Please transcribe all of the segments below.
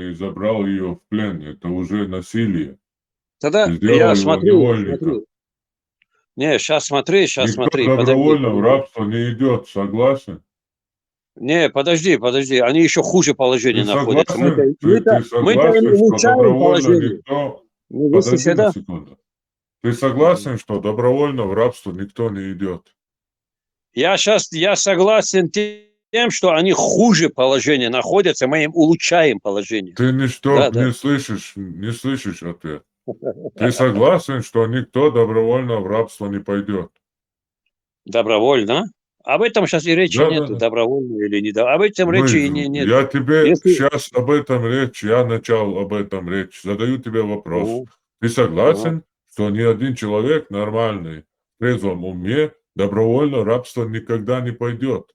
и забрал ее в плен. Это уже насилие. Тогда Ты сделал я его невольником. Не, сейчас смотри, Никто подожди. добровольно в рабство не идет, согласен? Не, подожди. Они еще хуже положения Ты находятся. согласен? Мы-то Ты им согласен, что улучшаем добровольно положение. никто... Ну, Подожди выслушай, на да? секунду. Ты согласен, что добровольно в рабство никто не идет? Я согласен тем, что они хуже положения находятся, мы им улучшаем положение. Ты не слышишь ответ. Ты согласен, что никто добровольно в рабство не пойдет? Добровольно? Об этом сейчас и речи Да, нету, да. добровольно или не. Об этом речи и нет. Я тебе Если... сейчас об этом речь, я начал об этом речь. Задаю тебе вопрос. Ты Ага. согласен, что ни один человек нормальный, в трезвом уме, добровольно в рабство никогда не пойдет?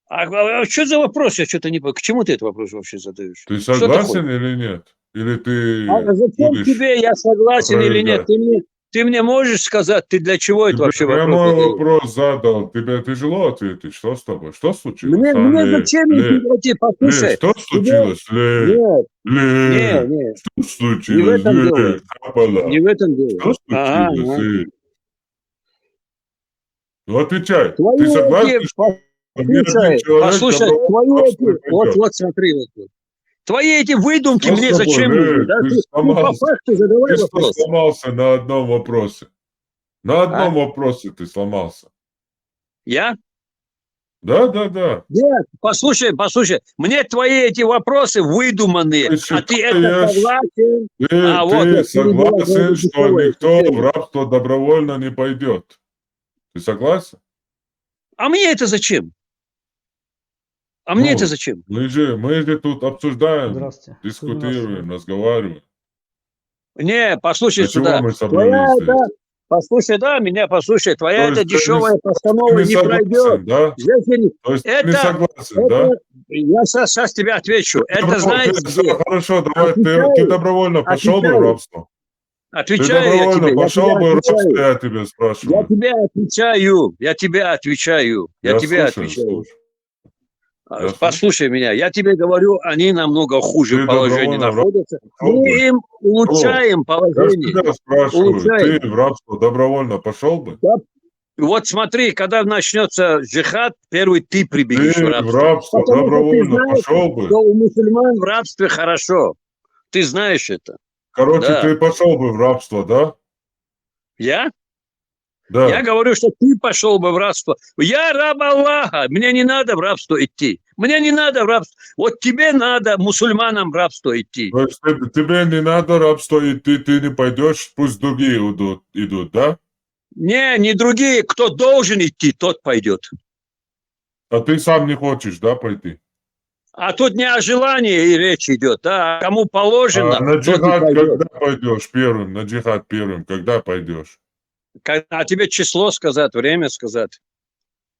А что за вопрос? Я что-то не понимаю. К чему ты этот вопрос вообще задаешь? Ты Что ты хочешь? согласен или нет? Или А ты зачем будешь тебе, я согласен или нет? опровергать? Ты мне можешь сказать, ты для чего это Тебе вообще вопрос прямой задаешь? вопрос задал, тебе тяжело ответить. Что с тобой? Что случилось? Мне зачем идти? Послушай. Что случилось? Нет, не. Что Не в случилось? этом дело. Не Хапала. в этом дело. Что случилось? Ага. Ну отвечай. Ты Твои согласен, эти, что ни один человек послушай, добровольно в твои рабство не эти, пойдет? вот смотри, вот. Твои эти выдумки Что с мне тобой, зачем нужны? Да? Ты Ты по сломался. факту задавай Ты что вопрос. сломался на одном вопросе? На А? одном вопросе ты сломался. Я? Да. Нет, послушай, мне твои эти вопросы выдуманные, Ты а ты это считаешь, согласен? ты Вот, перебила, согласен, что дешевое никто в терпение. рабство добровольно не пойдет? Ты согласен? А мне это зачем? Ну, зачем? мы же тут обсуждаем, Здравствуйте. дискутируем, разговариваем. Не, послушай Для чего сюда. мы собрались здесь? Послушай, да, меня послушай, твоя То эта есть дешевая ты постанова не не пройдет. согласен, да? Здесь То есть ты не согласен, это, да? я сейчас тебе отвечу. Это знаешь где? Хорошо, давай, ты Отвечаю, добровольно пошел бы в отвечаю, рабство? Ты отвечаю добровольно я тебе пошел бы в рабство, отвечаю. я тебя спрашиваю. Я тебе отвечаю. Я слушаю. Послушай меня, я тебе говорю, они намного хуже Ты положении добровольно в рабство находятся. пошел Мы бы? им Алло, улучшаем я положение. тебя спрашиваю, ты Улучшаем. в рабство добровольно пошел бы? Да. Вот смотри, когда начнется джихад, первый ты прибегешь в Ты в рабство. рабство Потому что ты добровольно знаешь, пошел бы? что у мусульман в рабстве хорошо. Ты знаешь это. Короче, Да. ты пошел бы в рабство, да? Я? Я Да. говорю, что ты пошел бы в рабство. Я раб Аллаха. Мне не надо в рабство идти. Мне не надо в рабство. Вот тебе надо мусульманам в рабство идти. То есть тебе не надо рабство идти, ты не пойдешь, пусть другие идут, да? Не другие. Кто должен идти, тот пойдет. А ты сам не хочешь, да, пойти? А тут не о желании и речь идет, да. Кому положено, А на тот и джихад пойдет. когда пойдешь первым? На джихад первым, когда пойдешь? А тебе число сказать, время сказать.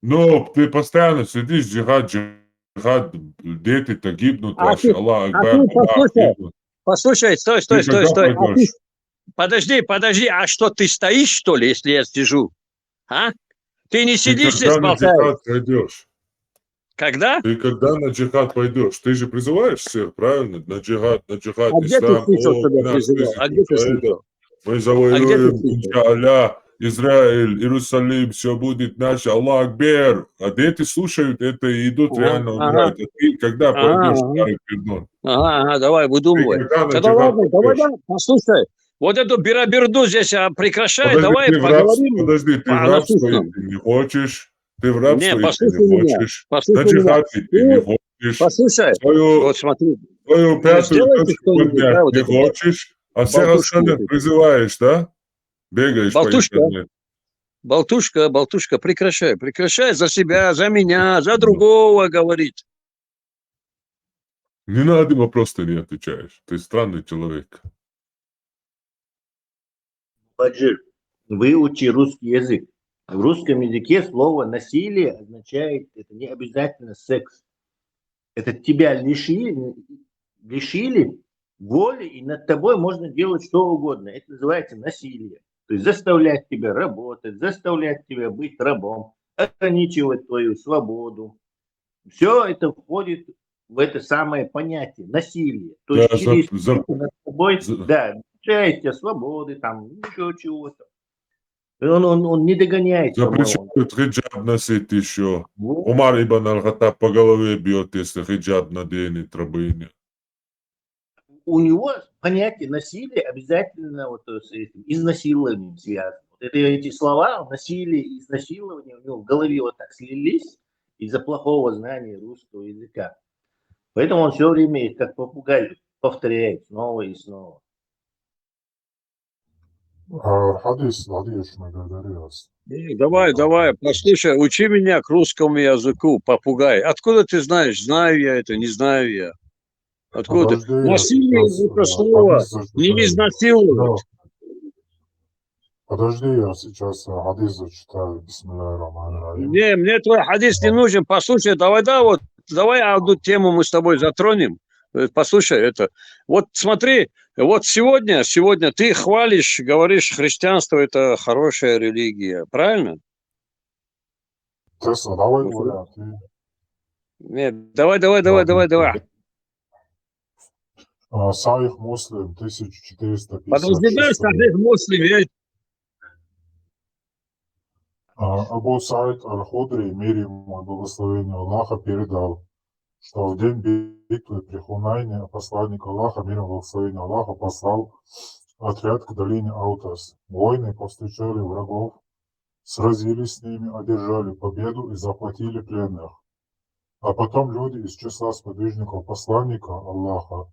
Ну, ты постоянно сидишь, джихад, дети-то гибнут вообще, Аллах Акбар, Аллах гибнут. Послушай, стой. Ты когда пойдешь? Подожди, а что, ты стоишь, что ли, если я сижу? А? Ты не Ты сидишь когда здесь на болтаешь? джихад пойдешь? Когда? Ты когда на джихад пойдешь? Ты же призываешь всех, правильно? На джихад, А где ты ислам. слышал, О, что я вы нас призывал? А слышите, где ты правильно? слышал? Мы А где ты завоюем, слышал? иншаллах, Израиль, Иерусалим, все будет наше, Аллах Акбер. А дети слушают это и идут реально умирают. А ты когда пойдешь, старый пердон? Давай, Ты выдумывай. когда на Тогда джихад ладно, давай, пойдешь? послушай. Вот эту бираберду здесь прекращай, давай поговорим Подожди, ты в по рабство насущному. идти не хочешь? Ты в Не, рабство идти не послушай меня. хочешь? На Послушай меня. джихад идти не Ты хочешь? послушай. Свою Вот смотри. пятую Сделайте точку что-нибудь, да, поднять вот не эту хочешь, а всех болтушку. Вот остальных эту. призываешь, да? Бегаешь по Болтушка. интернету. Болтушка, прекращай. Прекращай за себя, за меня, за другого говорить. Ни на один вопрос ты не отвечаешь. Ты странный человек. Баджир, выучи русский язык. В русском языке слово насилие означает, это не обязательно секс. Это тебя лишили воли, и над тобой можно делать что угодно. Это называется насилие. То есть заставлять тебя работать, заставлять тебя быть рабом, ограничивать твою свободу. Все это входит в это самое понятие насилие. То Да, есть через за- над собой, за- да, части свободы, там, еще чего-то. Он не догоняет, по-моему. запрещают хиджаб носить еще. Вот. Умар ибн аль-Хаттаб по голове бьет, если хиджаб наденет рабыня. У него понятие насилия обязательно вот с этим изнасилованием связано. Вот эти слова насилие и изнасилование у него в голове вот так слились из-за плохого знания русского языка. Поэтому он все время, как попугай, повторяет снова и снова. Хадис, Владимирович, благодарю вас. Давай, послушай, учи меня к русскому языку, попугай. Откуда ты знаешь, знаю я это, не знаю я? Откуда? Подожди, я Насилие сейчас это слово, хадис не зачитаю. изнасиловать. Подожди, я сейчас хадис зачитаю. Бисмиллахир-рахманир-рахим. Не, мне твой хадис не нужен. Послушай, давай одну тему мы с тобой затронем. Послушай это. Вот смотри, вот сегодня ты хвалишь, говоришь, христианство это хорошая религия, правильно? Тесла, давай говори, а ты. Нет, давай. Саих Муслим, 1456. Подожди, Сахих Муслим, Абу Саид Аль-Худри, мир ему и благословение Аллаха, передал, что в день битвы при Хунайне посланник Аллаха, мир и благословение Аллаха, послал отряд к долине Аутас. Воины повстречали врагов, сразились с ними, одержали победу и захватили пленных. А потом люди из числа сподвижников посланника Аллаха,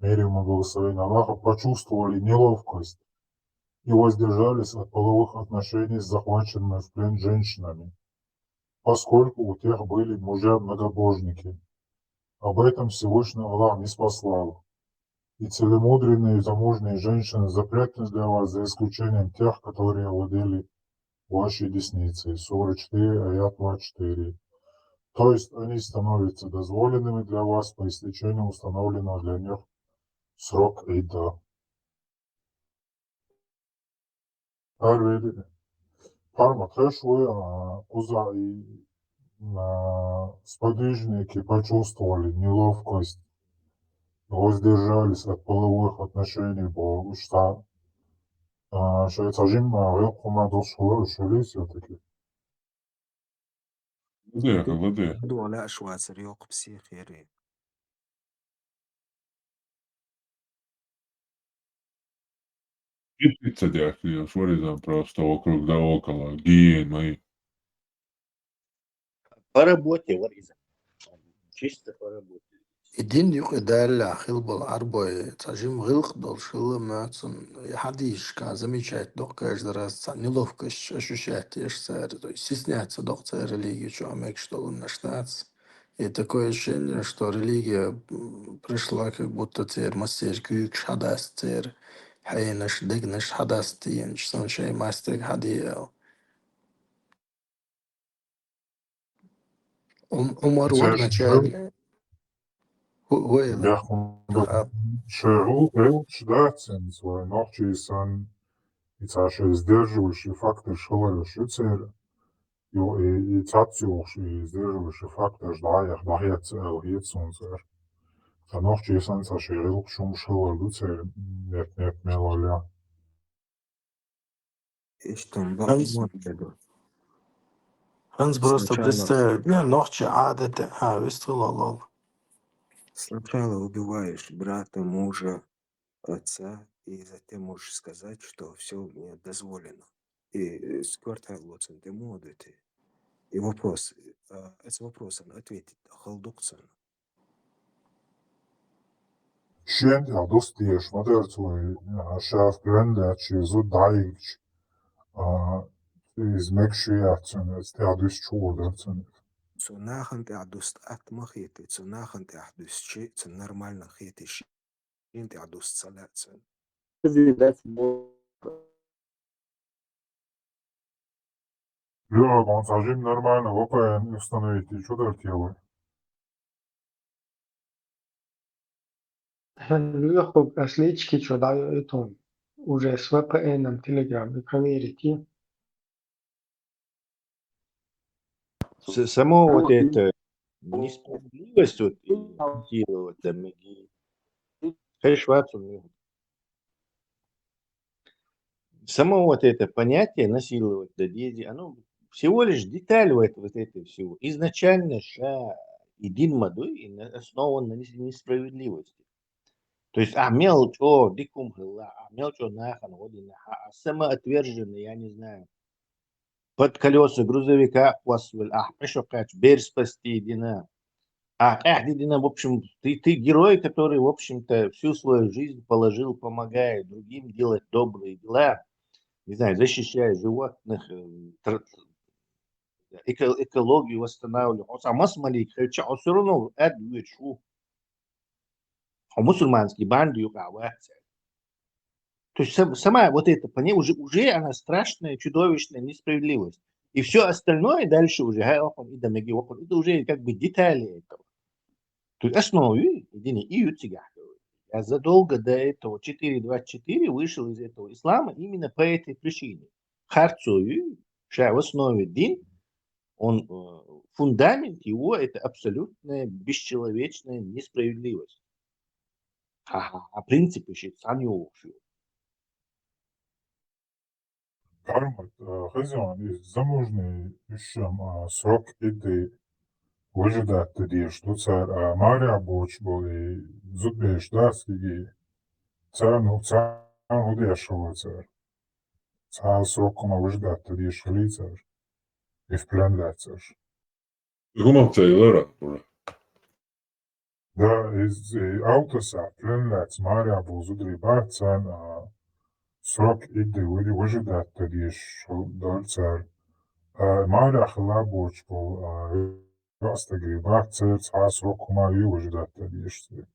мир ему и благословение Аллаха, почувствовали неловкость и воздержались от половых отношений с захваченными в плен женщинами, поскольку у тех были мужья-многобожники. Об этом Всевышний Аллах не спаслал. И целомудренные и замужние женщины запретны для вас, за исключением тех, которые владели вашей десницей. Сура 4, аят 24. То есть они становятся дозволенными для вас по истечению установленного для них срок Ида. Парма Трэшвы, Куза и сподвижники почувствовали неловкость, воздержались от половых отношений, потому что швейцаржим велкума дошли все-таки. Владыка. ولا أشواز ريوق بسيخيري. И цадяхи, шваризам просто вокруг да около, гиен мои. По работе, Вариза. Чисто по работе. الدين يقدر خلب العربة تجيم غلق دول شلة معصن يحديش كزميشات دوق كاجدراس نلوفكش ощущать сэр, то есть стесняться доктора религии, что амек что он наштац. И такое ощущение, что религия пришла как будто цер мастер кюк шадас цер хайнаш дигнаш хадас тин что шей мастер хадиел. Умар вот начали. Шеру, шдацен, свой ногчи сан, и цаши сдерживающий фактор шелающий цер, и цацюший сдерживающий фактор ждаях, дахет цел, гитсун цер. Та ногчи сан цаши рилк шум шеларду цер, нет мелоля. إيش تنبغي Hans просто представляет, ногчи адата, выстрелил. Сначала убиваешь брата, мужа, отца, и затем можешь сказать, что все мне дозволено. И сквартал лоцен ты модуете. И вопрос, с вопросом ответить, халдукцен. Шен, я достаешь, модер свой, шаф гренда, чизу дайгч, измекшиятсен, стядус чудерсен. Цунахант адуст атмахити, цунахант адус чи, це нормально хити ши, инт адус цалятсен. Лёг, он сажим нормально, VPN установите, что делать? Выход ослички, что дают он. Уже с VPN, Telegram, вы проверите. Само вот это несправедливость вот делают, там, само вот это понятие насиловать да дети, оно всего лишь деталь вот этого всего. Изначально един мадой основан на несправедливости. То есть, мелочь, дикум хилла, мелочь, нахан, самоотверженный, я не знаю, под колеса грузовика посвель, пешокач, берь спасти, дина. Дина, в общем, ты герой, который, в общем-то, всю свою жизнь положил, помогая другим делать добрые дела, не знаю, защищая животных, экологию восстанавливая. Масмалик, хотя все равно, мусульманский банду, то есть сама вот эта уже она страшная, чудовищная несправедливость. И все остальное дальше уже, это уже как бы детали этого. То есть основу, я задолго до этого 4.24 вышел из этого ислама именно по этой причине. Харцую, в основе дин, он, фундамент его это абсолютная бесчеловечная несправедливость. Принцип еще сам его. Karmat, хозяин, замужний срок іди вижидати діж, то це Марія Боч були, зубіш, да, скільки, це удешево це. Це сроком вижидати діж лицар, і в плен лецар. Humanitaire, oder? Да, из autosa, плен лец, Марія Бо зудрі бацан, срок іди вижидати діж, дольцар. Mārā Laboč po Rasta gribētu cērt srokumā jūždāt tieši.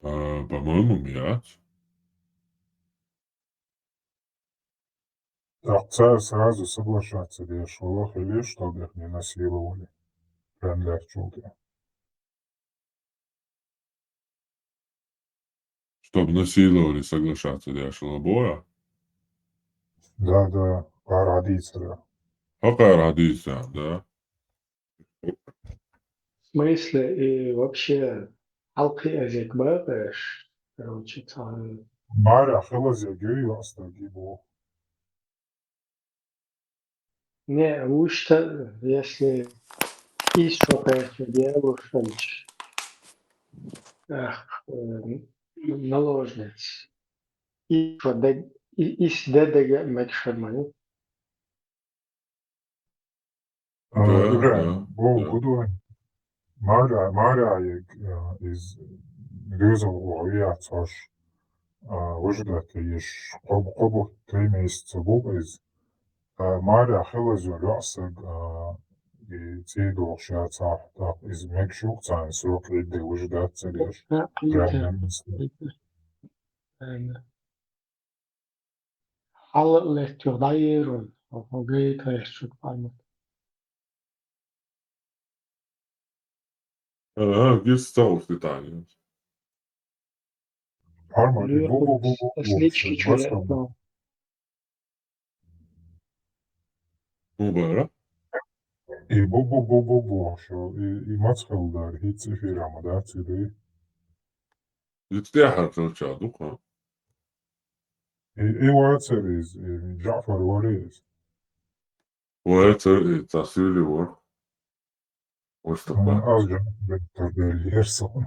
По-моему, нет. Так царь сразу соглашаться решил, или чтобы их не насиловали. Прям легче. Чтобы насиловали, соглашаться, да, шалобоя. Да, по родителям. Какая родиться, да? В смысле, и вообще, алкы язык бэбэш, короче, там, Mārā Helazia Gījos tā gribu. не, лучше, если еще кое-что девушек, наложниц, и что, из дедега мекшермаю. Да. Буду Mārā iz Грюзового jāatcoš выжидать лишь кобу 3 месяца был из Mārā Helazia Rāsag и cīdošajā cāhtā iz Mekšūkcājas roka ideja выжидать лишь прямо мысли. Alle lectureieren, of weet recht van. Где стал в Италии? Harmony, Слички чулетно. Убара? И что и Мацхалдар, и Цифирама, да, цеды. يتتاحر تلشا دوكا. И Уацерис, и Джафар Уарис. وهذا تصوير ور. واشتباه. Az Джафар Лерсон.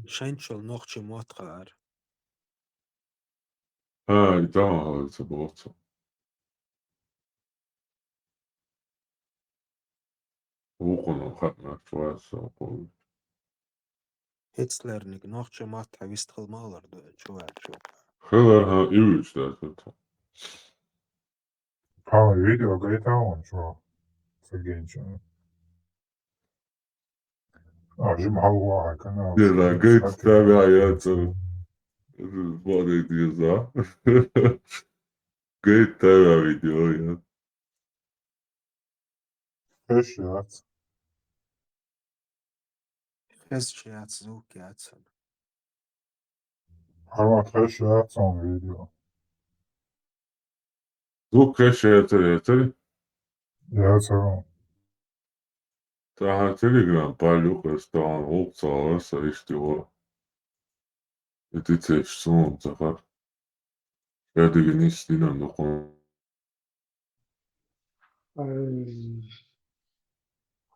Шенчел ногче моткар. Да, это было. وقنا خدنا شوية سوق. Hitlernik nogче mata вистхал малар да чувак. خلها إيش ده كنت. Видео Гайта он что? Сагенчан. Жим Халва, канал. Да, говорит, ставляется. Смотрит глаза. Говорит, ставя видео, я. Хэшяц. Хесчиац звукиацан. Хармат хэшяц он видео. Звук кэша это. Ja, so. Tähän Telegram palju on Hauptsache Eesti ole. Et itse suuntaga. Järgi niistä innan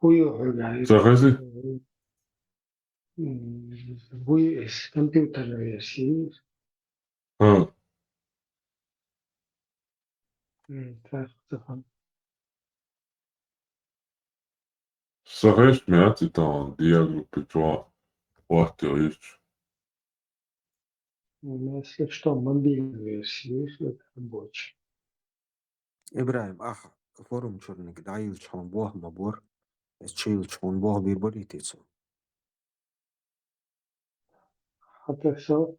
huijuga Tagasi? huijugas computer siis tähtsam. Sagest me jätetään diagrupi tuo vahtioistu. Если что, мобильную версию, это рабочий. إبراهيم أخ فورم شرنك دايل شون بوه مبور تشيل شون بوه بيربولي تيسو Хотя все,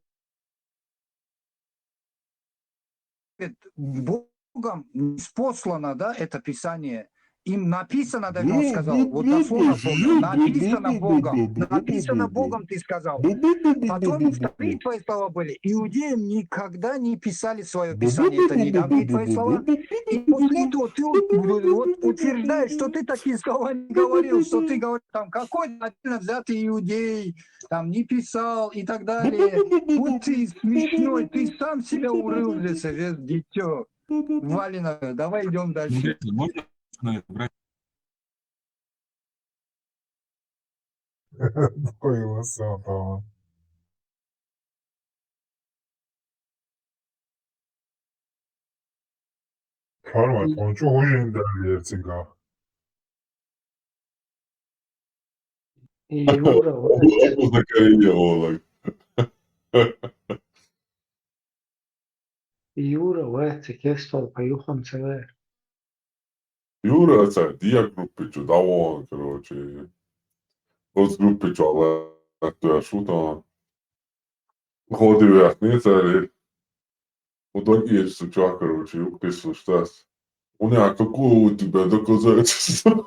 Богом спослано, да, это Писание. Им написано, даже он сказал, вот дословно помню, написано Богом, ты сказал. Потом вторые твои слова были, иудеям никогда не писали свое Писание, это недавние твои слова. И после этого ты вот утверждаешь, что ты такие слова не говорил, что ты говорил, там, какой-то отдельно взятый иудей, там, не писал и так далее. Вот ты смешной, ты сам себя урыл для себя, дитё. Валина, давай идем дальше. Появился, tamam. Karma, konuşu hoşun derdi Erzincan. Юра, Такая Олег. Юра, kestvalt Juhan Sever. Юра, це diagrupi давно, короче. Розгрупи але то що там. Ходив як не це. Вот есть чувак, короче, пишу, что у меня какое у тебя доказательство?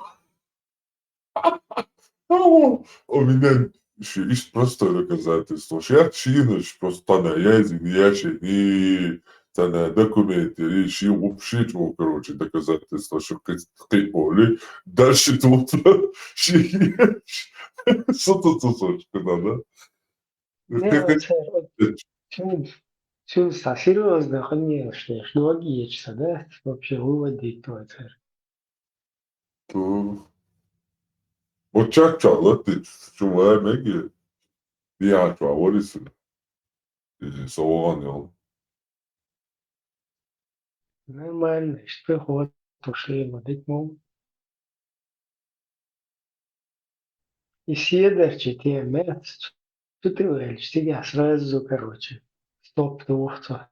У меня еще есть простое доказательство. Я чиныш просто на язык, я не на документы, еще вообще чего, короче, доказательство, что ты поли. Дальше тут что тут сосочка надо? Чувство серьезно, конечно, логично, да, вообще выводить то это. Вот чак ты чего меги? Я чего согласен. Нормально, что ход пошли водить мол. И седерчи те месяц, что ты говоришь, тебя сразу, короче, стоп двухцо.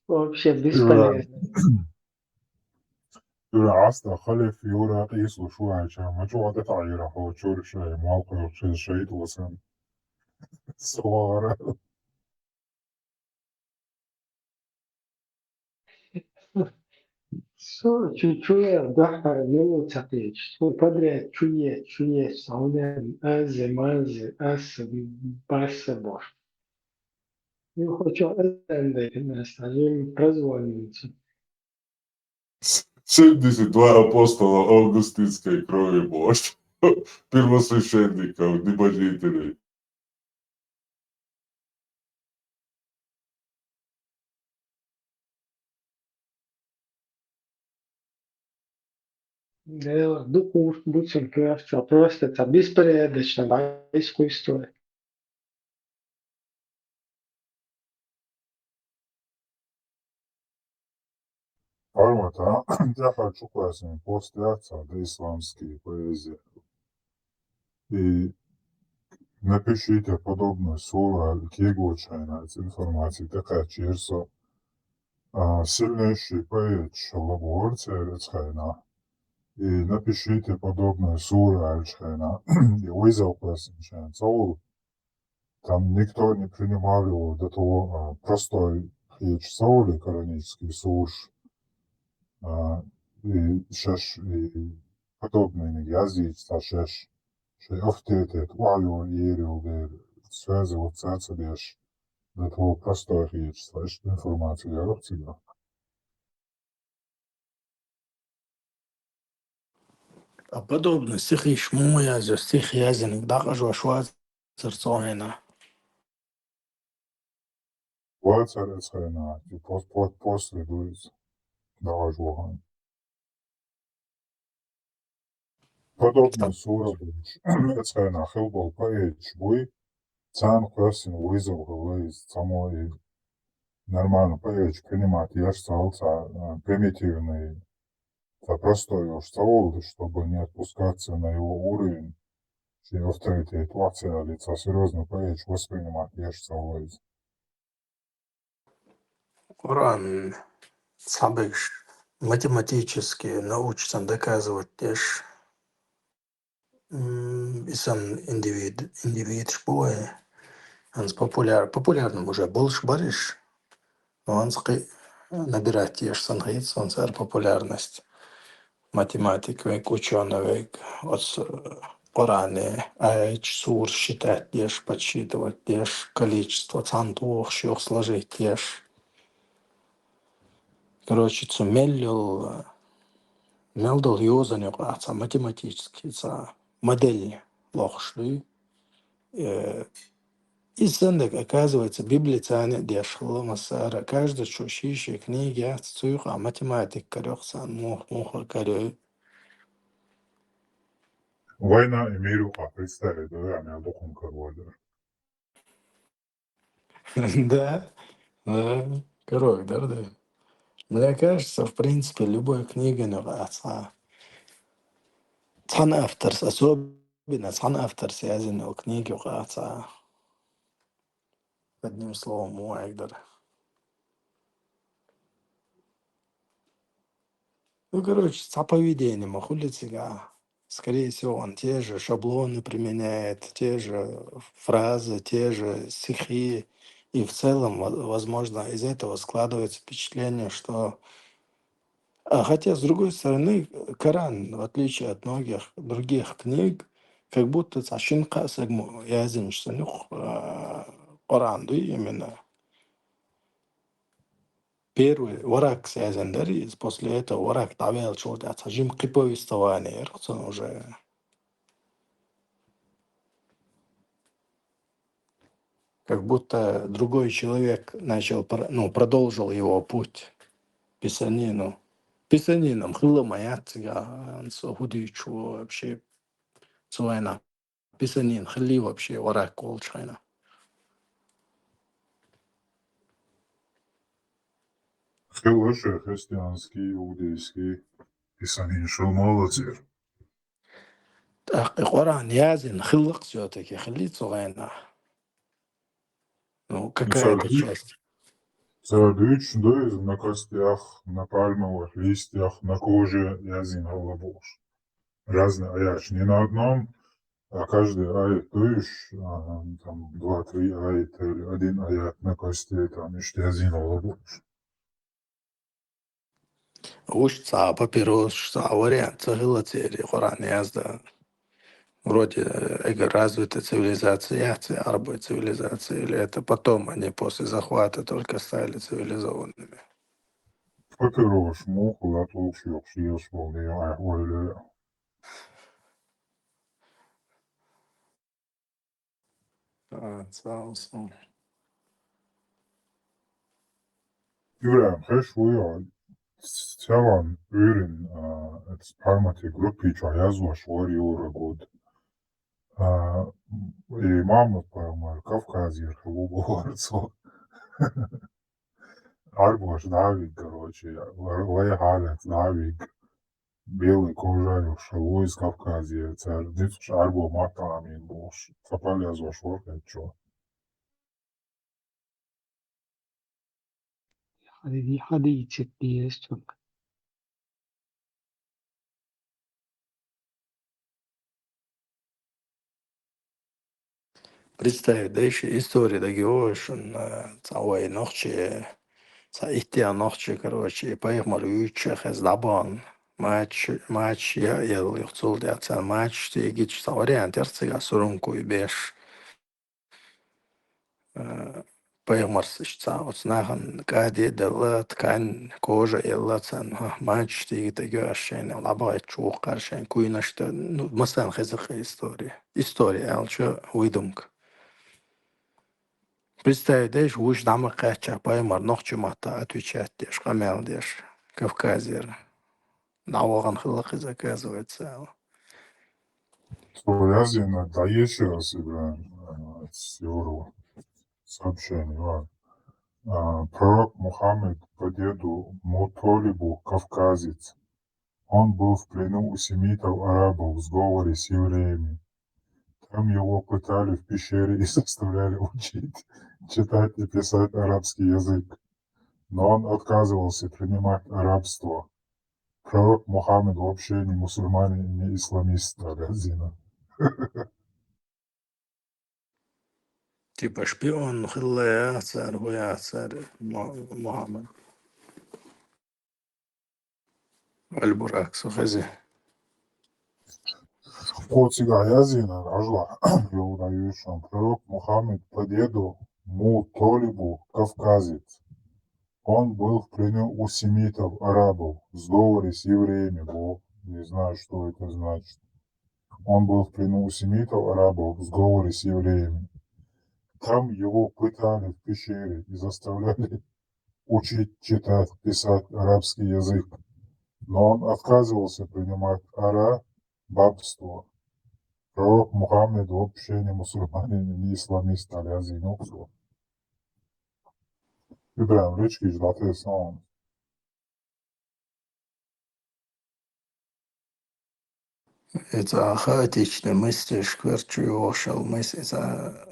Вообще бесполезно. Юра, أصلا خلف يورا قيسوا شوية عشان مجموعة تغيير هو شور شيء موقع شيء وصل صغار. Чуя дахар милу цапеч, подряд чуе, сауна, мазе, баса бош. Не хочу эндек наставим прозвониться. 72 апостола Августинской крови Божьей, первосвященников, небожителей. Да, духу будем кажется, просто это беспорядочно, байскую историю. Армата, я хочу пояснить, после отца, да исламские поэзии. И напишите подобную суру, кегучайна, информации, такая черсо. Сильнейший поэт Шалаборца Рецхайна. И напишите подобную суру Альчхайна. И вызов поясничен. Там никто не принимал его до того простой речь Саули, коранический служ. И шеш, и подобные языки, шеш, шей авторитет, валю, ерил, связывал царцадеш, до того простой речь, слышь, информацию, я роб тебя. А подобно стихи Шмуя, стих Язин, Дагажва Швайцерцойна. Вацарецхайна, последует Даважухан. Подобно сураду Эцхайна Хилбол Паэч Буй, Цан Квасин вызов из самой нормально Паэч принимать яшцалца примитивный, простой уж цаул, чтобы не отпускаться на его уровень, и авторитет вация лица серьезно Паэч воспринимать яшцалца из. Коран Сабыш математически научится доказывать лишь исан индивид шпой. Он популярным уже больше бариш, но он набирать ешь санхит, он сэр популярность. Математик, век ученый, век от Коране, сур считать ешь, подсчитывать ешь, количество цантух, щух сложить ешь. Короче, мелдол юзанек, математически, модель лохшли. И сандек, оказывается, Библия тянет дешево, масара, каждый чушищий книги, цуха, математик, корёхсан, муха, корё. Война и миру, представить, да, я духом корвалер. Да, корок, да. Мне кажется, в принципе, любой книга нравится. Цан автор, особенно цан автор связан о книге нравится. Одним словом, Уайгдер. Ну, короче, по поведению, хулицига. Скорее всего, он те же шаблоны применяет, те же фразы, те же стихи. И в целом, возможно, из этого складывается впечатление, что... Хотя, с другой стороны, Коран, в отличие от многих других книг, как будто цашинка сагму язынчса, Коран, да, именно. Первый враг связандар, и после этого враг тавел что-то, цажим повествование, он уже... Как будто другой человек начал, продолжил его путь писанину. Писанином хыло маятига, худичу вообще цуайна. Писанин хли вообще враг колчайна. Хороший христианский, иудейский писанин шел молодец. Коран язин хылок все-таки хли цуайна. Какая-то часть. Цардыч, да, на костях, на пальмовых листьях, на коже язин голубош. Разные аяч, не на одном, а каждый аят, то есть, там, 2-3 аята, или один аят на кости, там, еще язин голубош. Уж папирос, вариант, цахилатери, Коран язда. Вроде развитая цивилизация, арабская цивилизация, или это потом они после захвата только стали цивилизованными? Папирош, муху, латук, шьёк, шьёш, волны, ойле. İbrahim, heş vuya, sevan ürün, parmati grupi yazva şvari ura god. И мама, по-моему, Кавказьер, говорится. Арбуш, Давид, короче, Лайгалец, Давид, белый кожаный, шелу из Кавказья, царь, дитш Арбу Матамин, бош, цапали азвашвар, чё. هذه حديثة ديستون. Представь, да еще история дагиош, цауай ночи, цаихтия ночи, короче, поехали уючах из Дабан. Матч, я юхцул дяца, матч, тегич, вариант, ерцига сурунку и беш. Paimars cautsnahan kadi delat kan koja illatan match tigi görshen labayt çok karşen kuynaşta mesela хизык история алчу уйдумк. Представляешь, уж дама кача Paimar нохчу мата отвечать деш камел деш Кавказер. Навоган хылык заказывается. Сурязина, да еще раз, Ибраим, с его сообщений. Ладно. Пророк Мухаммед по деду Мутолибу кавказец. Он был в плену у семитов-арабов в сговоре с евреями. Там его пытали в пещере и заставляли учить, читать и писать арабский язык. Но он отказывался принимать арабство. Пророк Мухаммед вообще не мусульманин и не исламист, Алязина. Типа шпион, хылая царь, хуя царь Мухаммад. Альбурак, сухази. Коцига Язина, Ажла, Иудаишан. Пророк Мухаммед по деду Мутолибу кавказец. Он был в плену у семитов, арабов, в сговоре с евреями. Бог, не знаю, что это значит. Он был в плену у семитов, арабов, в сговоре с евреями. Там его пытали в пещере и заставляли учить, читать, писать арабский язык. Но он отказывался принимать арабство. Пророк Мухаммед вообще не мусульманин, не исламист, Алязин Оксу. Ибраим Ричкич, дате сон. Это хаотично мыслишь, кверчуешал мысль, это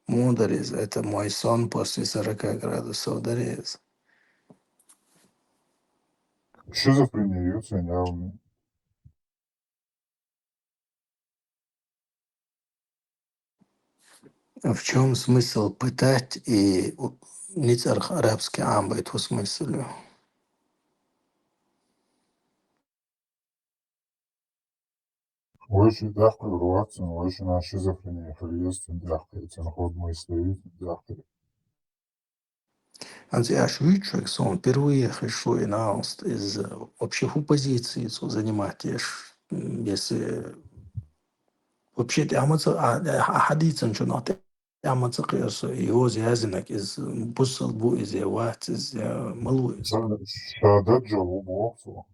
мудрец, это мой сон после 40 градусов дорез. Шизофрения, явно. В чем смысл пытать и ницарх арабский амбайт в смысле? Очень дахты руатсан, очень на шизофрения, хриестен дахты, ход мысли, дахты. Я швидше, он впервые хожу и наст из общих позиций занимать, если вообще حديثا شو نعطي أما تقيس يوز يازنك إز بوصل بو إز وات إز ملوز Шадат Джалубу Оксу.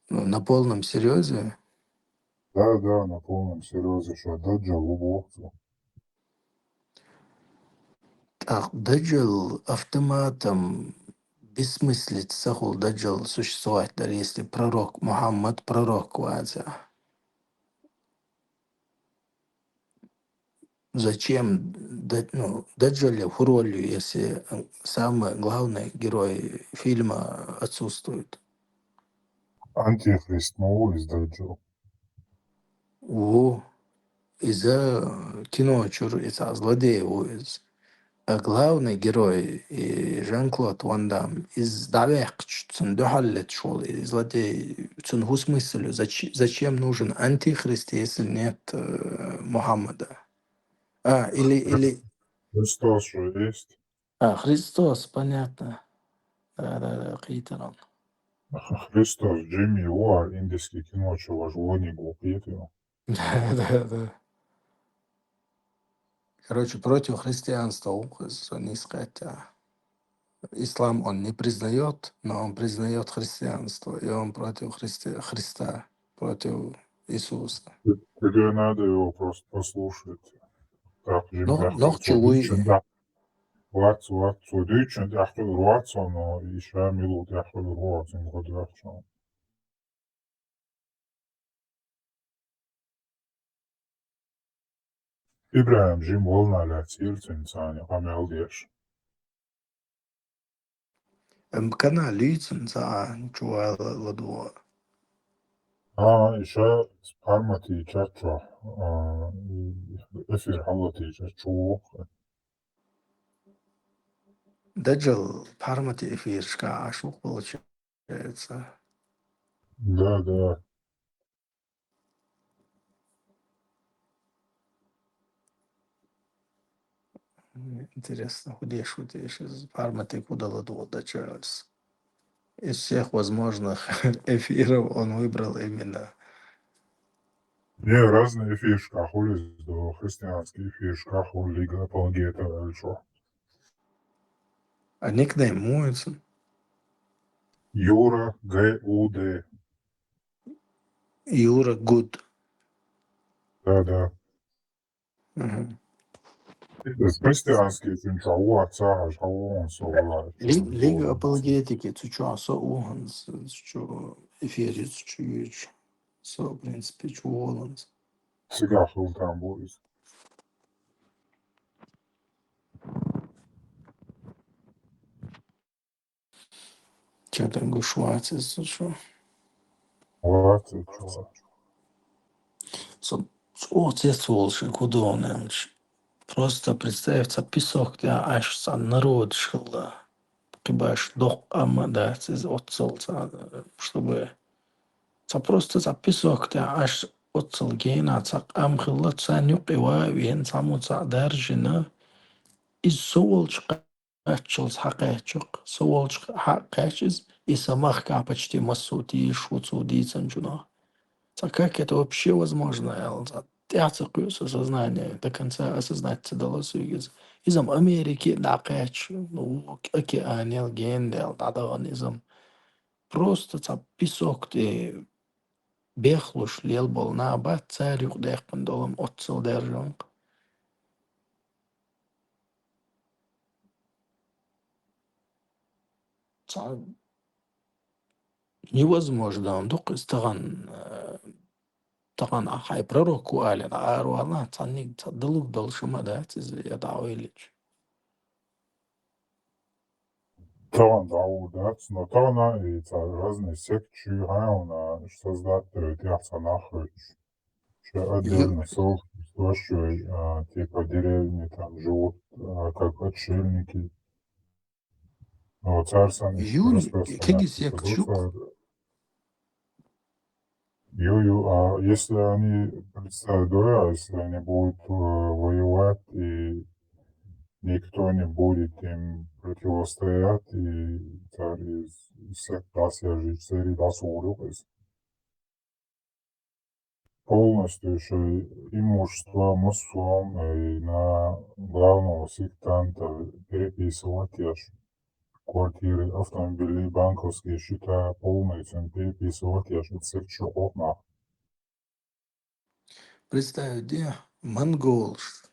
на полном серьезе. Да, на полном серьезе, Шадат Джалубу Оксу. Так, даджал автоматом бессмыслица сахул даджал существовать, даже если пророк Мухаммад пророк кваза. Зачем даджали в роли, если самый главный герой фильма отсутствует? Антихрист новый из Даджал. О, из-за кино из-за злодеев, а главный герой и Жан-Клод Ван Дам из далек цундухаллет шел и злодей цунху смыслю зачем нужен антихрист, если нет Мухаммада? Или Христос же есть. Христос, понятно. Да, Китерон. Христос, Джимми Уар, индийский кино, чего ваш не глупит его. Да. Короче, против христианства не искать. Ислам он не признает, но он признает христианство, и он против Христа, против Иисуса. Тебе надо его просто послушать. Так, Джимми, Но чувствую, Цудычин, дахты руатса, но еще милу дахты руатса, не годахча. Ибраим, Джим, волна ля цирцин, Саня, памял деш. канал лицен за чуа ладво. Еще спармати чачо, эфир халати чачо. Даджал пармати эфиршка ашук получается. Да. Интересно, худеешь из форматы куда до Чарльз. Из всех возможных эфиров он выбрал именно. Не, разные фишки, хули до христианские фишки, хули Лига Апологета, или что? А никнейм Муинсон. Юра, Г.У.Д. Юра Гуд. Да. Мгм. Tas христианские финча, у отца, он соло. Лига апологетики, цучу со уганс, цучу эфири, цучу юч. Со, в принципе, чу Оланс. Сега хул там будет. Че-то гушвацис, цучу. Вот, чувак. О, цесволши, куда он элч. Просто представиться песок, да, аж сан народ шила. Кибаш дох амада, цез отцелца, чтобы... Ца просто за песок, да, аж отцел гейна, ца амхилла, ца нюкива, вен саму ца даржина. Из соолч качелс хакачок, соолч хакачез, и самах почти массути, шуцуди, цанчуна. А как это вообще возможно, Элза? Тяцкуется сознание, до конца осознать цедалосугез. Изам Америки дакач, ну, океанел гендел, дадонизм. Просто ца песок те бехлуш лел был на абат царюк дехпан долом отцел держанг. Ца невозможно, он дук истаган хай пророку ален, аруана цанник цадалук долшима да, цез ядауилич. Таван Даудац, но тавана и разные секции района создать тяца нахуй. Что отдельно сообществующие, типа деревни там живут как отшельники. Но царство еще Юни, распространяться кегис як чук, а если они представят дура, если они будут воевать и никто не будет им противостоять, и царь из всех жить цари досуругас. Полностью еще имущество мусульман и на главного сектанта переписывать аж квартиры, автомобили, банковские счета полностью переписывать аж от всех чухов на. представь, где Монголш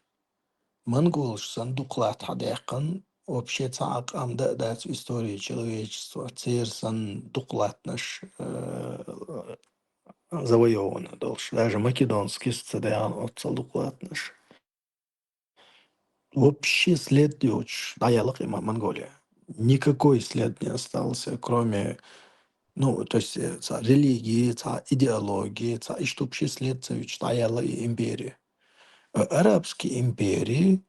сандуклат хадяхан, вообще цаак амда дать истории человечества, цир сандуклат наш завоевано долж. Даже македонский сцедан от сандуклат наш. Вообще след дёч, даялах и Монголия. Никакой след не остался, кроме, ну, то есть, религии, идеологии, и что вообще след Даяла и империи. Арабские империи,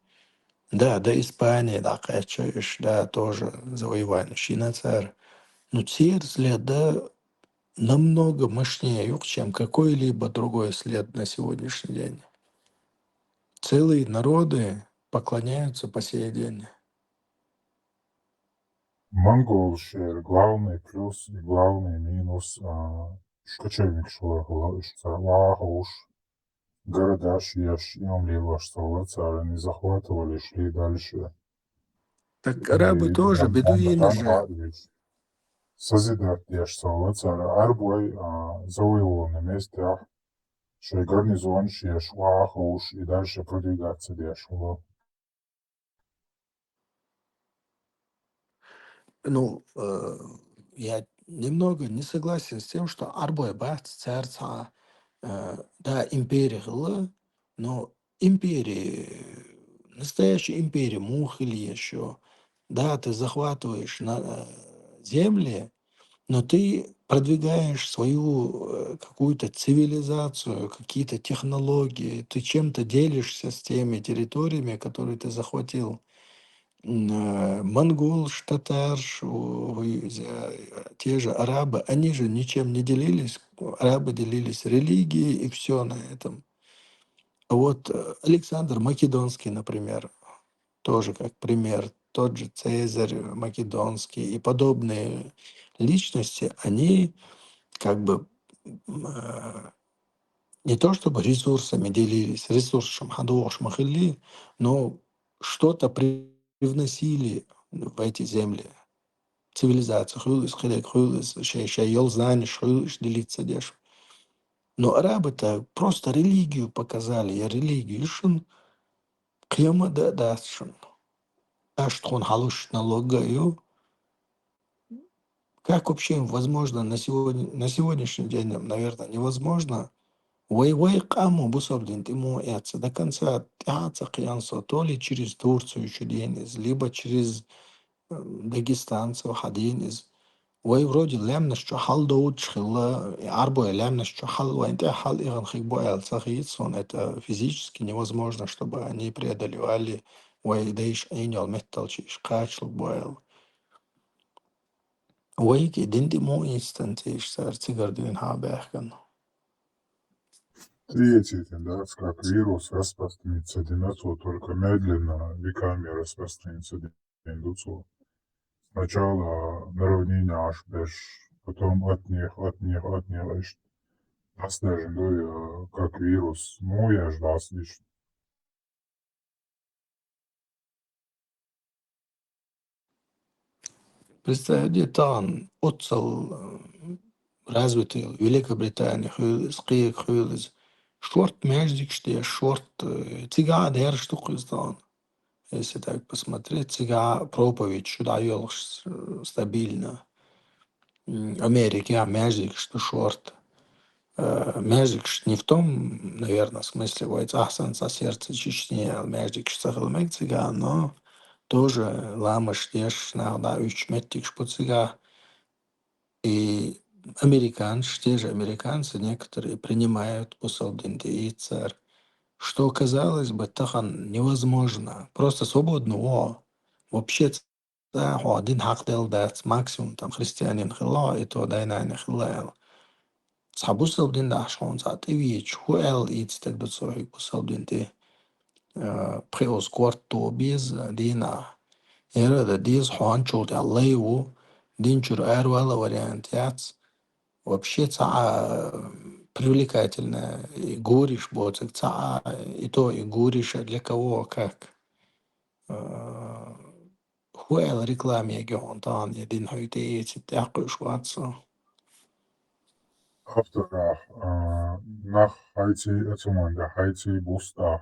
да, до Испании, да, качаешь, да, тоже завоевание, Шина царь. Но царь следа намного мощнее, чем какой-либо другой след на сегодняшний день. Целые народы поклоняются по сей день. Монгол главный плюс и главный минус кочевник уж города шьяш что царь не захватывали, шли дальше. Так арабы тоже, бедуины же. Созидать яшсала царь арбой завоеванный месте, что гарнизон шьяш уж и дальше продвигаться дешево. Ну, я немного не согласен с тем, что арбой бат царца, да, империя была, но империи, настоящая империя, мух или еще, да, ты захватываешь на земли, но ты продвигаешь свою какую-то цивилизацию, какие-то технологии, ты чем-то делишься с теми территориями, которые ты захватил. Монгол, татар, те же арабы, они же ничем не делились. Арабы делились религией и все на этом. А вот Александр Македонский, например, тоже как пример, тот же Цезарь Македонский и подобные личности, они как бы не то чтобы ресурсами делились, ресурсом ходош махили, но что-то привносили в эти земли. Цивилизация, хулис, хилек, хулис, шейол знаешь, хулис делиться дешь. Но арабы-то просто религию показали, и религию шин, кьяма да дашин. Аштхон халуш налогаю. Как вообще возможно на сегодняшний день, наверное, невозможно. Вай каму бусаблин ему яца до конца яца кьянса, то ли через Турцию еще денез, либо через дагестанцев хаденез. Вай вроде лямнаш что хал доуч хилла, арбоя лямнаш что хал, вайнте хал иган хигбоял цахиитсон, это физически невозможно, чтобы они преодолевали вай дейш эйнял металчиш качл боял. Вай ки динди мо инстантиш сар цигардуин хабехган. Третья тенденция, как вирус распространится диндуцу, только медленно веками распространится диндуцу. Сначала на равнине Ашбеш, потом от них, даже как вирус, ну я ждал лично. Представьте, там отцел развитый Великобритания, скрик, хюлез, шорт междик, что шорт, цыга, дер штука сдан. Если так посмотреть, цыга проповедь, что даёт стабильно. Америки, а междик, что шорт. Междик не в том, наверное, смысле, вот ахсан со сердца Чечни, а междик что хилмек цыга, но тоже ламаш, деш, нахда, учметик, что цыга. И американцы, те же американцы, некоторые принимают посалдинты и царь, что, казалось бы, тахан невозможно. Просто свободно. Вообще, один хак дел дать максимум, там, христианин хилла, и то дайнайна хиллаэл. Сабусалдин дашон зат, и вич, хуэл иц так доцохи посалдинты, приос кварту без дина. Era диз хуанчут аллейву, динчур эрвала вариант яц. Вообще привлекательно. И говоришь, вот, и то, и говоришь, а для кого, как. Хуэл рекламе геонтан, един хойте эти тяқыш ватса. Автора nach Haiti etzumanda Haiti busta.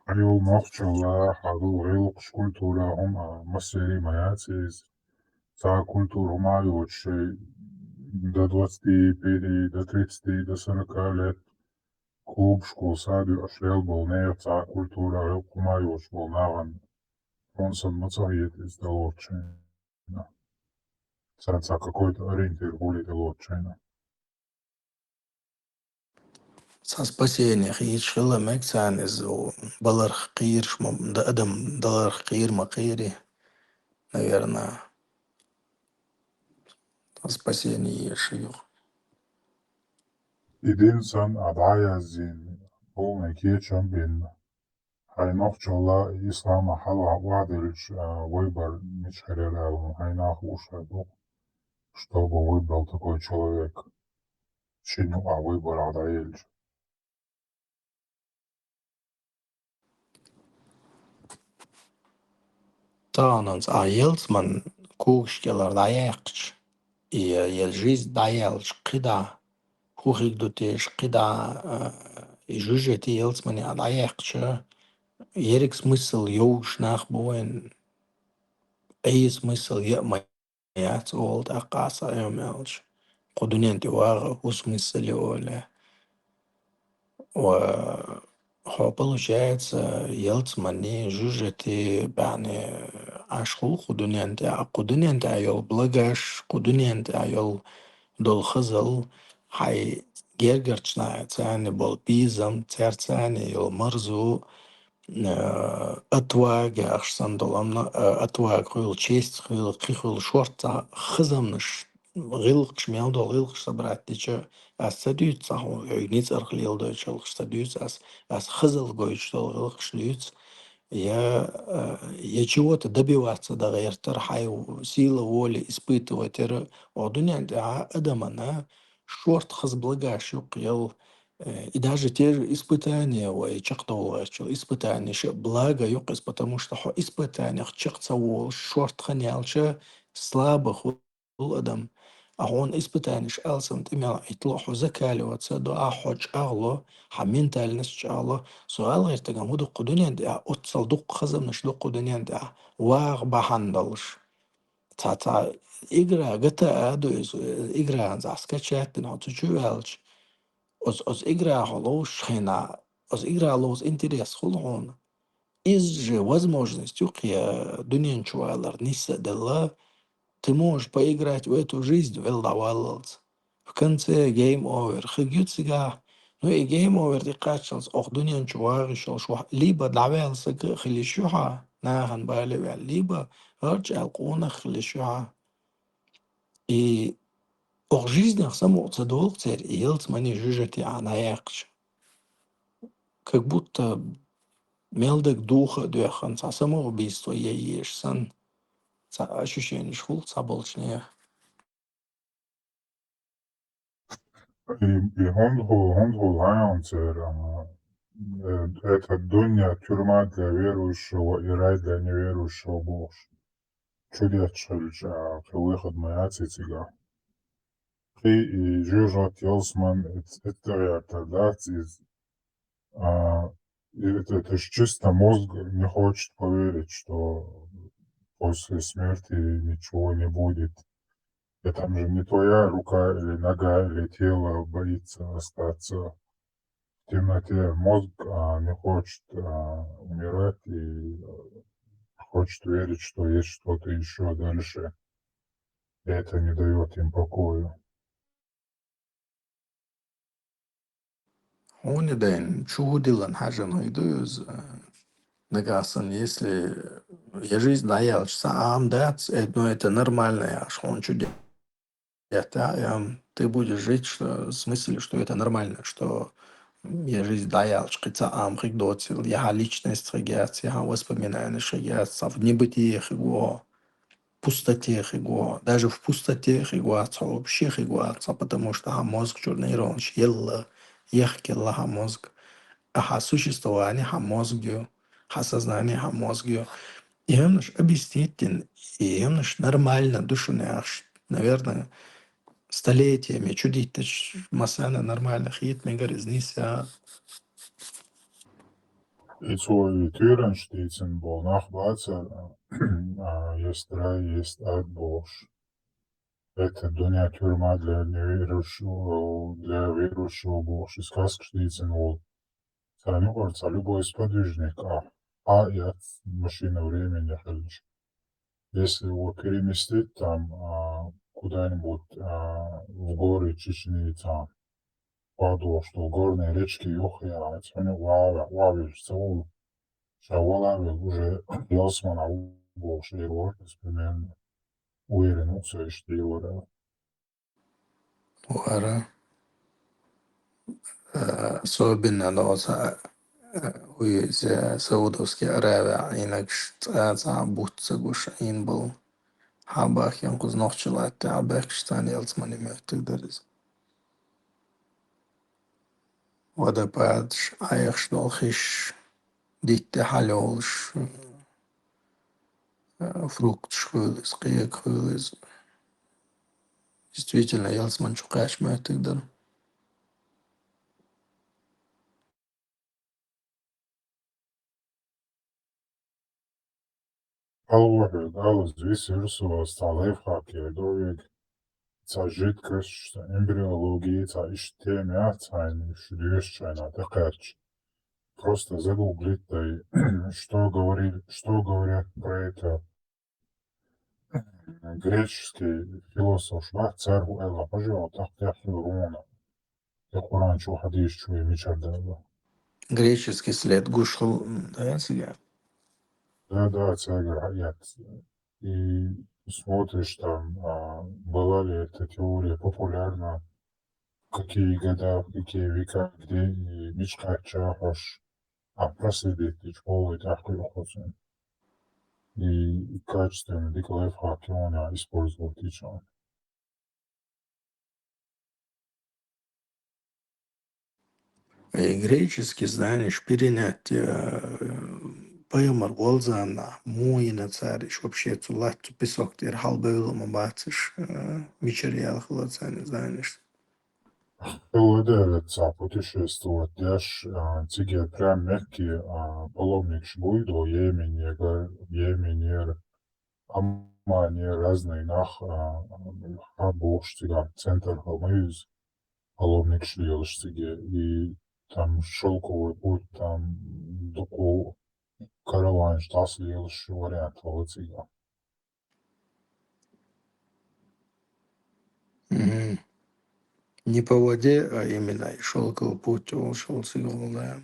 Ayol noqchola hadu rilq kultura hum masiri mayatis. Та культура вообще до 25, до 30, до 40 лет клуб, школ, саду, ашлел был не та культура, вообще был наван. Он сам мацаит из долочина. Сам какой-то ориентир более долочина. Со спасения хищила мексан из балар хирш, да адам далар хир макири, наверное, спасение шию. Единствен адая зин, полный кечем бин. Хайнах чола ислама хала вадельч выбор мичхарерал. Хайнах ушел, чтобы выбрал такой человек. Чиню выбор адаельч. Тананс аелсман кушкелар даякч, и ел жизнь даялч кида, хухик дутеш кида, и жужжет елсмани адаякча, ерик смысл йоуш нах боен, смысл маят олд акаса ямелч, кудуненти вага смысл оля. Получается, Елцмани, жужжети, бани, ашхул худуненте айол благаш, худуненте айол дол хазал, хай гергерчная цяни бол пизам, церцяни йол марзу, атваг, ахсан доламна, атваг хуйл честь, хуйл кихуйл шорта, хазамныш, гилк шмял дол гилк собрать, тича, садюц, ниц архлил дойчал, садюц, хазал гойч дол гилк шлюц, я чего-то добиваться да гайртар хай сила воли испытывать одуня адамана шорт хазблагаш юк и даже те же испытания, ой, чактовлачил, испытания, что благо юкас, потому что испытания чактовол, шорт ханялча, слабых адам, а он испытания алсам имел итлоху закаливаться, дуа хоч арло, хаментальность арло, سؤال غير تجمد القدنيا ده أتصل دق خزم مش دق الدنيا ده وبحندلش تا إجرا جتا أدو إجرا عن زعسكتشات نحط شو هالش از إجرا هلوش هنا از إجرا هلوش интерес خلون из же возможностью к дуньян чуалар ниса дела ты можешь поиграть в эту жизнь велдаваллс. В конце гейм овер. Хигютсига. Ну и гейм овер дي قاتشلز أخ دنيا شو ليبا دعوال سك خلي شوها ناهن بالي ليبا رجع القونا خلي شوها и أخ жизнях само цедол царь и елц мани жижати анаякч. Как будто мелдек духа духан самоубийство ешь сан ощущение шхул саболчнее. И он лайонцер, это дунья тюрьма для верующего и рай для неверующего больше. Чудес выход моя цитига. И жижот Йосман, это это ж чисто мозг не хочет поверить, что после смерти ничего не будет. И там же не твоя рука или нога или тело боится остаться в темноте. Мозг не хочет умирать и хочет верить, что есть что-то еще дальше. И это не дает им покоя. Он и дайн чудилан хажан идуз нагасан, если я жизнь даял, сам дать, ну это нормально, аж он чудит. Ты будешь жить, что, в смысле, что это нормально, что я жизнь даял, шкица амхик доцил, я личность хигяц, я воспоминания шигяц, в небытие его, пустоте его, даже в пустоте хигуаца, вообще хигуаца, потому что мозг черный ронч, елла, ехкелла мозг, существование мозгу, сознание мозгу. И он объяснит, и он нормально, душу наверное, столетиями чудить масана нормальных ит мегаризниса. И свой Türen stehen, wo nachwärts есть рай, есть ад Божий. Это дуня тюрьма для верующего Божий. Сказка штейцен вол. Царь любой сподвижник, я машина времени ходишь. Если его переместить там куда-нибудь в горы Чечни, там, падло, что горные речки Юхия, они лавишь целую, шавалавил уже Йосмана больше его, примерно уверен, что его. Уара. Особенно лоза уйзе Саудовский Аравия, инакш цаца бутца гушаин был. Хабах янкуз нохчилат, абахштан ялцмани мехтигдарис. Водопадш, аехшнолхиш, дитте халолш, фрукт шхулис, киек хулис. Действительно, ялцман чукаш мехтигдар. Alles visu stāvlēfākie dovīgi, ca жидкость, эмбриология, ca иштемя, ca шдюшчайна, такарч. Просто загуглить, что говорят про это греческий философ Шварцер Элла пожил, так Руна. Я раньше хадиш чуя мечардала. Греческий след гушл, да, сега. Да, царь. И смотришь там, была ли эта теория популярна, в какие года, в какие века, где и мечка чахош, проследить школы тяжкой охоты. И качественно диколев хакиона использовал тича. И греческий, знаешь, перенять поймар волзана, муина цариш, вообще цулать песок, тер халбейло мабациш, вечерял хлоцани, знаешь. Пелодерца путешествовать дяш циге прям мягкий паломник шбуйдо еменер амани разные нах хабоштига центр хамыз паломник шлилштиге и там шелковый путь там доку караван штас лилш вариант волцига. Мгм. Не по воде, а именно и шелковый путь он шел сигнал, да.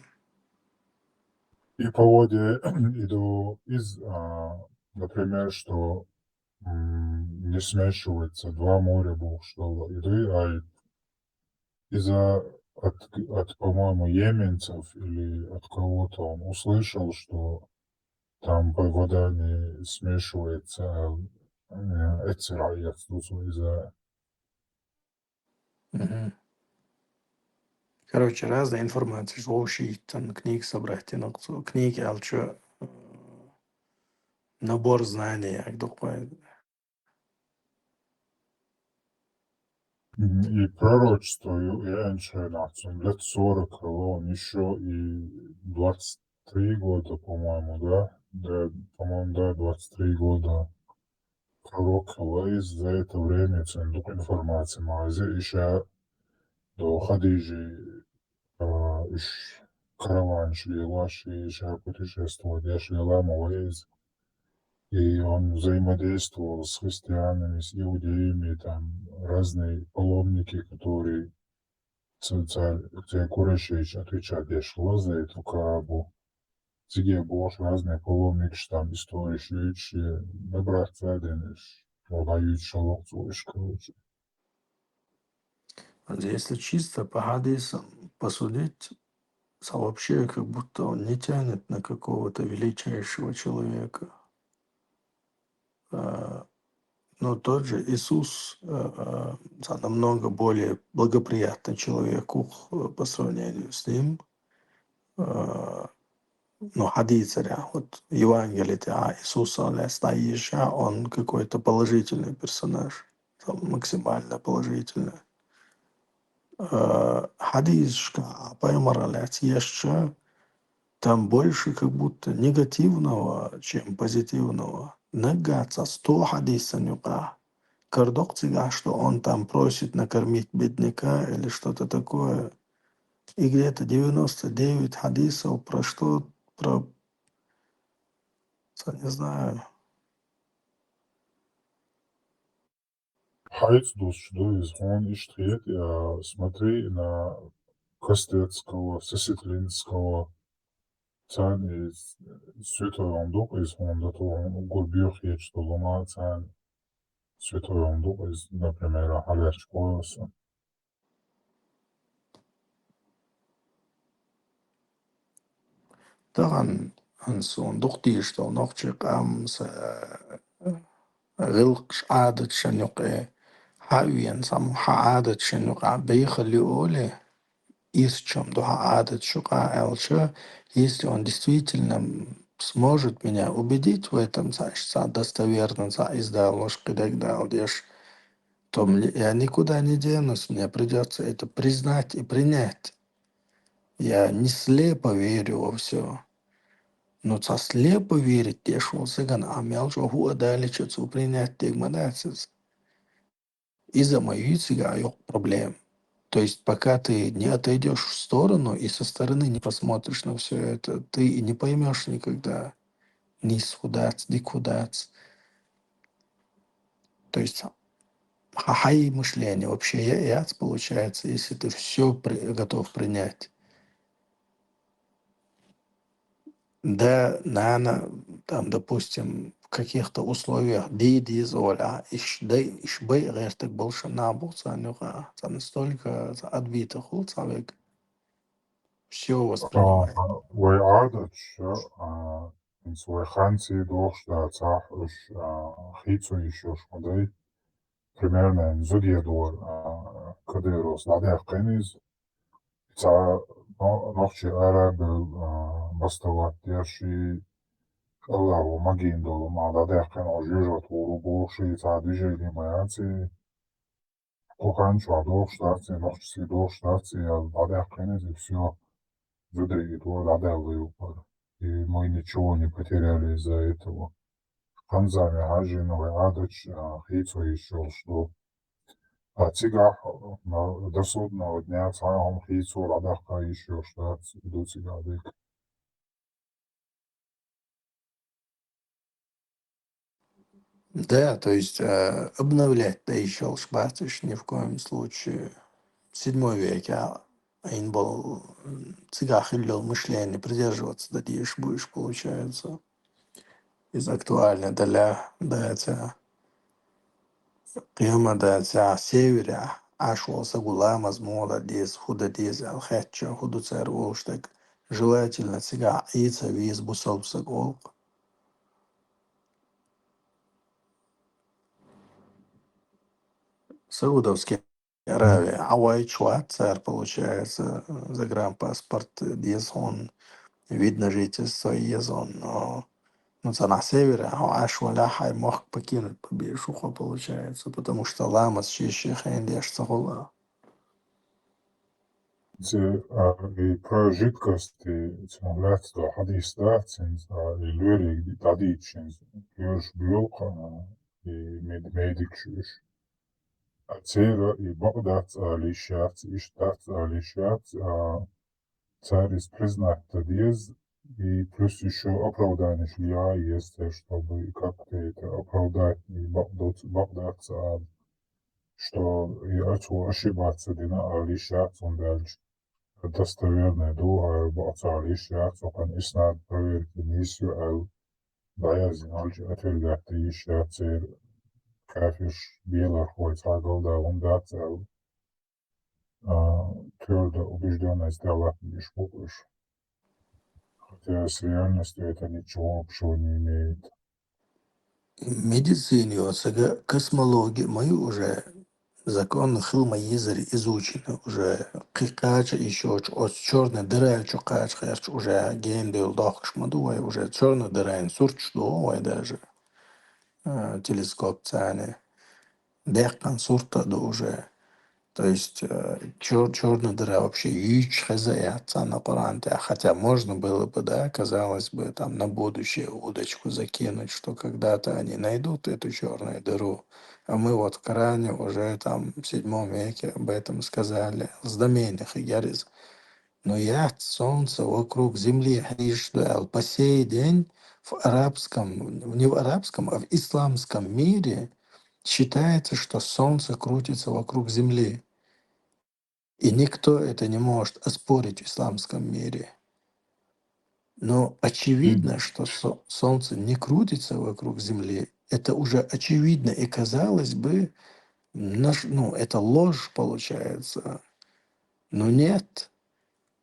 И по воде иду например, что не смешивается два моря что еды, а от, по-моему, еменцев или от кого-то он услышал, что там вода не смешивается, из-за... Мгм. Короче, разная информация, что учить, там книг собрать, ну, книги, а что набор знаний, як такой. И пророчество я начинаю, лет 40, он еще и 23 года, по-моему, да? Да, по-моему, да, 23 года. Пророк Лаис за это время цендук информации мазе еще до Хадижи иш караван шли еще путешествовать, я шли Лаис, и он взаимодействовал с христианами, с иудеями, там разные паломники, которые царь Курашевич отвечает, я шла за эту Каабу. Циге Бош разные паломники, там истории шли, добрать цаденеш, продают шалок, короче. Вот если чисто по хадисам посудить, то вообще как будто он не тянет на какого-то величайшего человека. Но тот же Иисус намного более благоприятный человеку по сравнению с ним. Ну, хадисаря, вот Евангелие Иисуса Алейхиссалям, он какой-то положительный персонаж, там, максимально положительный. Хадисшка Паймар Алейхиссалям, там больше как будто негативного, чем позитивного. Нагаться 100 хадиса нюка. Кардокцига, что он там просит накормить бедняка или что-то такое. И где-то 99 хадисов про что, про, не знаю. Хайц что из он ищет, я смотри на Костецкого, Сосетлинского, цан из Святой Ондук из Онда, то он Гурбьев есть, что Луна цан Святой Ондук из, например, Алерч Пояса. Daran صندوق ديش لو نقشق أمس غلق عادة شنقة حاويا سام عادة شنقة بيخلي أولي исчем адет шука элча, если он действительно сможет меня убедить в этом, значит, достоверно издал ложкой тогда, то я никуда не денусь, мне придется это признать и принять. Я не слепо верю во все. Но со слепо верить, те шулсыган амел, что хуадали, что принять тегмадацис. Из-за моей цыга проблем. То есть пока ты не отойдешь в сторону и со стороны не посмотришь на все это, ты и не поймешь никогда ни схудац, ни кудац. То есть хахай мышление, вообще яц получается, если ты все готов принять. Да, наверное, там, допустим, в каких-то условиях дизоля, ишбей гертек больше набуца, настолько отбитый человек. все воспринимает. وعادش من سوى خانتي دوش دا تاح уж خيتو يشوش مدي примерно нзуги дор кадерос ладях кениз та нохчи араб бастават яши Аллаху магин долу ма ладях кен ожижот уру боши та движение маянци коханчу адох штарци нохчи дох штарци ладях кениз и все выдавит ладях упар. И мы ничего не потеряли из-за этого. Хамзами Хажиновой Адач Хицу еще что. А тига до судного дня царом Хицу Ладахка еще что до тигадык. Да, то есть обновлять-то еще шпатыш ни в коем случае. В 7 веке он был цигахиллил мышление, придерживаться дадишь будешь, получается. Из актуально для датя قيمة داتع سيورا عشوة سقولا مزمولا ديز худа дез алхатча худу царь волштаг. Желательно сега яйца виз бусол сагол. Саудовский Аравия, Авай Чуат, царь получается, загранпаспорт, дез он, видно жительство езон, но на севере Ашва Ляхай мог покинуть Побешуха, получается, потому что Ламас чище Хендеш Сагула. И про жидкости цимулят до хадис датсинс и люрик дадичинс юж блюка и медик чуш. Цера и Багдад лишац и штат лишац царь из признать дез и плюс еще оправдание шлия есть, чтобы как-то это оправдать и Багдад что и отцу ошибаться дина лишац он дальше. достоверная дуга бацалишяц оқан иснад проверки миссию ал баязин алж отвергать ишяцер кафиш белых хойц агалда ундат ал твердо убежденность дала лишь пупыш. Хотя с реальностью это ничего общего не имеет. Медицине, сега космология, мы уже закон Хилма Езери изучены уже. Кикача еще от черной дыры, чукач, уже геймдейл дохшмадуай, уже черная дыра, сурч дуай даже. Телескоп цаны. Дехкан сурта да уже. То есть черная дыра вообще ич хазаяца на паранте. Хотя можно было бы, да, казалось бы, там на будущее удочку закинуть, что когда-то они найдут эту черную дыру. А мы вот в Коране уже там в 7 веке об этом сказали. С доменных и ярис. Но я солнце вокруг земли по сей день в арабском, не в арабском, а в исламском мире считается, что солнце крутится вокруг земли. И никто это не может оспорить в исламском мире. Но очевидно, что Солнце не крутится вокруг Земли. Это уже очевидно. И казалось бы, это ложь получается. Но нет.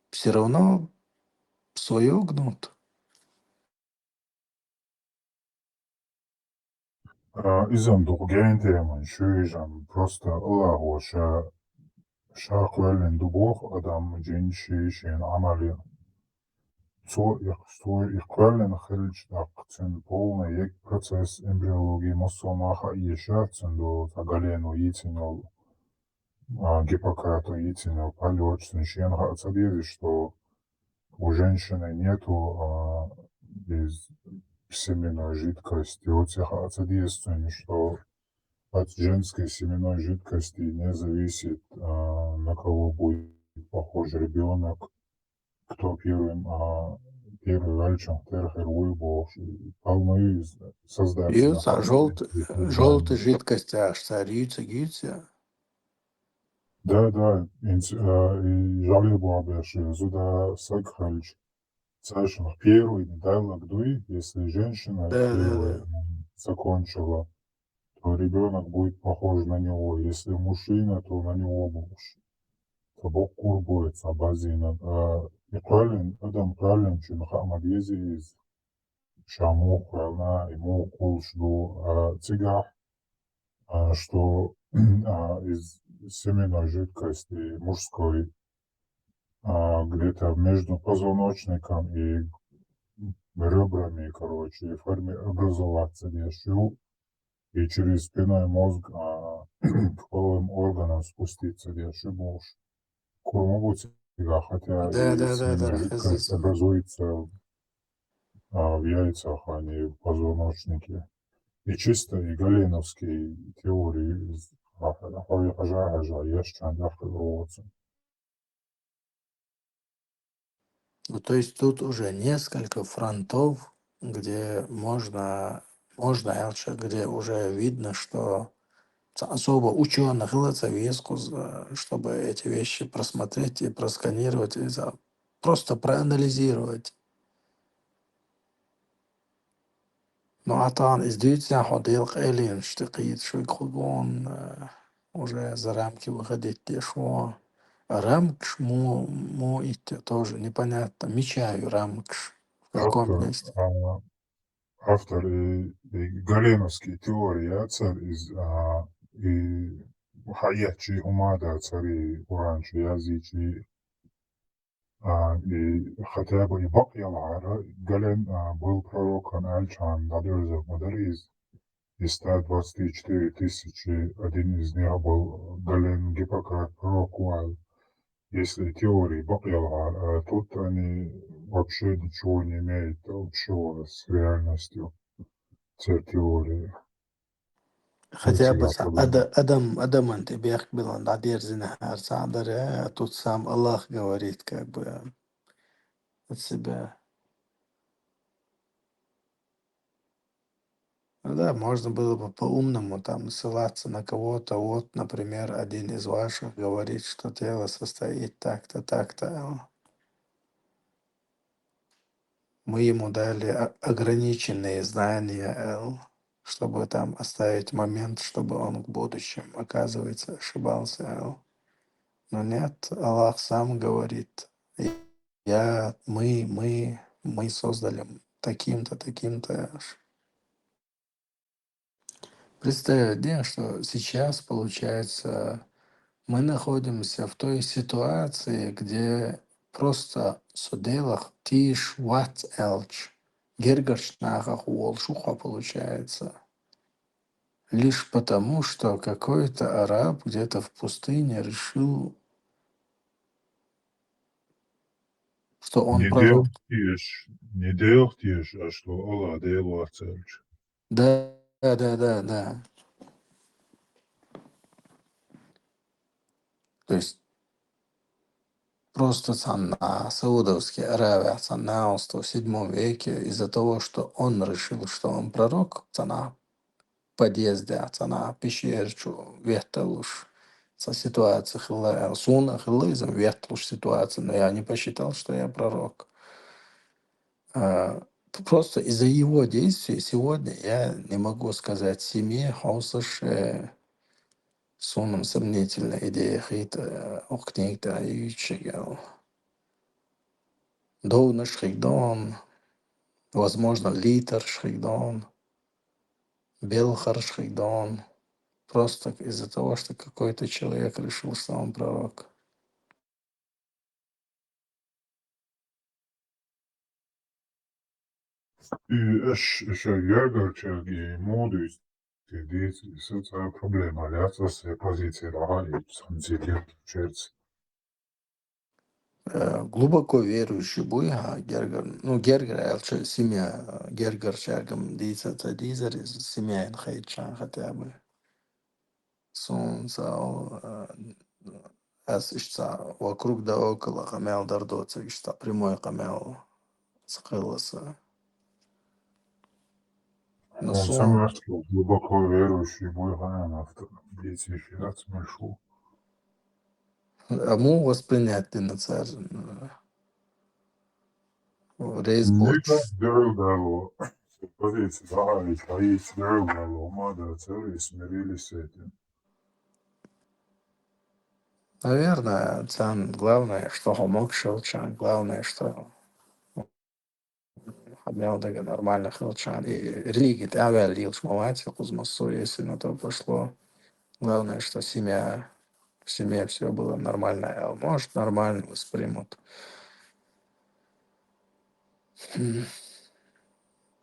Все равно свое гнут. Изам другая тема, еще и просто Аллаху шахуэлен дубох адам джиншишен амали. Их правильно хилч так цен полный ек процесс эмбриологии мусомаха и ешацен до тагалену яйценол Гиппократу яйценол полет священного отсадили, что у женщины нету из семенной жидкости, от всех отсадействий, что от женской семенной жидкости не зависит, на кого будет похож ребенок, кто первый вальчем, терхер, уйбош, полную создать. Льются желтая жидкость, аж царится, гится. Да, и жалеба обещаю, зуда сакхальч. Совершенно первый диалог дуи, если женщина первая закончила, то ребенок будет похож на него. Если мужчина, то на него больше. То Бог кур будет, а базина. يقال أدم قال شو محمد يزيز شاموخ ولا ему кулшду цигах, что из семенной жидкости мужской где-то между позвоночником и ребрами, короче, образоваться решил и через спинной мозг к половым органам спуститься решил больше. Могут себя, хотя Да, и да, да, семенная да, жидкость хазиз. образуется в яйцах, а не в позвоночнике. И чисто и галеновские теории из есть Ну, то есть тут уже несколько фронтов, где можно, где уже видно, что особо ученых веску, чтобы эти вещи просмотреть и просканировать, и просто проанализировать. Ну, а там из حديقة Элин, что какие-то швидкогон уже за рамки выходить, что рамкш му идти тоже непонятно. Мечаю рамкш в каком автор, месте. автор и галеновские теории отцар из и хаячи умада цари уранчи язычи и хотя бы и Бакьялара, Гален был пророком Альчан, Дадерзев Мадариз, из 124 тысячи, один из них был Гален Гиппократ, пророк Уайл. Если теории Бакьялара, тут они вообще ничего не имеют общего с реальностью, все теории. Хотя бы Проблема. Адам антибиях был, он надерзина а тут сам Аллах говорит как бы от себя. Ну да, можно было бы по-умному там ссылаться на кого-то. Вот, например, один из ваших говорит, что тело состоит так-то, так-то. Мы ему дали ограниченные знания, чтобы там оставить момент, чтобы он в будущем, оказывается, ошибался. Но нет, Аллах сам говорит, мы создали таким-то, таким-то. Представь, день, что сейчас, получается, мы находимся в той ситуации, где просто суделах тиш ват элч, гергашнахах уолшуха получается. Лишь потому, что какой-то араб где-то в пустыне решил, что он пророк. Не делаешь, а что Аллах делал церковь. Да, да, да, да, да. То есть просто цана, Саудовский Аравия, цана в 107 веке, из-за того, что он решил, что он пророк, цана подъезде, цана пещерчу, вехталуш, со ситуации суна хилизм, вехталуш ситуация, но я не посчитал, что я пророк. Просто из-за его действий сегодня я не могу сказать семье, хаусыш, суном сомнительная идея хита, охкнигта, ючигал. Доуна Шхигдон, возможно, Литер Шхигдон, Белхар Шхигдон, просто из-за того, что какой-то человек решил, что он пророк. И еще Jörgurčeg и Modus, это проблема, ляться позиции Рага и Санзилер Черц. Глубоко верующий Буйга, Гергар, ну, Гергар, семья Гергар Чагам Диза Дизер, семья Инхайчан хотя бы. Солнце, ишца вокруг да около камел дардоца, ишца прямой камел скрылся. Но Он сам раскрыл, глубоко верующий Буйга на автор, дети Шират смешал. а му воспринять ты на царь Ника рейсбоч. Дергало, позиции Рага и Хаид Дергало, Мада Цели смирились с этим. Наверное, Цан, главное, что Хомок Шелчан, главное, что Хамел Дега нормально Хелчан. И религия, ты авиа лилш мовати, Кузмасу, если на то пошло. Главное, что семья, в семье все было нормально, а может, нормально воспримут.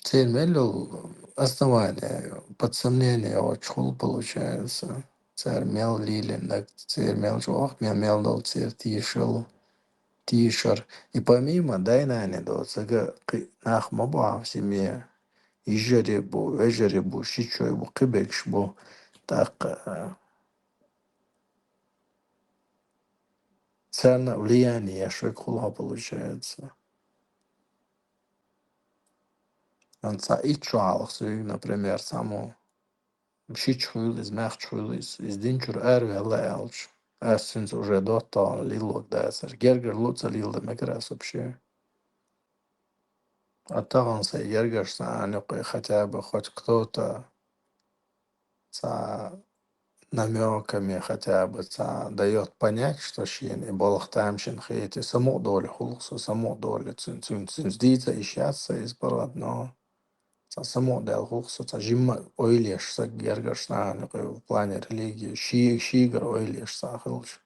Теперь Мелю основание, под сомнение, очень получается. Царь мел лилин, так царь мел жох, мел дол царь тишер. И помимо дайнани до цага нах моба в семье, ежеребу, щичойбу, кыбекшбу, так царь влияние, швекхула получается. Он ца и чуалх, например, само щичхуилис, мягчхуилис, из динчур эрви алэлч. Эссенс уже дота лилок дайсер. Гергер луца лилда мегрес вообще. А то он се ергерса, хотя бы хоть кто-то ца намеками хотя бы ца дает понять, что щен и болох тамшин хейти само доли хулсу, само доли цин сдица и щаться из но само дел хулсу ца жимма ойлешса гергерса в плане религии шигер ойлешса хилч.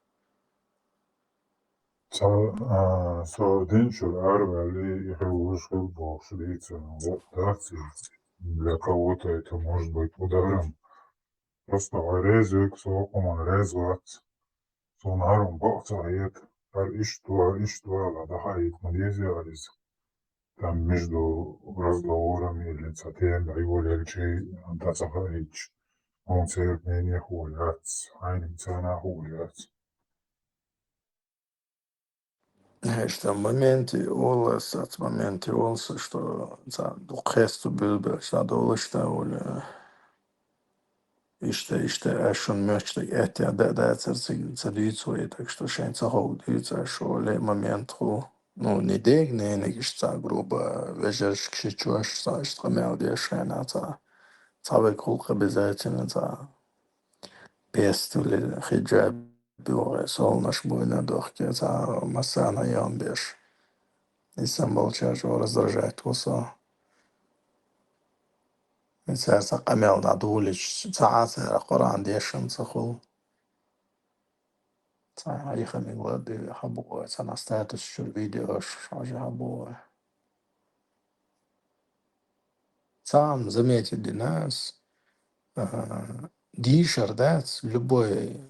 Денчур Арвали и вышел Швейцар. Вот так, для кого-то это может быть ударом. Просто резик, соком резват. Сонаром бахцает. Иштва, ладахает, мадезиалис. Там между разговорами или цатен, его легче, антасахарич. Он церкви не хулят, айним цена хулят. Что в моменте олас, от моменте олса, что за духесту билбер, что долышта оля. İşte şun möchte etja da цадуицу, так что шенца хоудуица, что ле момент ху, ну, не дег, не гишца грубо, вежерш кшичуаш, что мел дешена, цавек хулк обязательно, пест или хиджаб, бюре, солнаш буйна дохке, масана ямбеш. И сам болчаш раздражает уса. И царца камел надулич, цаацера Коран дешен цахул. Ехали глады хабуа, на статус шур видео шажа хабуа. Сам заметили нас, дишер, да, в любой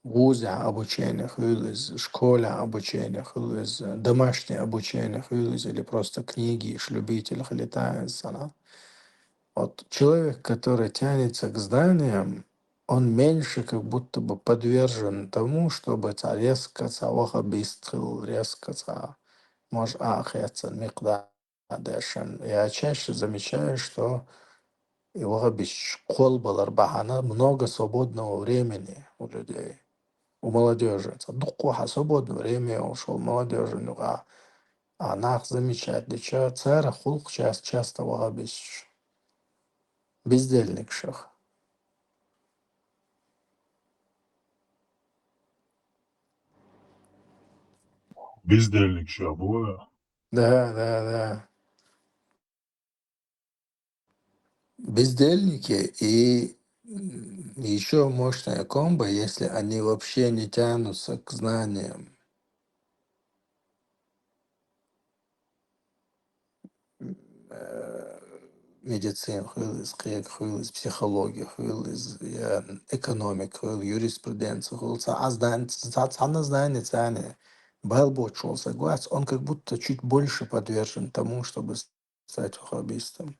вузе обучения, из школе обучения, из домашнее обучение, или просто книги, любитель летает, вот человек, который тянется к зданиям, он меньше как будто бы подвержен тому, чтобы резко быстрил, резко может ахеться, микдадешен. Я чаще замечаю, что его школ было много свободного времени у людей, у молодежи. Дукуха свободное время ушел молодежи, а нах замечать, для чего цара хулк часто вагабиш бездельник шах. Бездельник шабуа. Да. Бездельники и еще мощная комбо, если они вообще не тянутся к знаниям. Медицины, психологии, экономики, юриспруденции, знание, Балбочул, согласен, он как будто чуть больше подвержен тому, чтобы стать ваххабистом.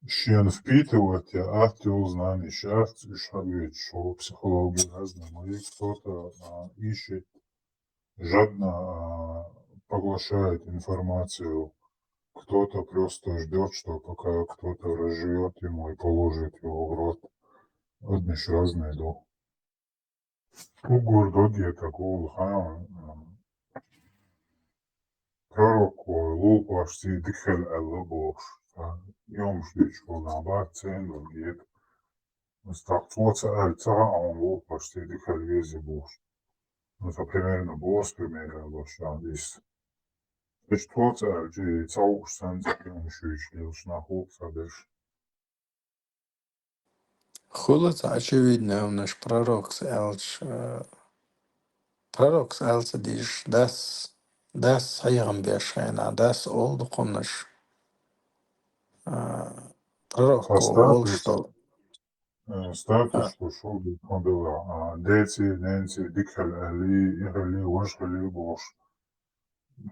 Щен впитывать, а ты узнали, сейчас шагает, что психология разная. И кто-то ищет, жадно поглощает информацию, кто-то просто ждет, что пока кто-то разжует ему и положит его в рот. Одни ж разные, да. Угор доги такого пророк лук ваш си дихел аллабош. Йом шлич волна бацен, логит. Structura ältera än vår partido Calvezi Bosch. Это примерно Bosch примерно Bosch. Structura ältera цаушсан закинущуюсь на хук садыш. Хулац, очевидно, у наш пророк Элч диш, das Heirambeerschena, das oldu konuş. Пророк ол что? Статус, что шел бы было. Дети, ненти, дикхали, ихали, вошхали, Бош.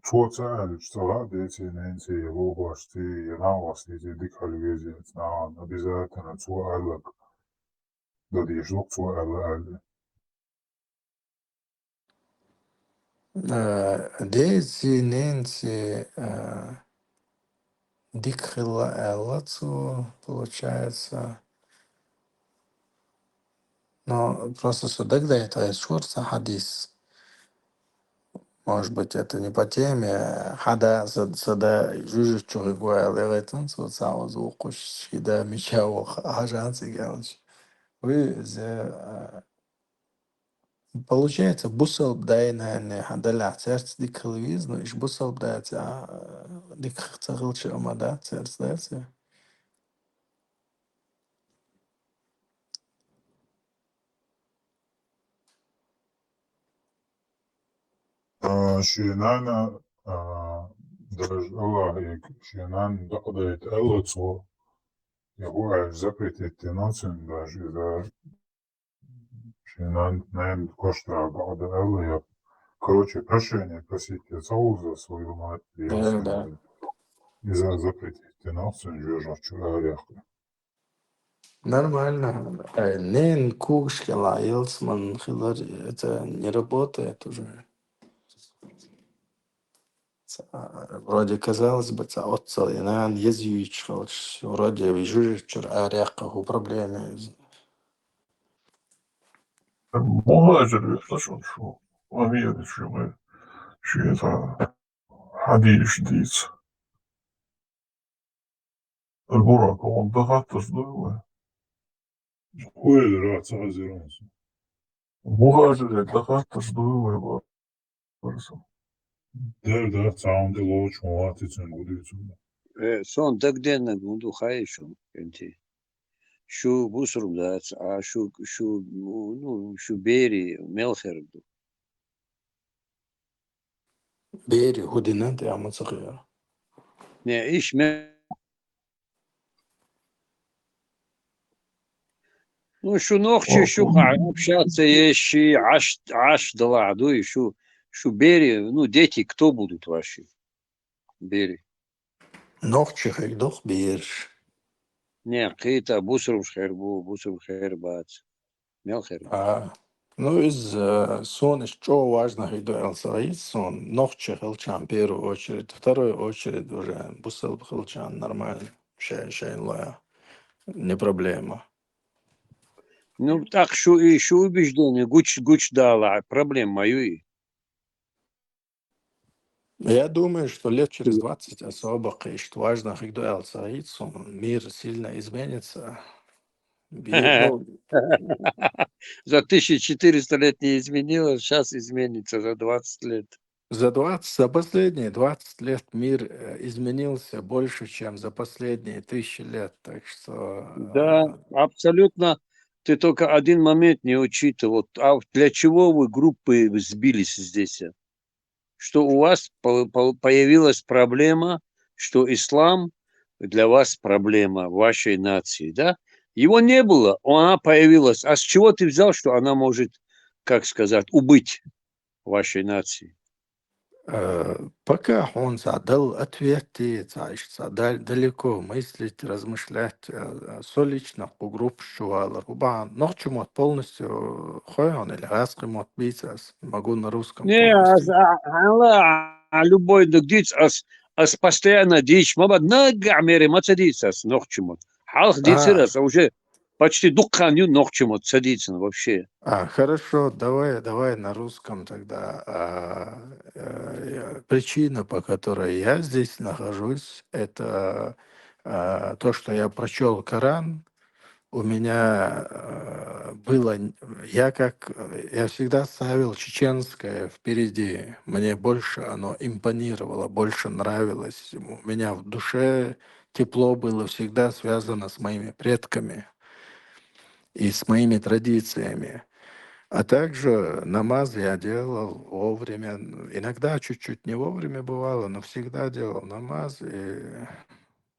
Чуца ältera дети, ненти, его башти, янавасти, дикхали везет. Обязательно цу älak. Да дежлок цу älak. Дети, ненти, дикхила элацу, получается. Но просто сюда, когда это шурца хадис. Может быть, это не по теме. Хада сада жужу чугуя левитан, соцал звукуш, да мечау хажан сигалыч. Получается, бусал бдайна не хадаля церц дикхилвиз, но иш бусал бдайца дикхцахилча амада церц дайца. Шиенана, даже Аллах, Шиенан докладывает Эллацу, его запретить нацию даже, да, Шиенан, наверное, кошта, Бада Элла, короче, прощение просить Цау за свою мать, Да. и за запретить нацию, жужжа чуаряху. Нормально. Нен кушкела, Елсман, Хилар, это не работает уже. Вроде казалось бы, отцел, и наверное, язычка, вроде вижу, что аряка у проблемы. مهاجر يخلصون شو ومية شو ما شو يتا حديش ديت البراق وانضغط تصدقوا Хуэль, рад, сразу. مهاجر يتلقى تصدقوا برسم Да, цаунды лоч, муати цунгудицу. Сон дагденна гунду хайшон, кенти. Шу бусрум дац, а шу бери мелхерду. Бери, худинат, я мацахия. Не, иш Ну, шу ногчи, шу общаться ещи, аш даладу, и шу бери, ну, дети, кто будут ваши? Бери. Ногчи хайдох берешь. Не, какие-то бусрум хербац. Мелхер. Ну, из сон, что важно, хайду элсаид сон, ногчи хилчан, в первую очередь. Вторую очередь уже бусел хилчан, нормально. Шейн лоя. Не проблема. Ну, так, шу убеждение, гуч дала, проблем мою и. Я думаю, что лет через 20 особо, что важно, когда Ал-Саид, мир сильно изменится. Ну, За 1400 лет не изменилось, сейчас изменится за 20 лет. за последние 20 лет мир изменился больше, чем за последние 1000 лет. Так что... Да, абсолютно. Ты только один момент не учитывал. А для чего вы группы сбились здесь? Что у вас появилась проблема, что ислам для вас проблема вашей нации, да? Его не было, она появилась. А с чего ты взял, что она может, как сказать, убыть вашей нации? Пока он задал ответы, далеко мыслить, размышлять, солично у групп шуала. Ночью полностью он или раскремот бицас, могу на русском Не, полностью. любой дикдиц, постоянно дичь, маба нагамери мацадицас, ночью. Халх дицерас, а уже почти дукханю ночью садится вообще. Хорошо, давай на русском тогда. Причина, по которой я здесь нахожусь, это то, что я прочел Коран, у меня было, я всегда ставил чеченское впереди. Мне больше оно импонировало, больше нравилось. У меня в душе тепло было всегда связано с моими предками и с моими традициями. А также намаз я делал вовремя. Иногда чуть-чуть не вовремя бывало, но всегда делал намаз и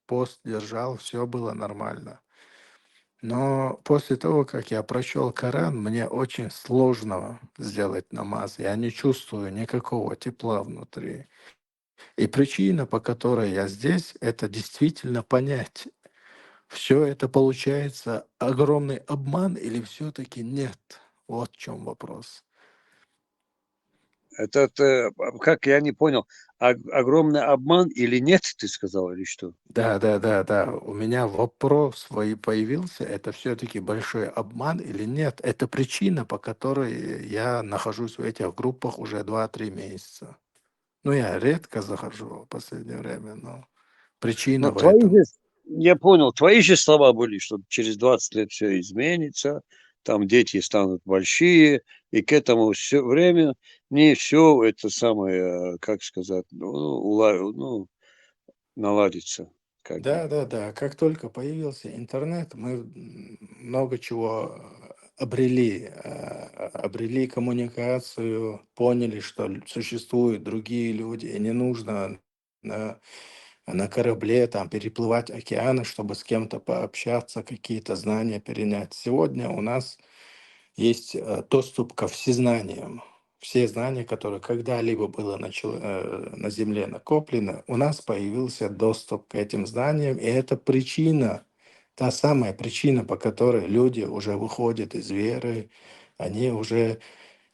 пост держал, все было нормально. Но после того, как я прочел Коран, мне очень сложно сделать намаз. Я не чувствую никакого тепла внутри. И причина, по которой я здесь, это действительно понять, все это получается огромный обман или все-таки нет. Вот в чем вопрос. Как я не понял, огромный обман или нет, ты сказал, или что? Да. У меня вопрос появился, это все-таки большой обман или нет? Это причина, по которой я нахожусь в этих группах уже 2-3 месяца. Ну, я редко захожу в последнее время, но причина Ну, в этом. я понял, твои же слова были, что через 20 лет все изменится, там дети станут большие, и к этому все время не все это самое, как сказать, наладится, как бы. Да. Как только появился интернет, мы много чего обрели коммуникацию, поняли, что существуют другие люди, и не нужно на, на корабле там переплывать океаны, чтобы с кем-то пообщаться, какие-то знания перенять. Сегодня у нас есть доступ ко всезнаниям. Все знания, которые когда-либо было на Земле накоплено, у нас появился доступ к этим знаниям, и это причина, та самая причина, по которой люди уже выходят из веры, они уже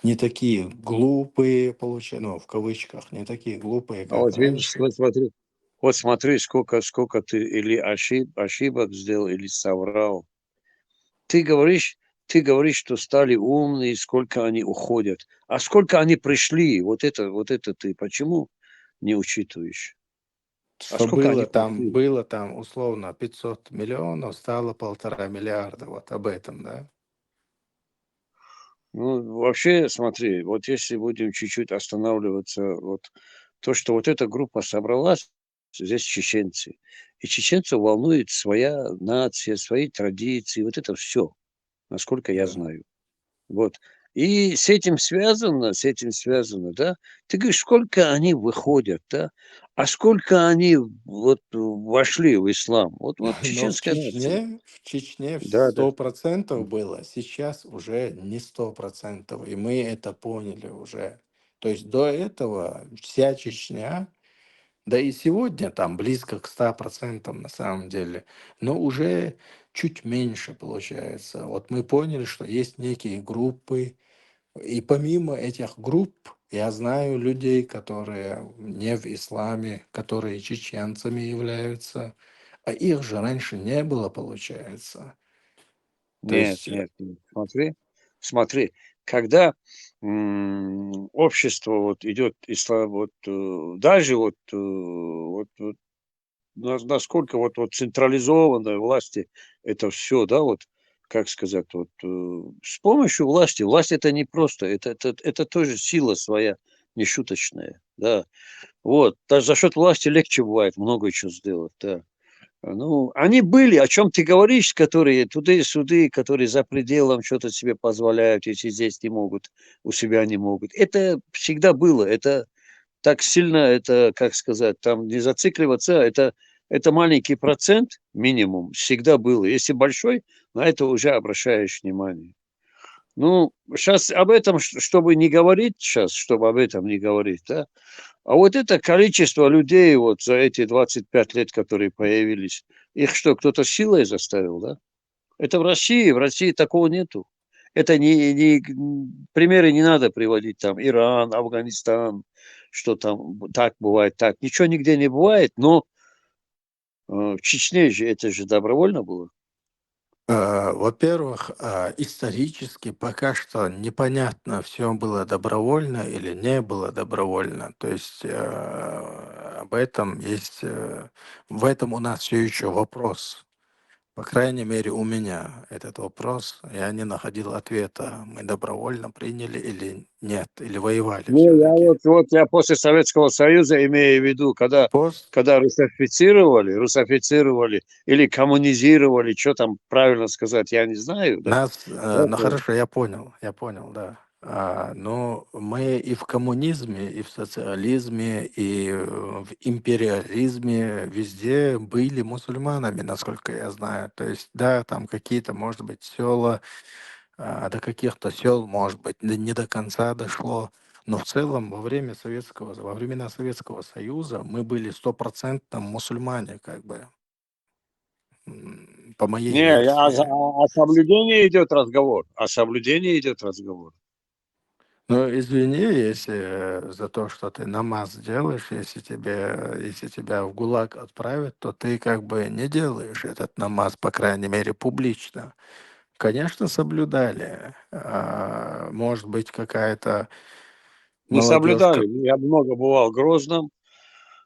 не такие глупые, ну, в кавычках, не такие глупые, А как вот видишь, раньше. вот смотри, сколько ты или ошибок сделал, или соврал. Ты говоришь, ты говоришь, что стали умные, сколько они уходят. А сколько они пришли, вот это ты почему не учитываешь? А Что сколько они было пришли? там условно 500 миллионов, стало 1,5 миллиарда, вот об этом, да? Ну, вообще, смотри, вот если будем чуть-чуть останавливаться, вот то, что вот эта группа собралась, здесь чеченцы. И чеченцев волнует своя нация, свои традиции, вот это все, насколько я Да. знаю. Вот. И с этим связано, да. Ты говоришь, сколько они выходят, да, а сколько они вот вошли в ислам. Вот Но чеченская нация. В Чечне Да, да. 100% было, сейчас уже не 100%, и мы это поняли уже. То есть до этого вся Чечня, да и сегодня там близко к 100% на самом деле, но уже чуть меньше получается. Вот мы поняли, что есть некие группы, и помимо этих групп, я знаю людей, которые не в исламе, которые чеченцами являются, а их же раньше не было, получается. То Нет, есть, нет, нет. Смотри, когда общество вот идет ислам, вот даже насколько вот централизованной власти это все, да, вот как сказать, вот с помощью власть это не просто, это тоже сила своя нешуточная, да. Вот, даже за счет власти легче бывает много чего сделать, да. Ну, они были, о чем ты говоришь, которые туды-сюды, которые за пределом что-то себе позволяют, если здесь не могут, у себя не могут. Это всегда было, это так сильно, это, как сказать, там не зацикливаться, это маленький процент, минимум, всегда было. Если большой, на это уже обращаешь внимание. Ну, сейчас об этом, чтобы не говорить сейчас, чтобы об этом не говорить, да, а вот это количество людей вот за эти 25 лет, которые появились, их что, кто-то силой заставил, да? Это в России такого нету. Это примеры не надо приводить, там, Иран, Афганистан, что там так бывает, так. Ничего нигде не бывает, но в Чечне же это же добровольно было. во-первых, исторически пока что непонятно, все было добровольно или не было добровольно. То есть об этом есть, в этом у нас все еще вопрос. По крайней мере, у меня этот вопрос, я не находил ответа. Мы добровольно приняли или нет, или воевали Не, я все-таки. вот я после Советского Союза имею в виду, Пост когда русифицировали или коммунизировали, что там правильно сказать, я не знаю, да. нас, Вот, ну хорошо, я понял, да. Но мы и в коммунизме, и в социализме, и в империализме везде были мусульманами, насколько я знаю. То есть, да, там какие-то, может быть, села, до каких-то сел, может быть, не до конца дошло. Но в целом во времена Советского Союза мы были стопроцентно мусульмане, как бы, по моей Не, версии. о соблюдении идет разговор. О соблюдении идет разговор. Ну, извини, если за то, что ты намаз делаешь, если тебя в ГУЛАГ отправят, то ты как бы не делаешь этот намаз, по крайней мере, публично. Конечно, соблюдали. Может быть, какая-то Не молодежь, соблюдали. Я много бывал в Грозном.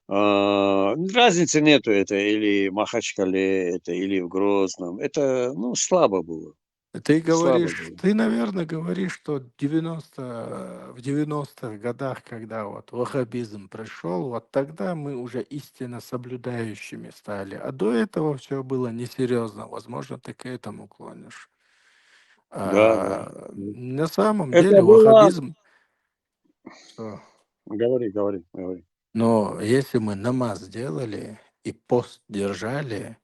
Разницы нету, это или в Махачкале, это или в Грозном. Это, ну, слабо было. ты Слабо говоришь, было. ты, наверное, говоришь, что в 90-х годах, когда вот ваххабизм пришел, вот тогда мы уже истинно соблюдающими стали. А до этого все было несерьезно. Возможно, ты к этому клонишь. Да, да. На самом Это деле было... ваххабизм, что? Говори. Но если мы намаз делали и пост держали,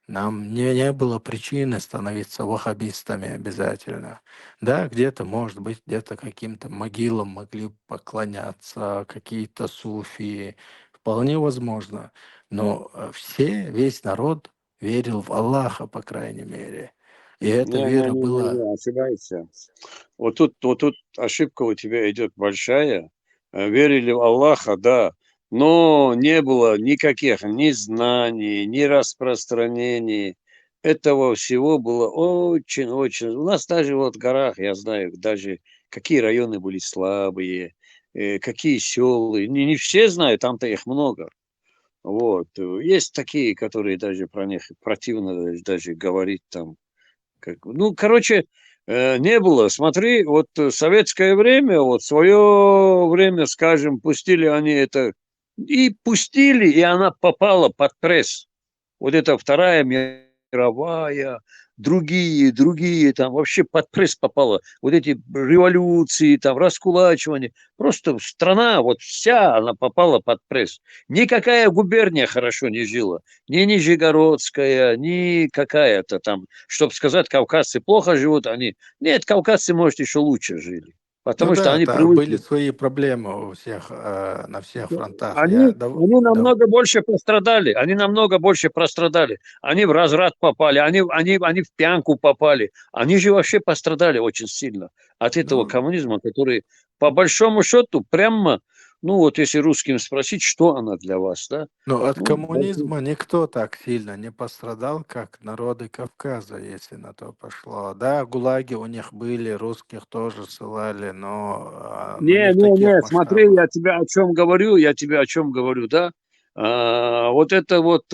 нам не было причины становиться ваххабистами обязательно. Да, где-то, может быть, где-то каким-то могилам могли поклоняться, какие-то суфии. Вполне возможно. Но весь народ верил в Аллаха, по крайней мере. И эта вера была... Не, ошибаешься. Вот тут ошибка у тебя идет большая. Верили в Аллаха, да, но не было никаких ни знаний, ни распространений. Этого всего было очень-очень. У нас даже вот в горах, я знаю, даже какие районы были слабые, какие селы. Не все знают, там-то их много. Вот. Есть такие, которые даже про них противно даже говорить там. Ну, короче, не было. Смотри, вот советское время, вот свое время, скажем, пустили они это, и пустили, и она попала под пресс. Вот это Вторая мировая, другие, там вообще под пресс попало. Вот эти революции, там, раскулачивание. Просто страна, вот вся она попала под пресс. Никакая губерния хорошо не жила. Ни Нижегородская, ни какая-то там, чтобы сказать, кавказцы плохо живут, они... Нет, кавказцы, может, еще лучше жили. Ну Потому что да, они были привыкли. свои проблемы у всех, на всех фронтах. Они намного больше пострадали. Они намного больше пострадали. Они в разряд попали, они в пьянку попали. Они же вообще пострадали очень сильно от этого ну, коммунизма, который, по большому счету, прямо, ну вот если русским спросить, что она для вас, да? Ну, от Ну, коммунизма никто так сильно не пострадал, как народы Кавказа, если на то пошло. Да, гулаги у них были, русских тоже ссылали, но не в таких смотри, масштабах. я тебе о чем говорю, да? Вот это вот,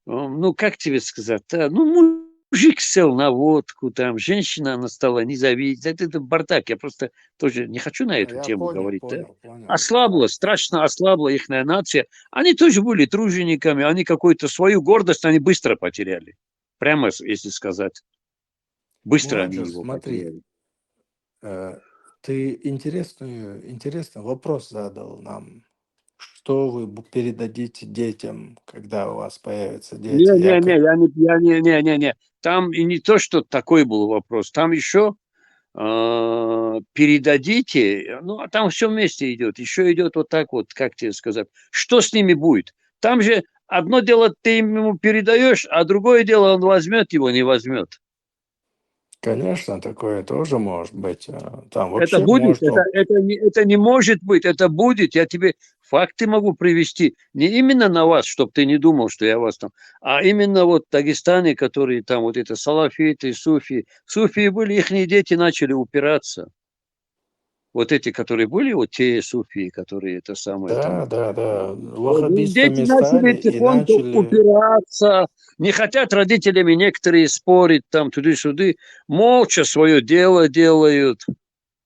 ну, как тебе сказать, да? Ну, мужик сел на водку, там, женщина, она стала независимой. Это бардак, я просто тоже не хочу на эту Я тему понял, говорить, да? понял. Ослабла, страшно ослабла их нация. Они тоже были тружениками, они какую-то свою гордость, они быстро потеряли. Прямо, если сказать. Быстро они Муаджир, его смотри, потеряли. ты интересный вопрос задал нам. Что вы передадите детям, когда у вас появятся дети? Не. Там и не то, что такой был вопрос. Там еще передадите, ну, а там все вместе идет. Еще идет вот так вот, как тебе сказать. Что с ними будет? Там же одно дело ты ему передаешь, а другое дело он возьмет его, не возьмет. Конечно, такое тоже может быть. Там Это вообще будет, может... это не может быть, это будет. Я тебе факты могу привести. Не именно на вас, чтобы ты не думал, что я вас там, а именно вот в Дагестане, которые там вот это салафиты, суфии. Суфии были, их дети начали упираться. вот эти, которые были, вот те суфии, которые это самое там, Да. вот Ваххабистами дети начали стали и тихонько начали... упираться, не хотят родителями некоторые спорить там туды-сюды, молча свое дело делают,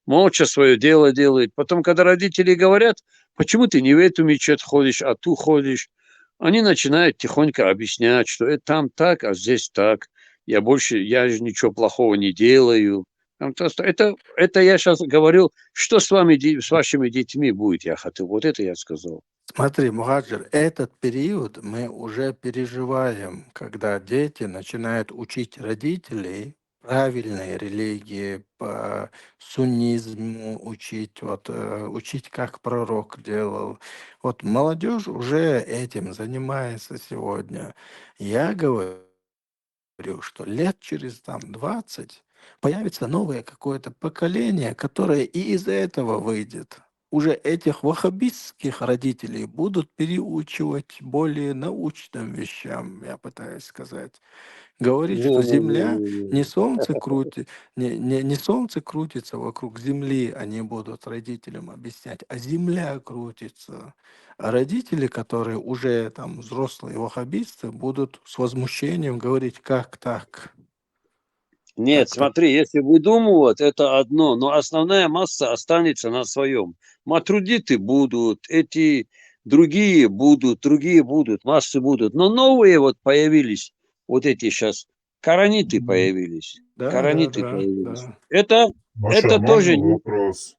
молча свое дело делают. Потом, когда родители говорят, почему ты не в эту мечеть ходишь, а ту ходишь, они начинают тихонько объяснять, что это там так, а здесь так. Я же ничего плохого не делаю. Это я сейчас говорил, что с вами, с вашими детьми будет, я хотел. Вот это я сказал. Смотри, Мухаджир, этот период мы уже переживаем, когда дети начинают учить родителей правильной религии, по суннизму учить, учить, как пророк делал. Вот молодежь уже этим занимается сегодня. Я говорю, что лет через 20 появится новое какое-то поколение, которое и из этого выйдет. Уже этих ваххабистских родителей будут переучивать более научным вещам, я пытаюсь сказать. Говорить, что Земля не солнце крутит, не солнце крутится вокруг Земли, они будут родителям объяснять, а Земля крутится. А родители, которые уже там взрослые ваххабисты, будут с возмущением говорить, как так? Нет, Так, смотри, если выдумывать, это одно, но основная масса останется на своем. Матрудиты будут, эти другие будут, массы будут. Но новые вот появились, вот эти сейчас, кораниты появились. Кораниты появились. да. Маша, Это тоже... можно вопрос?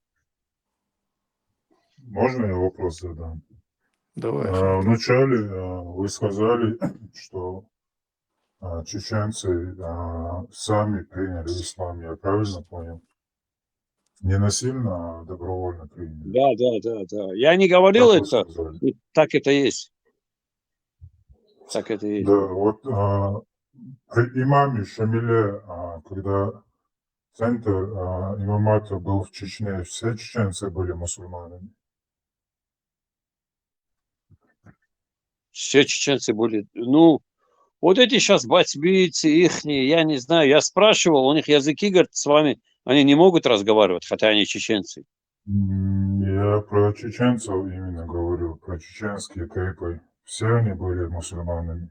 Можно я вопрос задам? Давай, Ахмед. Вначале вы сказали, что чеченцы сами приняли ислам, я правильно понял? Не насильно, а добровольно приняли. Да. Я не говорил Так вы это, сказали. так это есть. Так это есть. Да, вот при имаме Шамиле, когда центр имамата был в Чечне, все чеченцы были мусульманами. Все чеченцы были... Ну, вот эти сейчас басбийцы ихние, я не знаю, я спрашивал, у них языки, говорят, с вами, они не могут разговаривать, хотя они чеченцы. Я про чеченцев именно говорю, про чеченские тейпы. Все они были мусульманами.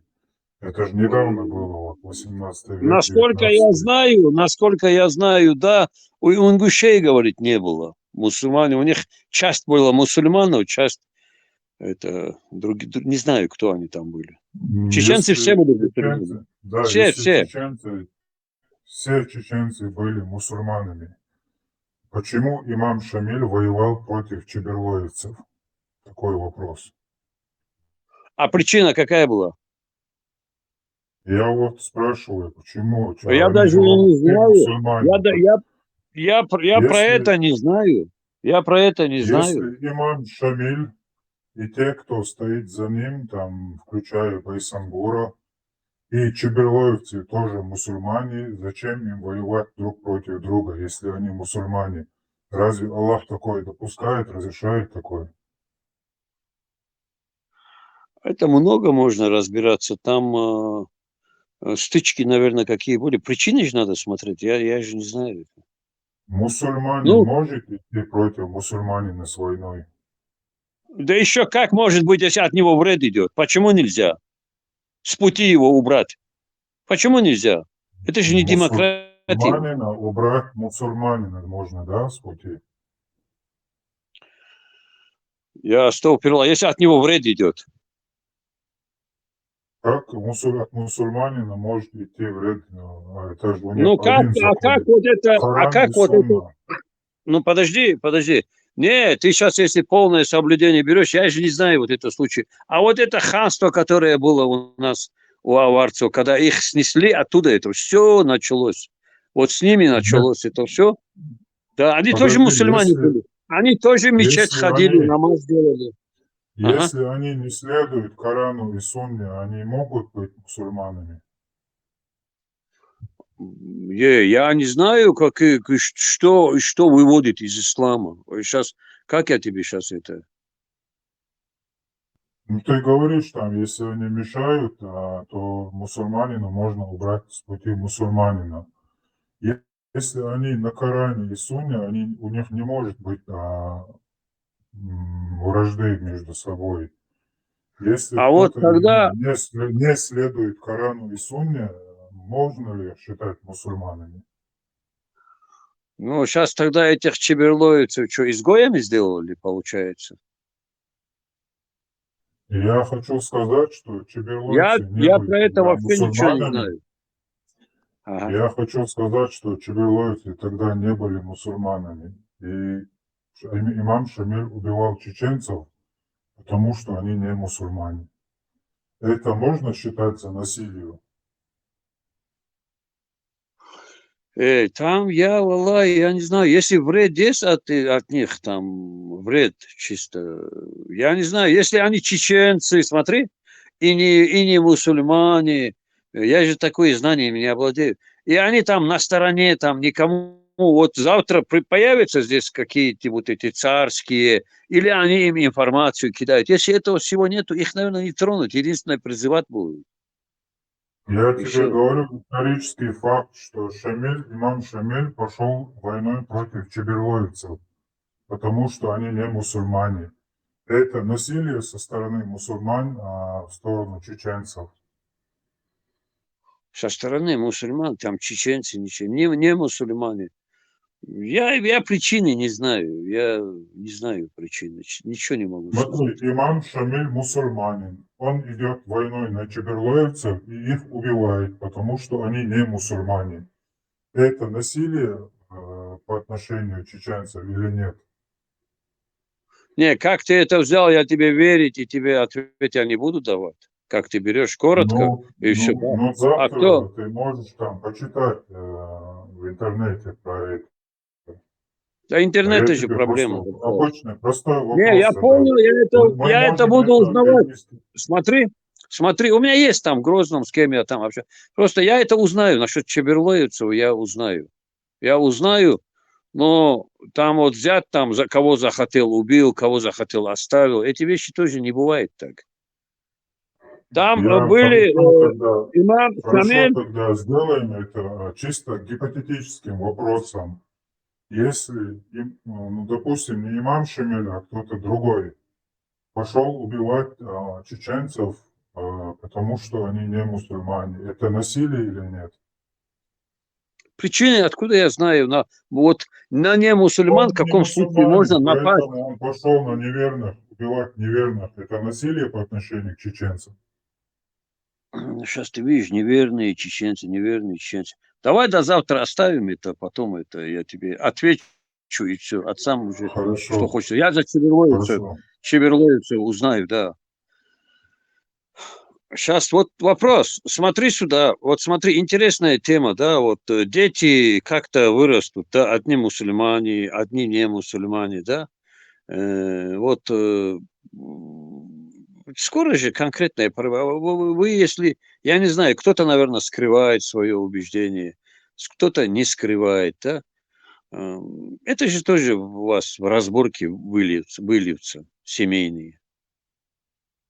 Это же недавно было, вот 18 век, Насколько 19 век. насколько я знаю, да, у ингушей, говорит, не было мусульмане. У них часть была мусульманов, часть это другие, не знаю, кто они там были. Чеченцы все Если были мусульмане. чеченцы, да, Все, если все. чеченцы, все чеченцы были мусульманами, почему имам Шамиль воевал против чеберлоевцев? Такой вопрос. А причина какая была? Я вот спрашиваю, почему Я они даже же не все знаю. мусульмане. Я про это Если, не знаю. Я про это не знаю. если имам Шамиль и те, кто стоит за ним, там, включая Байсангура, и чеберлоевцы тоже мусульмане, зачем им воевать друг против друга, если они мусульмане? Разве Аллах такое допускает, разрешает такое? Это много можно разбираться. Там стычки, наверное, какие были. Причины же надо смотреть. Я же не знаю. Мусульманин Ну, может идти против мусульманина с войной? да еще как может быть, если от него вред идет? Почему нельзя? С пути его убрать. Почему нельзя? Это же не демократия. Мусульманина убрать мусульманина можно, да, с пути? Я что уперла? Если от него вред идет. Как от мусульманина может идти вред? Это же у них Ну как, один а как закон. вот это, Коран и Сунна. ну подожди. Нет, ты сейчас, если полное соблюдение берешь, я же не знаю вот этот случай. А вот это ханство, которое было у нас, у аварцев, когда их снесли, оттуда это все началось. Вот с ними Нет, началось это все. Да, они тоже подожди, мусульмане были. Они тоже в мечеть если ходили, они, намаз делали. Ага. если они не следуют Корану и Сунне, они могут быть мусульманами? Я не знаю, что выводит из ислама. Сейчас, как я тебе сейчас это... Ну, ты говоришь, там, если они мешают, то мусульманина можно убрать с пути мусульманина. Если они на Коране и Сунне, у них не может быть вражды между собой. Если А вот кто-то тогда, не следует Корану и Сунне, можно ли считать мусульманами? ну, сейчас тогда этих чеберлоевцев что, изгоями сделали, получается? И я хочу сказать, что чеберлойцы не Я были про это тогда вообще ничего не мусульманами. знаю. Ага. Я хочу сказать, что чеберлойцы тогда не были мусульманами. И имам Шамиль убивал чеченцев, потому что они не мусульмане. Это можно считать за насилие? Там валай, я не знаю, если вред есть от них, там вред чисто, я не знаю, если они чеченцы, смотри, и не мусульмане, я же такое знание не обладаю, и они там на стороне, там никому, вот завтра появятся здесь какие-то вот эти царские, или они им информацию кидают, если этого всего нету, их, наверное, не тронут, единственное, призывать будут, Я и тебе все. говорю исторический факт, что имам Шамиль пошел войной против чеберлоевцев, потому что они не мусульмане. Это насилие со стороны мусульман в сторону чеченцев. Со стороны мусульман, там чеченцы, ничего, не мусульмане. Я причины не знаю, я не знаю причины, ничего не могу сказать. Смотри, имам Шамиль мусульманин. Он идет войной на чеберлоевцев и их убивает, потому что они не мусульмане. Это насилие по отношению к чеченцам или нет? Не, как ты это взял, я тебе верить, и тебе ответ я не буду давать. Как ты берешь коротко, и все. Да. Ну, А кто? завтра ты можешь там почитать в интернете про это. Да А интернет я же тебе просто проблема. обычный, простой Не, вопрос я задал. понял, Мы я это можем буду это узнавать. перевести. Смотри, у меня есть там в Грозном, с кем я там вообще. Просто я это узнаю, насчет чеберлоевцев я узнаю. Я узнаю, но там вот взять там, за кого захотел убил, кого захотел оставил, эти вещи тоже не бывает так. Там были имам Хорошо, Шамиль, тогда сделаем это чисто гипотетическим вопросом. Если, ну, допустим, не имам Шамиль, а кто-то другой пошел убивать чеченцев, потому что они не мусульмане, это насилие или нет? причины, откуда я знаю, вот на не мусульман в Он не каком случае можно мусульманин, напасть. поэтому он пошел на неверных, убивать неверных. Это насилие по отношению к чеченцам? Сейчас ты видишь, неверные чеченцы. Давай до завтра оставим это, потом это я тебе отвечу, и все, от сам уже, что Хорошо, хочется. Я за хорошо. Чеберлоевцев узнаю, да. Сейчас вот вопрос, смотри сюда, вот смотри, интересная тема, да, вот дети как-то вырастут, да, одни мусульмане, одни не мусульмане, да, вот скоро же конкретное, вы, если, я не знаю, кто-то, наверное, скрывает свое убеждение, кто-то не скрывает, да, это же тоже у вас в разборке выльются семейные.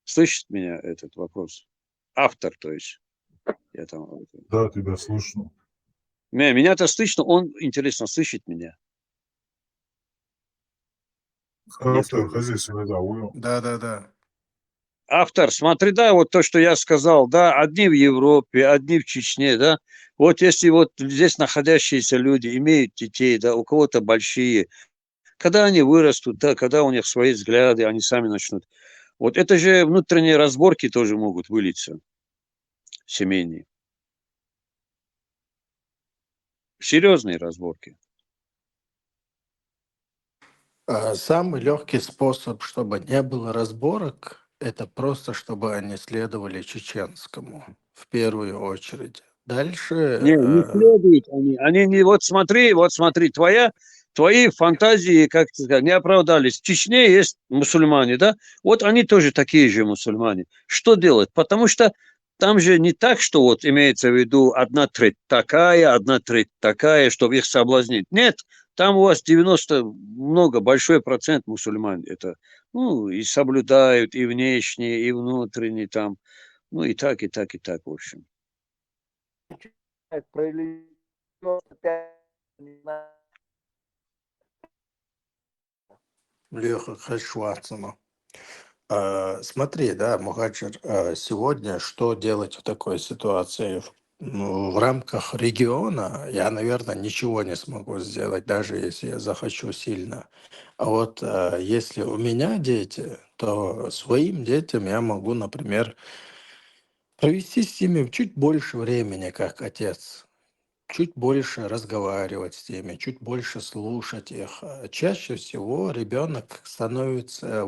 Слышит меня этот вопрос? Автор, то есть. Я там, Да, тебя слышно. меня-то слышно, он, интересно, слышит меня. Автор, хозяйственный, да, уйм. Да. Автор, смотри, да, вот то, что я сказал, да, одни в Европе, одни в Чечне, да, вот если вот здесь находящиеся люди имеют детей, да, у кого-то большие, когда они вырастут, да, когда у них свои взгляды, они сами начнут. Вот это же внутренние разборки тоже могут вылиться, семейные. Серьезные разборки. Самый легкий способ, чтобы не было разборок, это просто, чтобы они следовали чеченскому в первую очередь. Дальше, Не следуют они. Они не, вот смотри, твои фантазии, как ты сказал, не оправдались. В Чечне есть мусульмане, да? Вот они тоже такие же мусульмане. Что делать? Потому что там же не так, что вот имеется в виду одна треть такая, чтобы их соблазнить. Нет, там у вас 90, большой процент мусульман. Это, ну, и соблюдают, и внешние, и внутренние там. Ну, и так, в общем. Провели 95 Леха Хашварцема. Смотри, да, Мухаджир, сегодня что делать в такой ситуации? В рамках региона я, наверное, ничего не смогу сделать, даже если я захочу сильно. А вот если у меня дети, то своим детям я могу, например, провести с ними чуть больше времени, как отец. Чуть больше разговаривать с ними, чуть больше слушать их. Чаще всего ребенок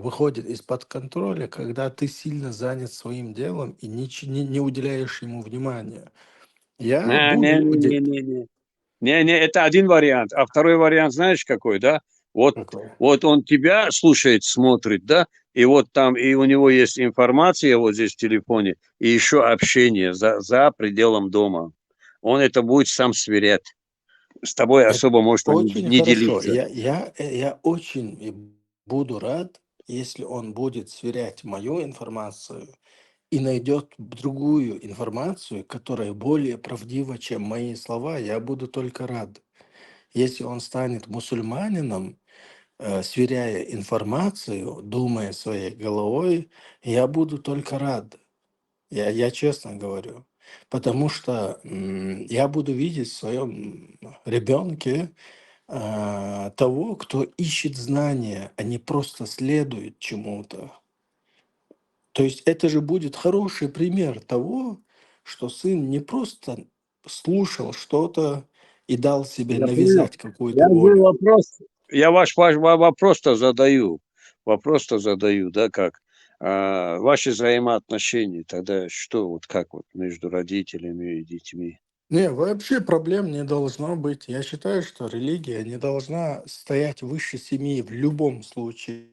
выходит из-под контроля, когда ты сильно занят своим делом и не уделяешь ему внимания. Я Не, не, буду... не, не, не, не. Не, это один вариант. А второй вариант, знаешь, какой, да? Вот, Какой? вот он тебя слушает, смотрит, да? И вот там, и у него есть информация вот здесь в телефоне, и еще общение за пределом дома. Он это будет сам сверять. С тобой Это особо, может, он очень не хорошо. делиться. Я очень буду рад, если он будет сверять мою информацию и найдет другую информацию, которая более правдива, чем мои слова. Я буду только рад. Если он станет мусульманином, сверяя информацию, думая своей головой, я буду только рад. Я честно говорю. Потому что я буду видеть в своем ребенке того, кто ищет знания, а не просто следует чему-то. То есть это же будет хороший пример того, что сын не просто слушал что-то и дал себе Я понял. навязать какую-то Я же волю. вопрос, я ваш вопрос-то задаю. Вопрос-то задаю, да, как? Ваши взаимоотношения тогда что, вот как вот между родителями и детьми? Не, вообще проблем не должно быть. Я считаю, что религия не должна стоять выше семьи в любом случае.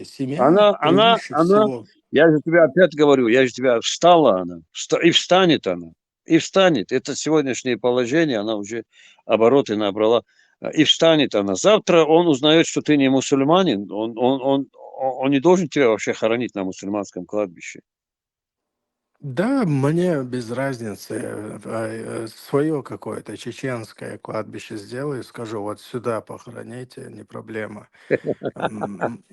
Семья Она, она, превыше она, всего. я же тебе опять говорю, я же тебя встала она, и встанет она, и встанет. Это сегодняшнее положение, она уже обороты набрала, и встанет она. Завтра он узнает, что ты не мусульманин, он не должен тебя вообще хоронить на мусульманском кладбище. Да, мне без разницы. Свое какое-то чеченское кладбище сделаю, скажу, вот сюда похороните, не проблема. Не,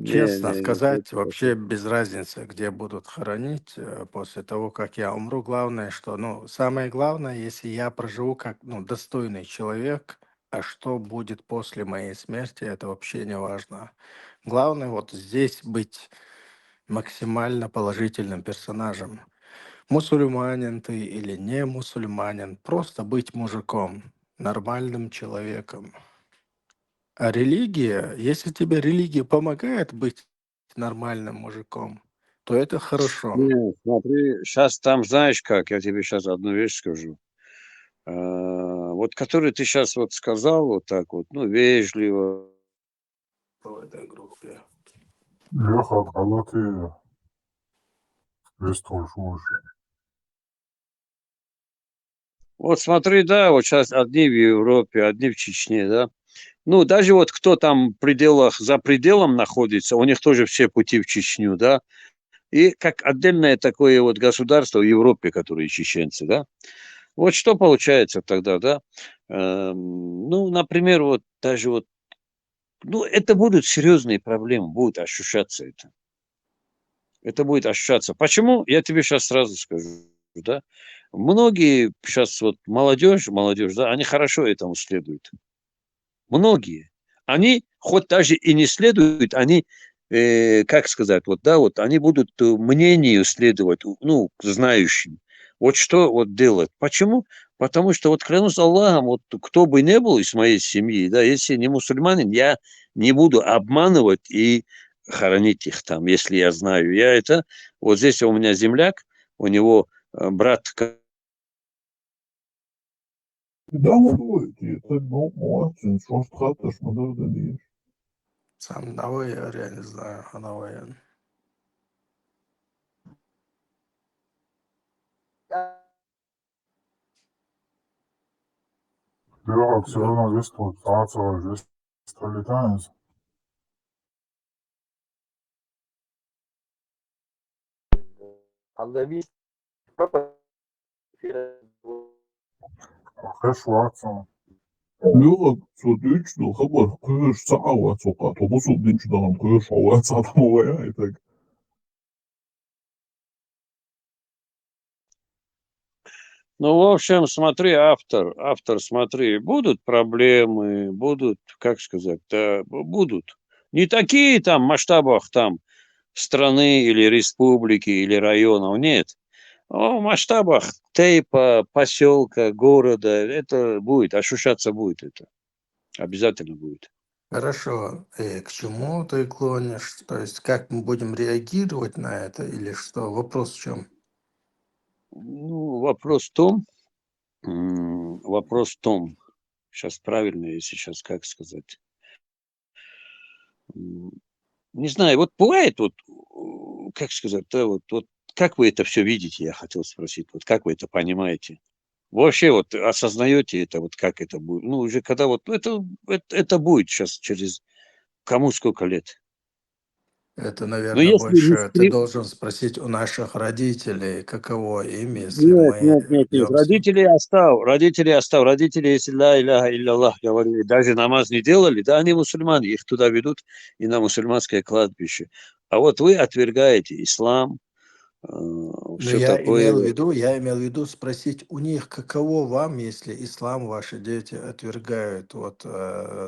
Честно не, не, это сказать, такое. вообще без разницы, где будут хоронить после того, как я умру. Главное, что, ну, самое главное, если я проживу как, ну, достойный человек, а что будет после моей смерти, это вообще не важно. Главное вот здесь быть максимально положительным персонажем. Мусульманин ты или не мусульманин, просто быть мужиком, нормальным человеком. А религия, если тебе религия помогает быть нормальным мужиком, то это хорошо. Не, смотри, сейчас там знаешь как, я тебе сейчас одну вещь скажу. Вот который ты сейчас вот сказал, вот так вот, ну, вежливо. В этой группе. Леха от Галаты приветствую слушай. Вот смотри, да, вот сейчас одни в Европе, одни в Чечне, да. Ну, даже вот кто там в пределах, за пределом находится, у них тоже все пути в Чечню, да. И как отдельное такое вот государство в Европе, которые чеченцы, да. Вот что получается тогда, да? Ну, например, вот даже вот, ну, это будут серьезные проблемы, будут ощущаться это. Это будет ощущаться. Почему? Я тебе сейчас сразу скажу, да. Многие сейчас вот молодежь, да, они хорошо этому следуют. Многие. Они, хоть даже и не следуют, они, как сказать, вот, да, вот, они будут мнению следовать, ну, знающим. Вот что вот делать. Почему? Потому что, вот клянусь Аллахом, вот кто бы ни был из моей семьи, да, если не мусульманин, я не буду обманывать и хоронить их там, если я знаю. Я это, вот здесь у меня земляк, у него брат. Сам Навой, я не знаю, Навой. Lehak все ravno vestlut Saatsalu just oli tähendus. Ahhe Schwarzer. Лёга соответственно хабар кuyuş sağa soka tobusu dinçdan kuyuş hava садамовая и так. Ну, в общем, смотри, автор, смотри, будут проблемы, будут, как сказать, да, будут. Не такие там масштабах там страны или республики или районов, нет. А в масштабах тейпа, поселка, города, это будет, ощущаться будет это. Обязательно будет. Хорошо. И к чему ты клонишь? То есть как мы будем реагировать на это или что? Вопрос в чем? Ну, вопрос в том, сейчас правильно, если сейчас как сказать. Не знаю, вот бывает, вот, как сказать, да, вот как вы это все видите, я хотел спросить, вот как вы это понимаете? Вообще вот осознаете это, вот как это будет? Ну, уже когда вот, ну, это будет сейчас через кому сколько лет. Это, Но наверное, если не больше ты должен спросить у наших родителей, каково им, если Нет, мы нет, нет, нет. идем с ним. Родители, если ля иляха илля говорили, даже намаз не делали, да, они мусульмане, их туда ведут и на мусульманское кладбище. А вот вы отвергаете ислам, Но все такое. я имел в виду спросить у них, каково вам, если ислам ваши дети отвергают. Вот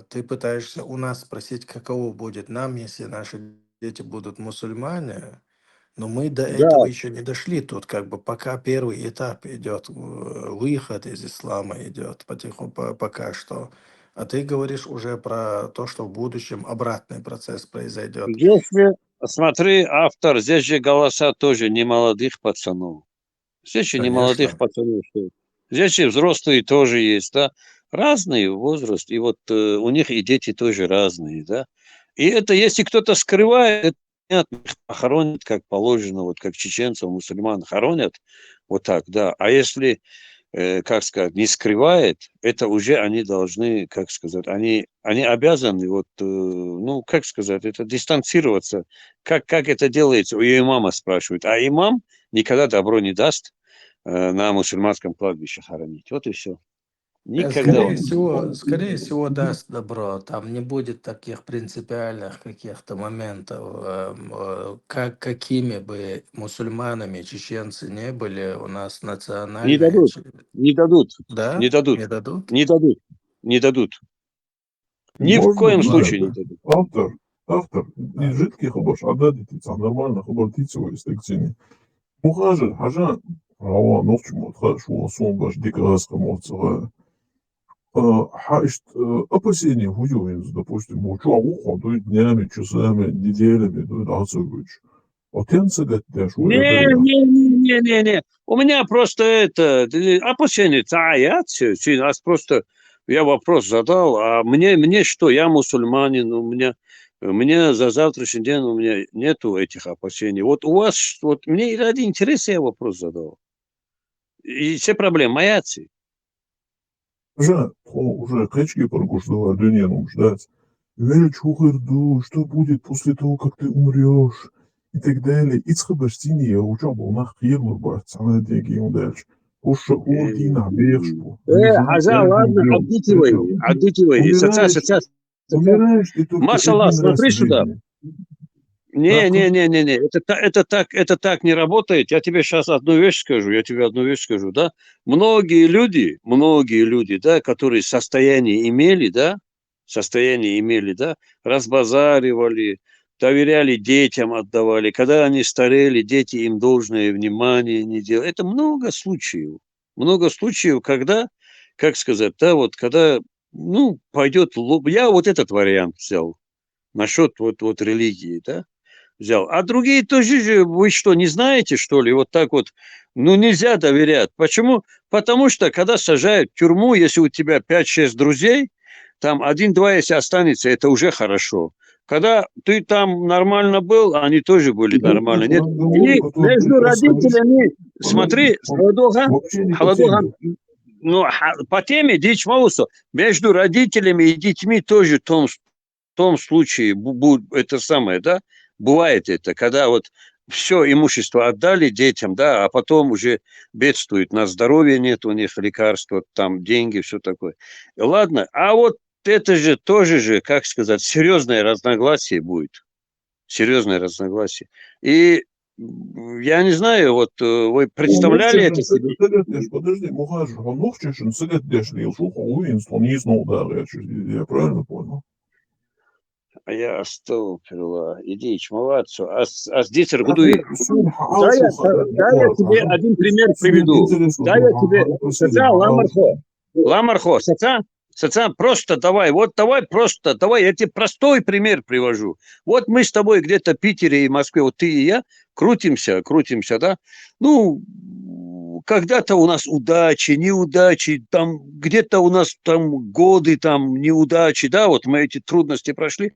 ты пытаешься у нас спросить, каково будет нам, если наши дети будут мусульмане, но мы до этого Да, еще не дошли. Тут как бы пока первый этап идет, выход из ислама идет пока что. А ты говоришь уже про то, что в будущем обратный процесс произойдет. если, смотри, автор, здесь же голоса тоже не молодых пацанов. Здесь же не молодых Конечно. пацанов. Здесь и взрослые тоже есть, да. Разный возраст, и вот у них и дети тоже разные, да. И это, если кто-то скрывает, это понятно, их похоронят как положено, вот как чеченцев, мусульман хоронят, вот так, да. А если, как сказать, не скрывает, это уже они должны, как сказать, они обязаны, вот, ну, как сказать, это дистанцироваться. Как это делается? У ее мама спрашивает, а имам никогда добро не даст на мусульманском кладбище хоронить. Вот и все. Никогда он. Скорее всего, даст добро. Там не будет таких принципиальных каких-то моментов. Какими бы мусульманами чеченцы не были, у нас Не национальные... дадут. Не дадут. Не Да? дадут. Не дадут? Не дадут. Не дадут. Ни в Можно, коем случае не знаете, дадут. автор из жидких хабаш ададитица, нормально хабартицева из лекции. Мухажа, хажа, рава, нохчумот, хашу, сомбаш, дикаска, моцага. Хаишт опасения хуёвинс, допустим, мочу, уходу днями, часами, неделями, отсыгуч. Отенца гаттеш, уэбэля. Не. У меня просто это опасение нас просто я вопрос задал, а мне что? Я мусульманин, у меня за завтрашний день у меня нету этих опасений. Вот у вас, вот мне ради интереса я вопрос задал. И все проблемы моя цель. Уже качки прогушного не нуждать. Велич ухырду, что будет после того, как ты умрешь, и так далее. Ицхабаштини, я учебу на хирлурбах, цана деньги им дальше. Уж ордина, бешпу. Хаза, ладно, отдытивай. Умираешь ты только Машаллах, один раз смотри в сюда. жизни. Не, это так не работает. Я тебе сейчас одну вещь скажу, да. Многие люди, да, которые состояние имели, да, разбазаривали, доверяли детям, отдавали. Когда они старели, дети им должное внимание не делали. Это много случаев, когда, как сказать, да, вот когда, ну, пойдет лоб. Я вот этот вариант взял насчет вот религии, да, взял. А другие тоже же, вы что, не знаете, что ли? Вот так вот, ну, нельзя доверять. Почему? Потому что, когда сажают в тюрьму, если у тебя 5-6 друзей, там 1-2, если останется, это уже хорошо. Когда ты там нормально был, они тоже были нормально. Нет, и между родителями, смотри, Вообще не по Холодохан, теме. ну, по теме Дич Маусу, между родителями и детьми тоже в том случае, это самое, да, бывает это, когда вот все имущество отдали детям, да, а потом уже бедствуют, на здоровье нет у них лекарств, вот там деньги, все такое. Ладно, а вот это же тоже же, как сказать, серьезное разногласие будет, серьезное разногласие. И я не знаю, вот вы представляли это себе? Подожди, Мухаджир, он Нохчешин Сагатдеш Лилшуха Уинс, он не знал, да, я правильно понял? А я астафирулlah, иди чмоваться, здесь А Аргудуи. ты, Сун Да я, Хаалшуха, да, да я тебе один пример приведу. Да я тебе, Саца, Ламархо, Саца, просто давай, вот давай просто, давай, я тебе простой пример привожу. Вот мы с тобой где-то в Питере и Москве, вот ты и я, крутимся, да, ну, когда-то у нас удачи, неудачи, там где-то у нас там годы, там неудачи, да, вот мы эти трудности прошли.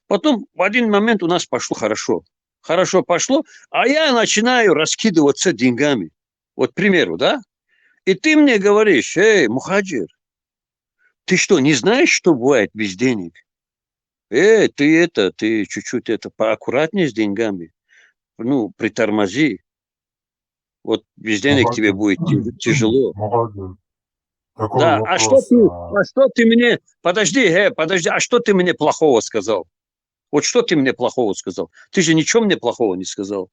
Потом в один момент у нас пошло хорошо. Хорошо пошло, а я начинаю раскидываться деньгами. Вот, к примеру, да? И ты мне говоришь, эй, Мухаджир, ты что, не знаешь, что бывает без денег? Ты чуть-чуть поаккуратнее с деньгами. Ну, притормози. Вот без денег тебе Мухаджир, будет тяжело. Мухаджир, такой Да, вопрос. а что ты мне, подожди, а что ты мне плохого сказал? Вот что ты мне плохого сказал? Ты же ничего мне плохого не сказал.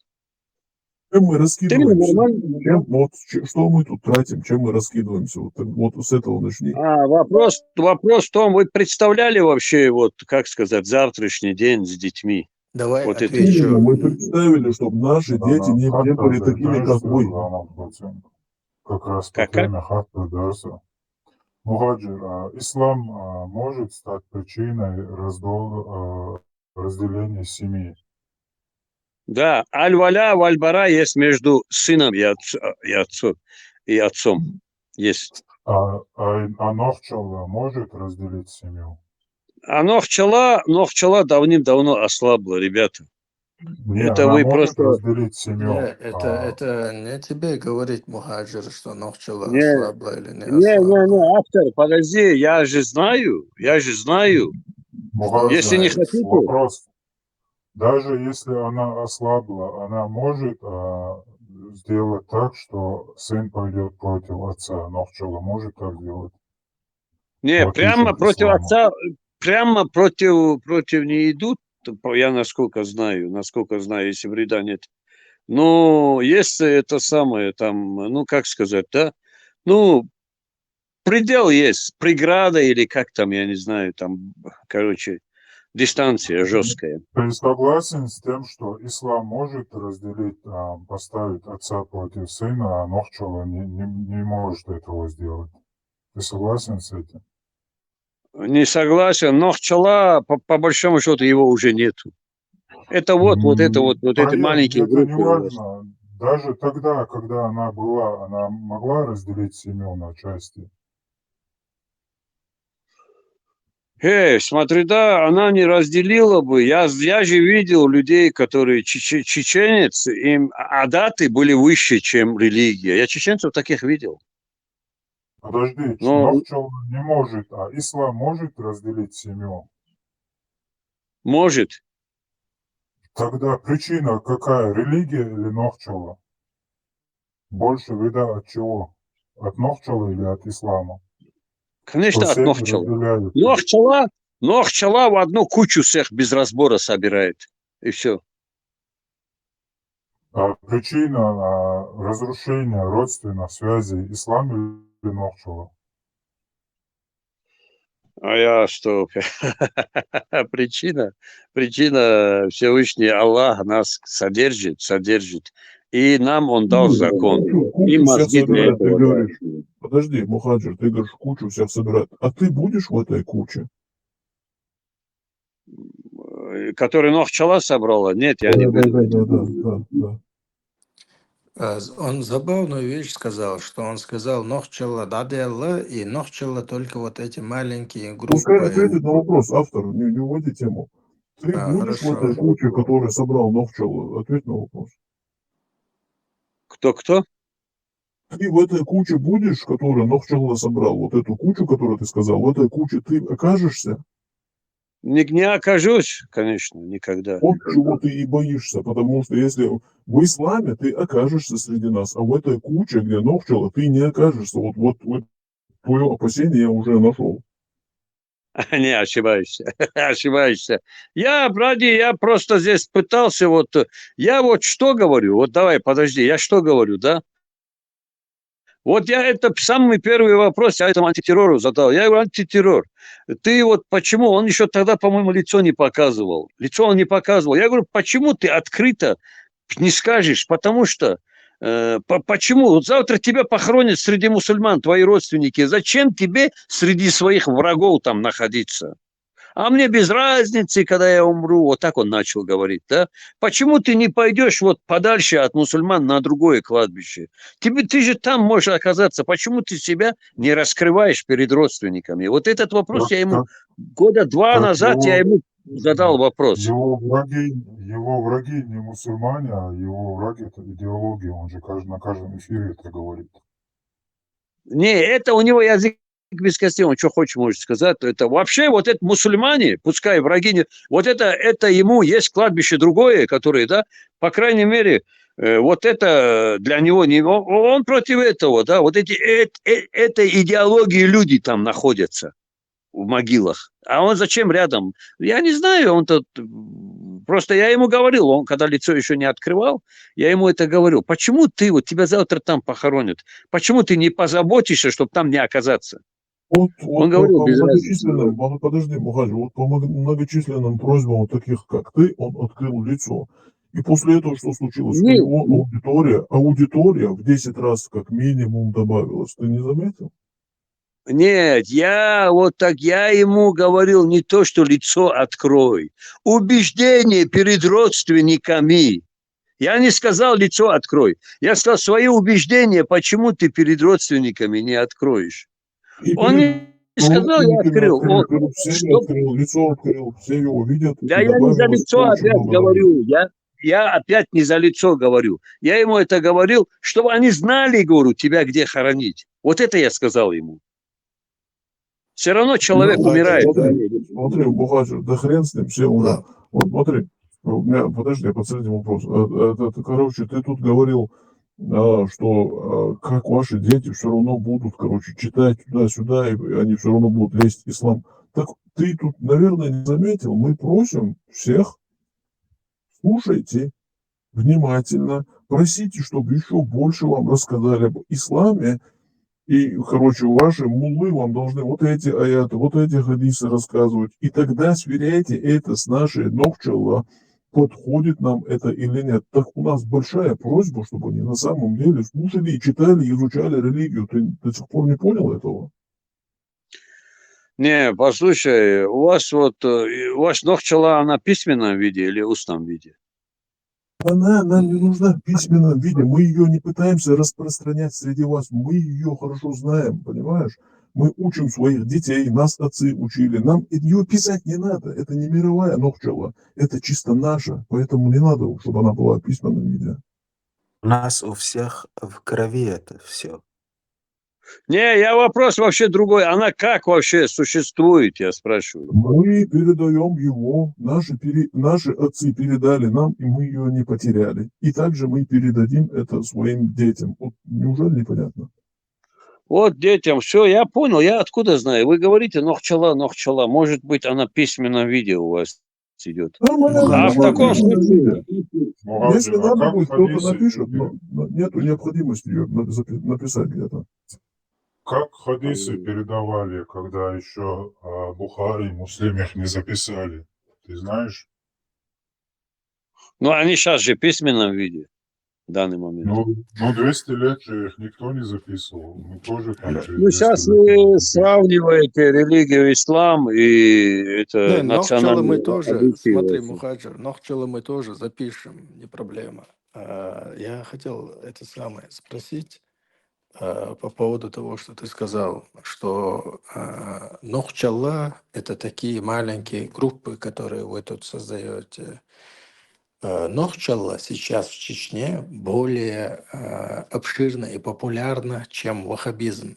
Чем мы Ты мне раскидываемся? нормально. Что мы тут тратим, чем мы раскидываемся? Вот с этого начни. Вопрос в том, вы представляли вообще, вот, как сказать, завтрашний день с детьми? Давай Вот это отвечу. Мы представили, чтобы наши дети не были такими, как вы. Как раз по Как? теме Хатта Дарса. Мухаджир, ислам может стать причиной разделения семьи. Да, аль-валя, валь-бара есть между сыном и отцом. Есть. А Нохчал может разделить семью? А Нохчала давным-давно ослабла, ребята. Не, Это она вы может просто... разделить Не, семью. это не тебе говорить, Мухаджир, что Нохчала Не, ослабла или не ослабла. автор, подожди, я же знаю. Мухаджир, Если не знаешь? хотите... вопрос. Даже если она ослабла, она может сделать так, что сын пойдет против отца. Нохчала может так сделать? Не, В отличие прямо от против ислама. отца, прямо против не идут, я насколько знаю, если вреда нет. Но если это самое, там, ну, как сказать, да, ну, предел есть, преграда или как там, я не знаю, там, короче, дистанция жесткая. Ты согласен с тем, что ислам может разделить, поставить отца против сына, а Нохчала не может этого сделать? Ты согласен с этим? Не согласен, но Хчала, по большому счету, его уже нету. Это вот эти маленькие Это не группы у вас. важно. Даже тогда, когда она была, она могла разделить семью на части. Смотри, да, она не разделила бы. Я же видел людей, которые чеченец, им адаты были выше, чем религия. Я чеченцев таких видел. Подожди, Но Нохчала не может, а ислам может разделить семью. может. Тогда причина какая? Религия или Нохчала? Больше вреда от чего? От Нохчала или от ислама? Конечно, Что от семьи Нохчала. разделяют. Нохчала в одну кучу всех без разбора собирает. И все. Причина разрушения родственных связей ислам или Нохчала? А я что? Причина Всевышний Аллах нас содержит. И нам Он дал закон. И Кучу всех мозги для собирает, ты этого. Да. говоришь. Подожди, Мухаджир, ты говоришь, кучу всех собирает. А ты будешь в этой куче? Который Нохчала собрала? Нет, я не буду. Да. Он забавную вещь сказал, что он сказал Нохчала Даделла и Нохчала только вот эти маленькие Пускай группы. ответит на вопрос, автор, не уводи тему. Ты будешь в Хорошо. этой куче, которая собрал Нохчала? Ответь на вопрос. Кто? Ты в этой куче будешь, которую Нохчала собрал? Вот эту кучу, которую ты сказал, в этой куче ты окажешься? Не окажусь, конечно, никогда. Вот чего ты и боишься, потому что если в исламе ты окажешься среди нас, а в этой куче, где Нохчала, ты не окажешься. Вот твое опасение я уже нашел. Не, ошибаешься, ошибаешься. Я просто здесь пытался я вот что говорю, вот давай, подожди, я что говорю, да? Вот я это самый первый вопрос, я этому антитеррору задал. Я говорю, антитеррор. Ты вот почему? Он еще тогда, по-моему, лицо не показывал. Лицо он не показывал. Я говорю, почему ты открыто не скажешь? Потому что почему? Вот завтра тебя похоронят среди мусульман, твои родственники. Зачем тебе среди своих врагов там находиться? А мне без разницы, когда я умру. Вот так он начал говорить, да? Почему ты не пойдешь вот подальше от мусульман на другое кладбище? Ты же там можешь оказаться. Почему ты себя не раскрываешь перед родственниками? Вот этот вопрос Как, я ему как, года 2 как назад я ему задал вопрос. его враги не мусульмане, а его враги это идеология. Он же на каждом эфире это говорит. Не, это у него язык без костей, он что хочет может сказать. Это вообще вот это мусульмане, пускай враги, вот это ему есть кладбище другое, которое, да, по крайней мере, вот это для него не, он против этого, да, вот этой идеологии люди там находятся в могилах. А он зачем рядом? Я не знаю, он тут... Просто я ему говорил, он когда лицо еще не открывал, я ему это говорил. Почему ты, вот тебя завтра там похоронят, почему ты не позаботишься, чтобы там не оказаться? Он говорил По без разницы. многочисленным, подожди, Мухадж, вот по многочисленным просьбам вот таких, как ты, он открыл лицо. И после этого что случилось? У Не, него аудитория в 10 раз как минимум добавилась. Ты не заметил? нет, я ему говорил не то, что лицо открой. Убеждение перед родственниками. Я не сказал лицо открой. Я сказал свои убеждения, почему ты перед родственниками не откроешь. И Он перед не сказал, я открыл. Он, перед всеми что? открыл, лицо открыл, все его видят, Да и я не за добавилось лицо очень опять много народу. говорю. Я опять не за лицо говорю. Я ему это говорил, чтобы они знали, говорю, тебя где хоронить. Вот это я сказал ему. Все равно человек умирает. Смотри, Бухачер, да хрен с ним, все умрут. Да. Вот смотри, у меня, подожди, последний вопрос. Короче, ты тут говорил, что как ваши дети все равно будут, короче, читать туда-сюда, и они все равно будут лезть в ислам. Так ты тут, наверное, не заметил, мы просим всех, слушайте внимательно, просите, чтобы еще больше вам рассказали об исламе. И, короче, ваши муллы вам должны вот эти аяты, вот эти хадисы рассказывать. И тогда сверяйте это с нашей Нохчалла, подходит нам это или нет. Так у нас большая просьба, чтобы они на самом деле слушали, читали, изучали религию. Ты до сих пор не понял этого? Не, послушай, у вас Нохчала, она в письменном виде или устном виде? Она нам не нужна в письменном виде. Мы ее не пытаемся распространять среди вас. Мы ее хорошо знаем, понимаешь? Мы учим своих детей, нас отцы учили. Нам ее писать не надо. Это не мировая Нохчала. Это чисто наша. Поэтому не надо, чтобы она была в письменном виде. У нас у всех в крови это все. Не, я вопрос вообще другой. Она как вообще существует, я спрашиваю. Мы передаем его, наши отцы передали нам, и мы ее не потеряли. И также мы передадим это своим детям. Вот неужели непонятно? Вот детям, все, я понял, я откуда знаю. Вы говорите Нохчала. Может быть, она в письменном виде у вас идет. А в таком случае... Если Мухаджир, а надо как будет, кто-то хадисы, напишет, но нету необходимости ее написать где-то. как хадисы передавали, когда еще Бухари, Муслим их не записали? Ты знаешь? Ну, они сейчас же в письменном виде в данный момент. Ну 200 лет же их никто не записывал. Мы тоже там через Ну, 200 сейчас лет вы не запишем. сравниваете религию ислам и это Не, Нохчала мы национальные тоже, традиции смотри, ваши. Мухаджир, Нохчала мы тоже запишем, не проблема. Я хотел это самое спросить по поводу того, что ты сказал, что Нохчала – это такие маленькие группы, которые вы тут создаете. Нохчала сейчас в Чечне более обширна и популярна, чем ваххабизм.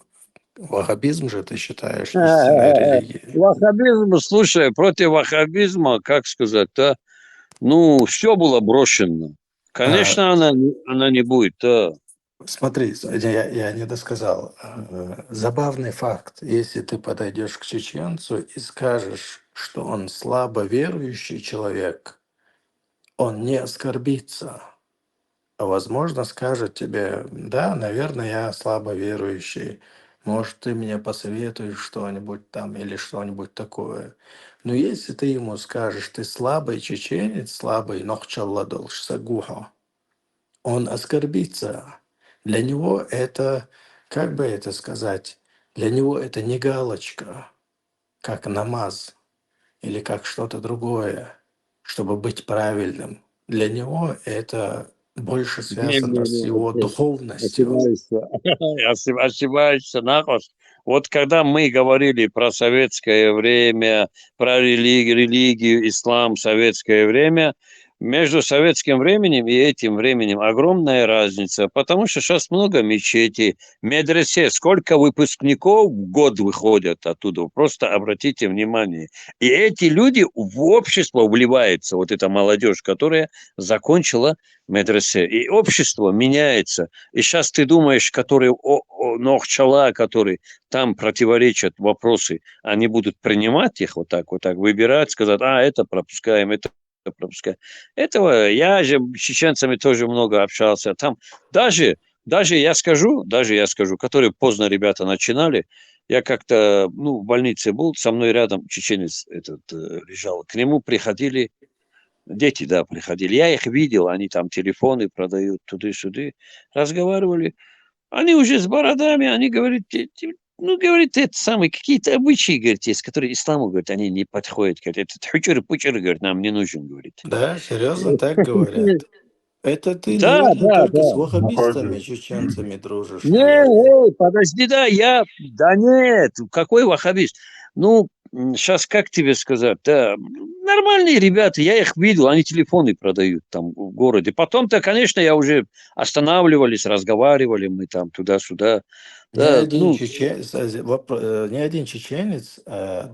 Ваххабизм же ты считаешь истинной религией. Ваххабизм, слушай, против ваххабизма, как сказать, да? Ну, все было брошено. А, Конечно, она не будет, да. Смотри, я не досказал. Забавный факт. Если ты подойдешь к чеченцу и скажешь, что он слабо верующий человек, он не оскорбится. А возможно, скажет тебе, да, наверное, я слабо верующий. Может, ты мне посоветуешь что-нибудь там или что-нибудь такое. Но если ты ему скажешь, ты слабый чеченец, слабый нохчалладол шсагуха, он оскорбится. Для него это, как бы это сказать, для него это не галочка, как намаз или как что-то другое, чтобы быть правильным. Для него это больше связано с его Не, духовностью. ошибаешься. Ошибаешься нахуй. Вот когда мы говорили про советское время, про религию, ислам, советское время, между советским временем и этим временем огромная разница, потому что сейчас много мечетей, медресе, сколько выпускников в год выходят оттуда, просто обратите внимание. И эти люди в общество вливаются, вот эта молодежь, которая закончила медресе. И общество меняется. И сейчас ты думаешь, которые нохчала, которые там противоречат вопросы, они будут принимать их вот так, выбирать, сказать, это пропускаем, это пропускаем. Этого я же с чеченцами тоже много общался. Там даже я скажу, которые поздно ребята начинали, я как-то, в больнице был, со мной рядом чеченец этот лежал, к нему приходили дети, да, приходили. Я их видел, они там телефоны продают туда-сюда, разговаривали. Они уже с бородами, они говорят, говорит, это самые какие-то обычаи, говорит, есть, которые исламу, говорит, они не подходят. Говорит, этот хучер-пучер, говорит, нам не нужен, говорит. Да, серьезно так говорят. Это ты, Да, наверное, да, только с да. Ну как ваххабистами, же, чеченцами дружишь, Не, наверное. подожди, да, да нет, какой ваххабист? Сейчас как тебе сказать, да, нормальные ребята, я их видел, они телефоны продают там в городе. Потом-то, конечно, я уже останавливались, разговаривали мы там туда-сюда. Да, Ни один чеченец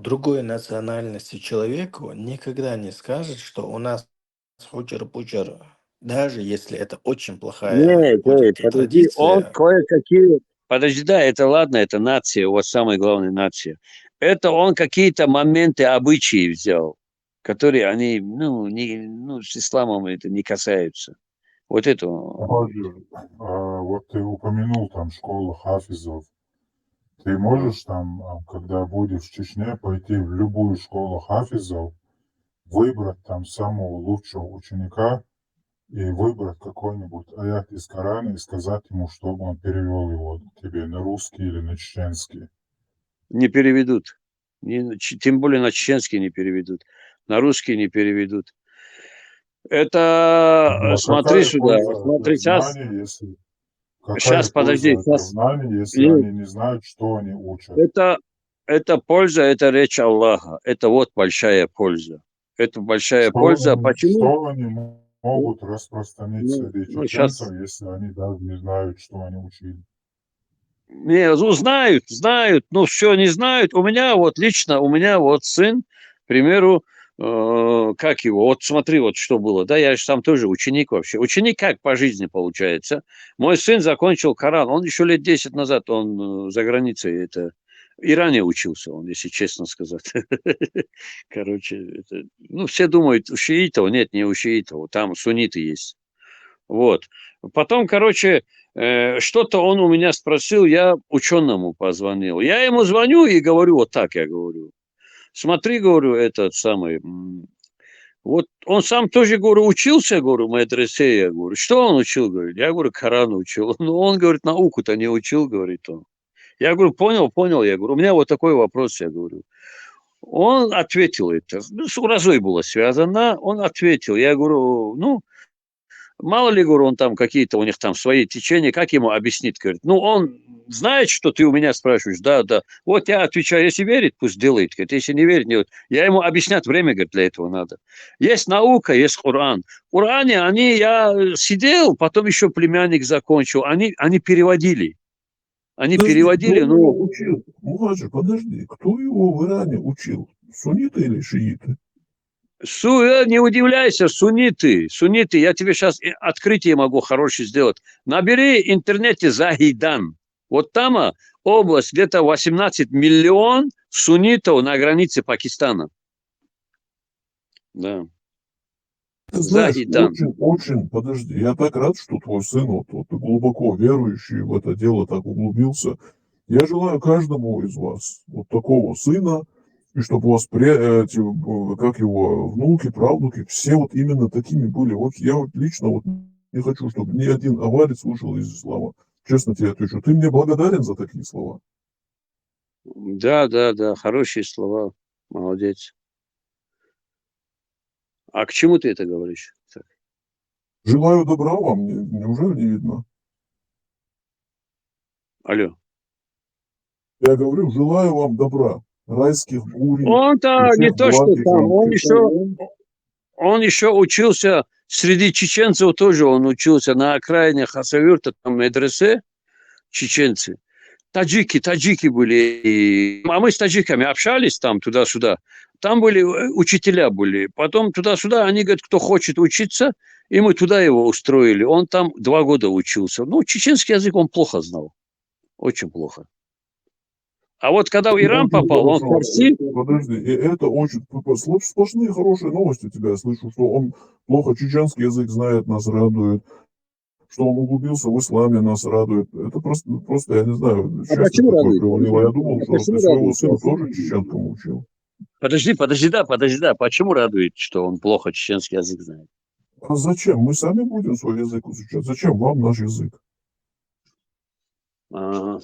другой национальности человеку никогда не скажет, что у нас хучер-пучер, даже если это очень плохая нет, будет подожди, он традиция. кое-какие... Подожди, да, это ладно, это нация, у вас самая главная нация. Это он какие-то моменты, обычаи взял, которые они, с исламом это не касаются. Вот это... Роger, вот ты упомянул там школу хафизов. Ты можешь там, когда будешь в Чечне, пойти в любую школу хафизов, выбрать там самого лучшего ученика и выбрать какой-нибудь аят из Корана и сказать ему, чтобы он перевел его тебе на русский или на чеченский. Не переведут. Тем более на чеченский не переведут. На русский не переведут. Это, Ну а смотри какая сюда, польза от смотри, их знаний, если какая подожди, польза от их знаний, если они не знают, что они учат? это польза, это речь Аллаха. Это вот большая польза. Это большая Что польза. они, Почему? что они могут распространить среди Сейчас чеченцев, если они даже не знают, что они учили? не, знают, но все не знают. У меня вот сын, к примеру, как его, вот смотри, вот что было, да, я же там тоже ученик вообще. Ученик как по жизни получается. Мой сын закончил Коран, он еще лет 10 назад, он за границей, это, в Иране учился он, если честно сказать. Короче, все думают, у шиитов, нет, не у шиитов, там сунниты есть. Вот. Потом, короче, что-то он у меня спросил, я ученому позвонил. Я ему звоню и говорю, вот так я говорю. Смотри, говорю, этот самый... Вот он сам тоже, говорю, учился, говорю, в медресе, я говорю. Что он учил, говорит? Я говорю, Коран учил. Ну, он, говорит, науку-то не учил, говорит он. Я говорю, понял, я говорю, у меня вот такой вопрос, я говорю. Он ответил это. С уразой было связано, он ответил. Я говорю, мало ли, говорю, он там какие-то у них там свои течения, как ему объяснить, говорит, он знает, что ты у меня спрашиваешь, да. Вот я отвечаю, если верит, пусть делает, говорит, если не верит, не вот. Я ему объяснять время, говорит, для этого надо. Есть наука, есть Коран. В Коране я сидел, потом еще племянник закончил, они переводили. Они Подожди, переводили, кто его ну, учил? Мухаджир, подожди, кто его в Иране учил? Сунниты или шииты? Не удивляйся, сунниты, сунниты, я тебе сейчас открытие могу хорошее сделать. Набери в интернете Захидан. Вот там область, где-то 18 миллион суннитов на границе Пакистана. Да. Ты знаешь, Захидан. очень, подожди, я так рад, что твой сын вот глубоко верующий в это дело так углубился. Я желаю каждому из вас вот такого сына, и чтобы у вас, как его, внуки, правнуки, все вот именно такими были. Вот я вот лично вот не хочу, чтобы ни один аварец вышел из ислама. Честно тебе отвечу. Ты мне благодарен за такие слова? Да, да, да, хорошие слова. Молодец. А к чему ты это говоришь? Так. Желаю добра вам, неужели не видно? Алло. Я говорю, желаю вам добра, райских бурей и Он-то не всех то, благ что и там, счастья. он еще учился, среди чеченцев тоже он учился на окраине Хасавюрта, там медресе, чеченцы. Таджики были. А мы с таджиками общались там туда-сюда. Там были учителя были. Потом туда-сюда они говорят, кто хочет учиться, и мы туда его устроили. Он там 2 года учился. Ну, чеченский язык он плохо знал. Очень плохо. А вот когда в Иран Очень попал, он хорошо. фарси. Подожди, и это очень сплошные хорошие новости у тебя. Я слышу, что он плохо чеченский язык знает, нас радует. Что он углубился в исламе, нас радует. Это просто я не знаю, А счастье почему такое радует? привалило. Я думал, А что почему ты своего радует? сына тоже чеченкому учил. Подожди, да. Почему радует, что он плохо чеченский язык знает? А зачем? Мы сами будем свой язык изучать. Зачем вам наш язык? Ага,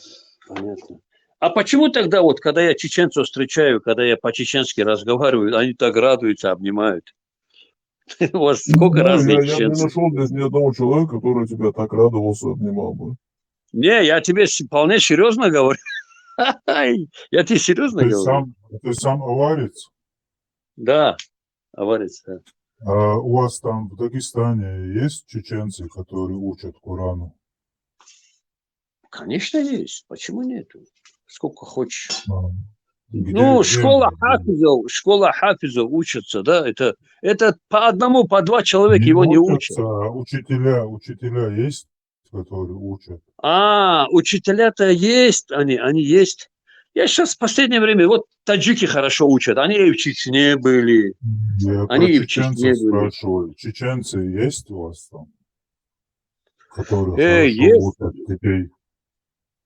понятно. А почему тогда вот, когда я чеченцев встречаю, когда я по-чеченски разговариваю, они так радуются, обнимают? У вас Не сколько знаю, разных я не чеченцев? нашел здесь ни одного человека, который тебя так радовался, обнимал бы. Не, я тебе вполне серьезно говорю. Я тебе серьезно говорю. Ты сам аварец? Да, аварец, да. А у вас там в Дагестане есть чеченцы, которые учат Корану? Конечно, есть. Почему нет? Сколько хочешь. А, Ну, где школа они? хафизов учатся, да, это по одному, по 2 человека Не его не учат. учатся, а учителя есть, которые учат? Учителя-то есть, они есть. Я сейчас в последнее время, вот таджики хорошо учат, они и в Чечне были, Я про они и в Чечне чеченцев были. спрашиваю. Чеченцы есть у вас там, которые хорошо Есть. учат детей?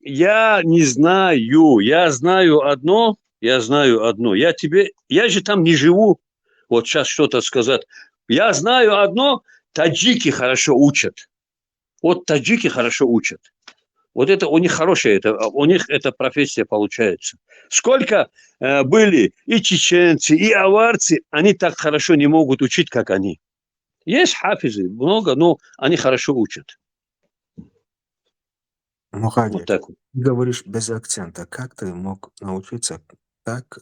Я не знаю, я знаю одно, я же там не живу, вот сейчас что-то сказать. Я знаю одно, таджики хорошо учат. Вот таджики хорошо учат. Вот это у них хорошая, у них эта профессия получается. Сколько были и чеченцы, и аварцы, они так хорошо не могут учить, как они. Есть хафизы, много, но они хорошо учат. Вот Мухаддир, так вот. ты говоришь без акцента. Как ты мог научиться так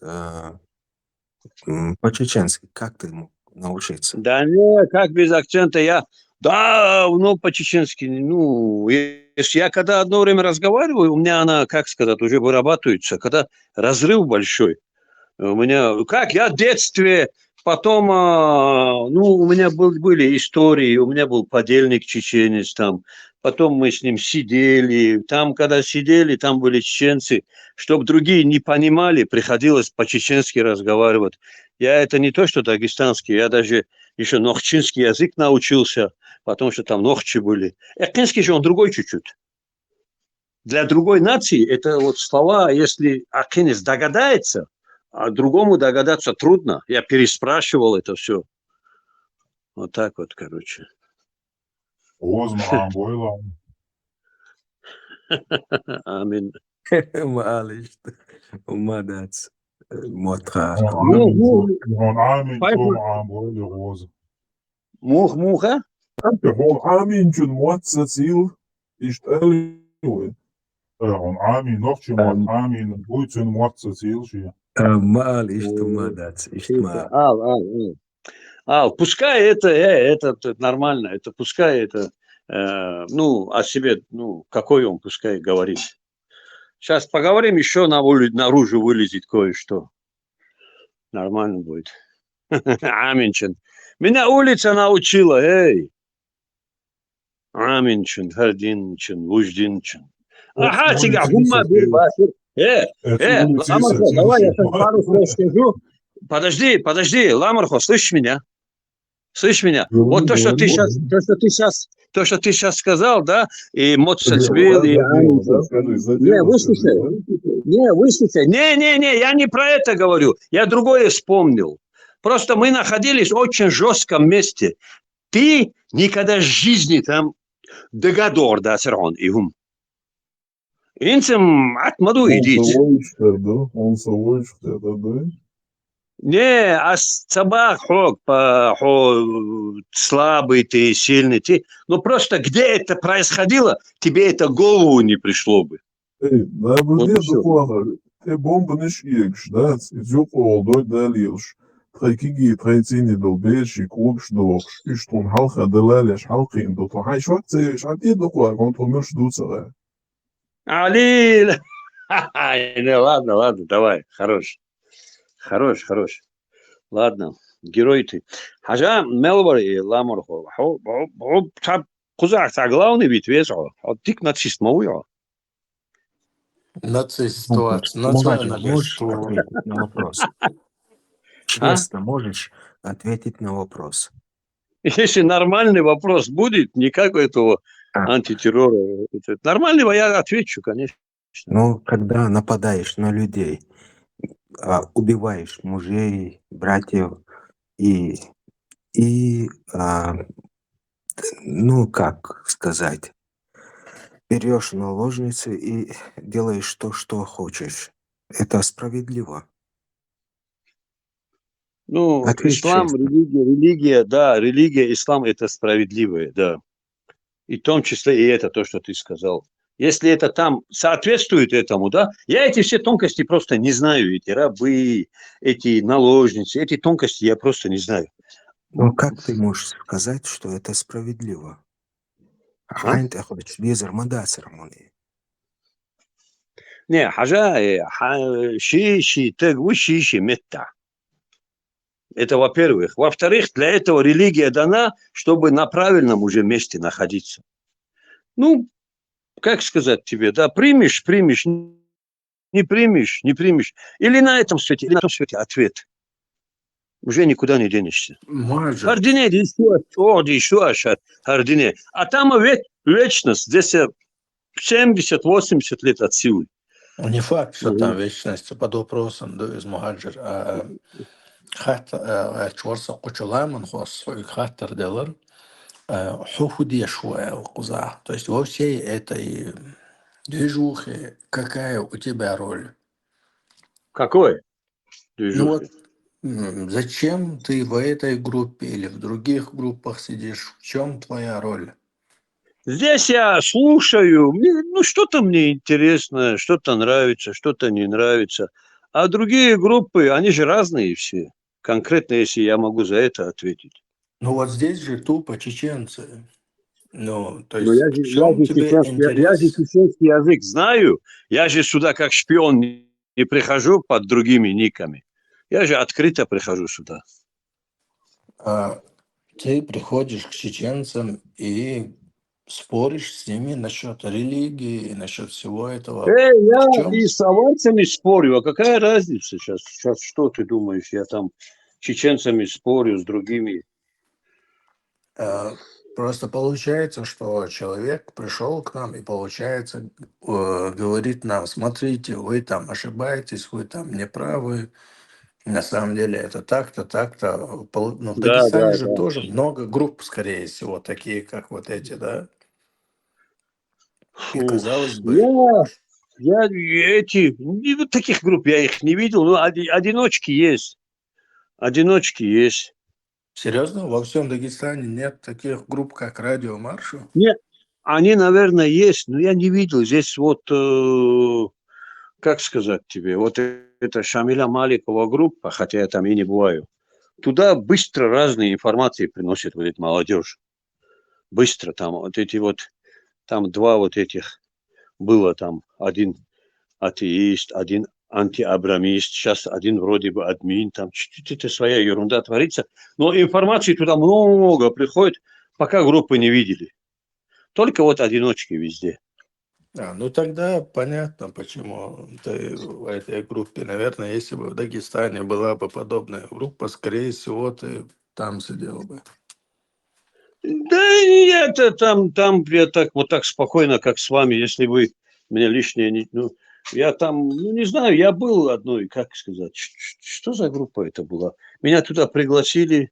по-чеченски? Как ты мог научиться? Да не, как без акцента да, ну, по-чеченски, ну, если я когда одно время разговариваю, у меня она, как сказать, уже вырабатывается, когда разрыв большой. У меня, я в детстве, потом, у меня были истории, у меня был подельник чеченец там, потом мы с ним сидели, там, когда сидели, там были чеченцы, чтобы другие не понимали, приходилось по-чеченски разговаривать. Я это не то, что дагестанский, я даже еще нохчинский язык научился, потому что там нохчи были. Акинский же он другой чуть-чуть. Для другой нации это вот слова, если акинец догадается, а другому догадаться трудно. Я переспрашивал это все. Вот так вот, короче. Амин. معلش اومدت متخر Муха? Gewoon Arminchen Moatsatil ist Elue. معلش اومدت Пускай это нормально, это пускай это, о себе, какой он, пускай говорит. Сейчас поговорим, еще наружу вылезет кое-что. Нормально будет. Аминчин. Меня улица научила, эй. Аминчин, Хардинчин, Вуждинчин. Ага, тебя гумма бирбасир. Это улица Ламархо, давай я сейчас пару слов Исатинский. скажу. Подожди, Ламархо, слышишь меня? Слышишь меня? Говори, Вот то, что ты говори. сейчас сказал, да, и За Моцецвил, дело, и да, за дело, да, Аминчин. скажи, за Не, дело скажи, выслушай. да? Не, выслушай. Не, я не про это говорю. Я другое вспомнил. Просто мы находились в очень жестком месте. Ты никогда в жизни там догадор, да, срон, игум. Инцем атмаду Он идите. совоичтер, да? Он совоичтер, да? Не, а собак слабый ты, сильный ты. Ну просто где это происходило, тебе это в голову не пришло бы. Ey, daar Вот и meneer de все. Vlager, te bomben is iekš, dat is ook al door de liels. Trekiki, treitini do beershi, kookš do, istun halcha de lelish, halkin do, to hij zwart ze, is aan die nog wel, want we moeten doen ze. Али, ладно, давай, хорош. Ладно, герой ты. Хажа Мелбори Ламорхо. Кузак, главный битве, вот тик нацист мовил. Нацистоваться, Мугаджи, националист. можешь ответить на вопрос? Честно, можешь ответить на вопрос? Если нормальный вопрос будет, не как этого антитеррора. Нормального я отвечу, конечно. Ну, когда нападаешь на людей, убиваешь мужей, братьев и ну, как сказать, берешь наложницы и делаешь то, что хочешь. Это справедливо. Ну, Ответь ислам, честно. религия, ислам – это справедливое, да. И в том числе и это то, что ты сказал. Если это там соответствует этому, да, я эти все тонкости просто не знаю, эти рабы, эти наложницы, эти тонкости я просто не знаю. Но как ты можешь сказать, что это справедливо? Хайнт хочешь визер мадацермони. Не, хажа, ши, тегу, ши, метта. Это во-первых. Во-вторых, для этого религия дана, чтобы на правильном уже месте находиться. Ну, как сказать тебе, да, примешь, не примешь. Или на этом свете, или на том свете ответ. Уже никуда не денешься. Может. Хардине, Хардине. А там вечность, здесь 70-80 лет от силы. Не факт, что там вечность под вопросом, да, из Мухаджир. Хатта чорса кучуламан хос хаттер делар хуфудия шуя куза. То есть во всей этой движухе какая у тебя роль? Какой? Ну вот зачем ты в этой группе или в других группах сидишь? В чем твоя роль? Здесь я слушаю, ну что-то мне интересно, что-то нравится, что-то не нравится. А другие группы, они же разные все. Конкретно, если я могу за это ответить. Ну вот здесь же тупо чеченцы. Ну, то Но есть я в чем тебе же интерес? чеченский язык знаю. Я же сюда как шпион не прихожу под другими никами. Я же открыто прихожу сюда. Ты приходишь к чеченцам и споришь с ними насчет религии и насчет всего этого. Я и с аварцами спорю. А какая разница сейчас? Сейчас что ты думаешь? Я там чеченцами спорю с другими. Просто получается, что человек пришел к нам и, получается, говорит нам: смотрите, вы там ошибаетесь, вы там неправы. На самом деле это так-то, так-то. Ну, в Дагестане же тоже много групп, скорее всего, такие, как вот эти, да? И казалось бы... Таких групп я их не видел, но одиночки есть. Серьезно? Во всем Дагестане нет таких групп, как Радио Маршу? Нет, они, наверное, есть, но я не видел. Здесь вот, как сказать тебе, вот это Шамиля Маликова группа, хотя я там и не бываю. Туда быстро разные информации приносит вот эта молодежь. Быстро там, вот эти вот, там два вот этих было там, один атеист, один антиабрамист, сейчас один вроде бы админ, там чуть-чуть своя ерунда творится. Но информации туда много приходит, пока группы не видели. Только вот одиночки везде. Ну тогда понятно, почему ты в этой группе. Наверное, если бы в Дагестане была бы подобная группа, скорее всего, ты там сидел бы. Да это там я так вот так спокойно, как с вами, если вы мне лишнее не... Ну, я там, ну не знаю, я был одной, как сказать, что за группа это была? Меня туда пригласили.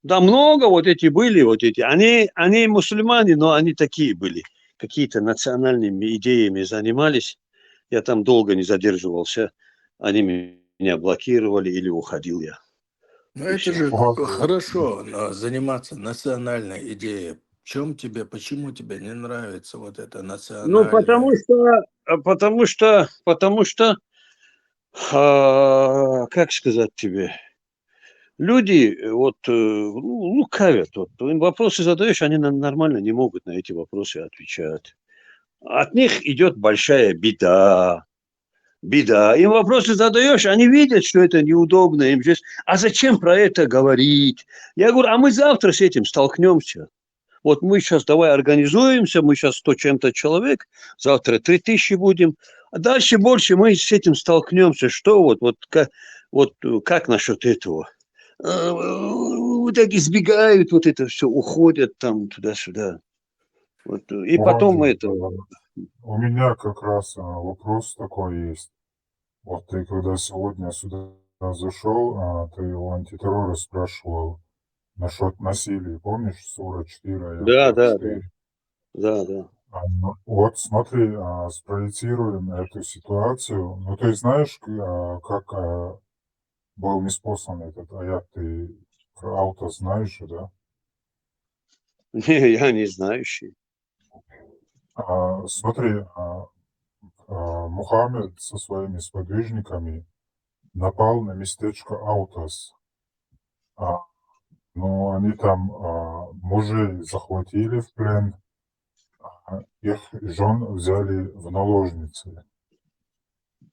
Да много вот эти были, вот эти. Они мусульмане, но они такие были. Какие-то национальными идеями занимались. Я там долго не задерживался. Они меня блокировали или уходил я. Ну И это все. же Ладно. хорошо, но заниматься национальной идеей. Почему тебе не нравится вот это Ну, национальное? потому что, как сказать тебе, люди вот лукавят. Вот, им вопросы задаешь, они нормально не могут на эти вопросы отвечать. От них идет большая беда. Беда. Им вопросы задаешь, они видят, что это неудобно. Им же, а зачем про это говорить? Я говорю, а мы завтра с этим столкнемся. Вот мы сейчас давай организуемся, мы сейчас 100 чем-то человек, завтра 3000 будем, а дальше больше мы с этим столкнемся. Что как насчет этого? Вот так избегают вот это все, уходят там туда-сюда. Вот, и потом Владик, это... у меня как раз вопрос такой есть. Вот ты когда сегодня сюда зашел, ты у антитеррора спрашивал насчет насилия. Помнишь, сура 4, аят Да. 24? Да. Ну, вот смотри, спроецируем эту ситуацию. Ну, ты знаешь, как был неспослан этот аят? Ты про ауто знаешь же, да? Не, я не знающий. Смотри, Мухаммед со своими сподвижниками напал на местечко Аутос. Но они там мужей захватили в плен, их жен взяли в наложницы.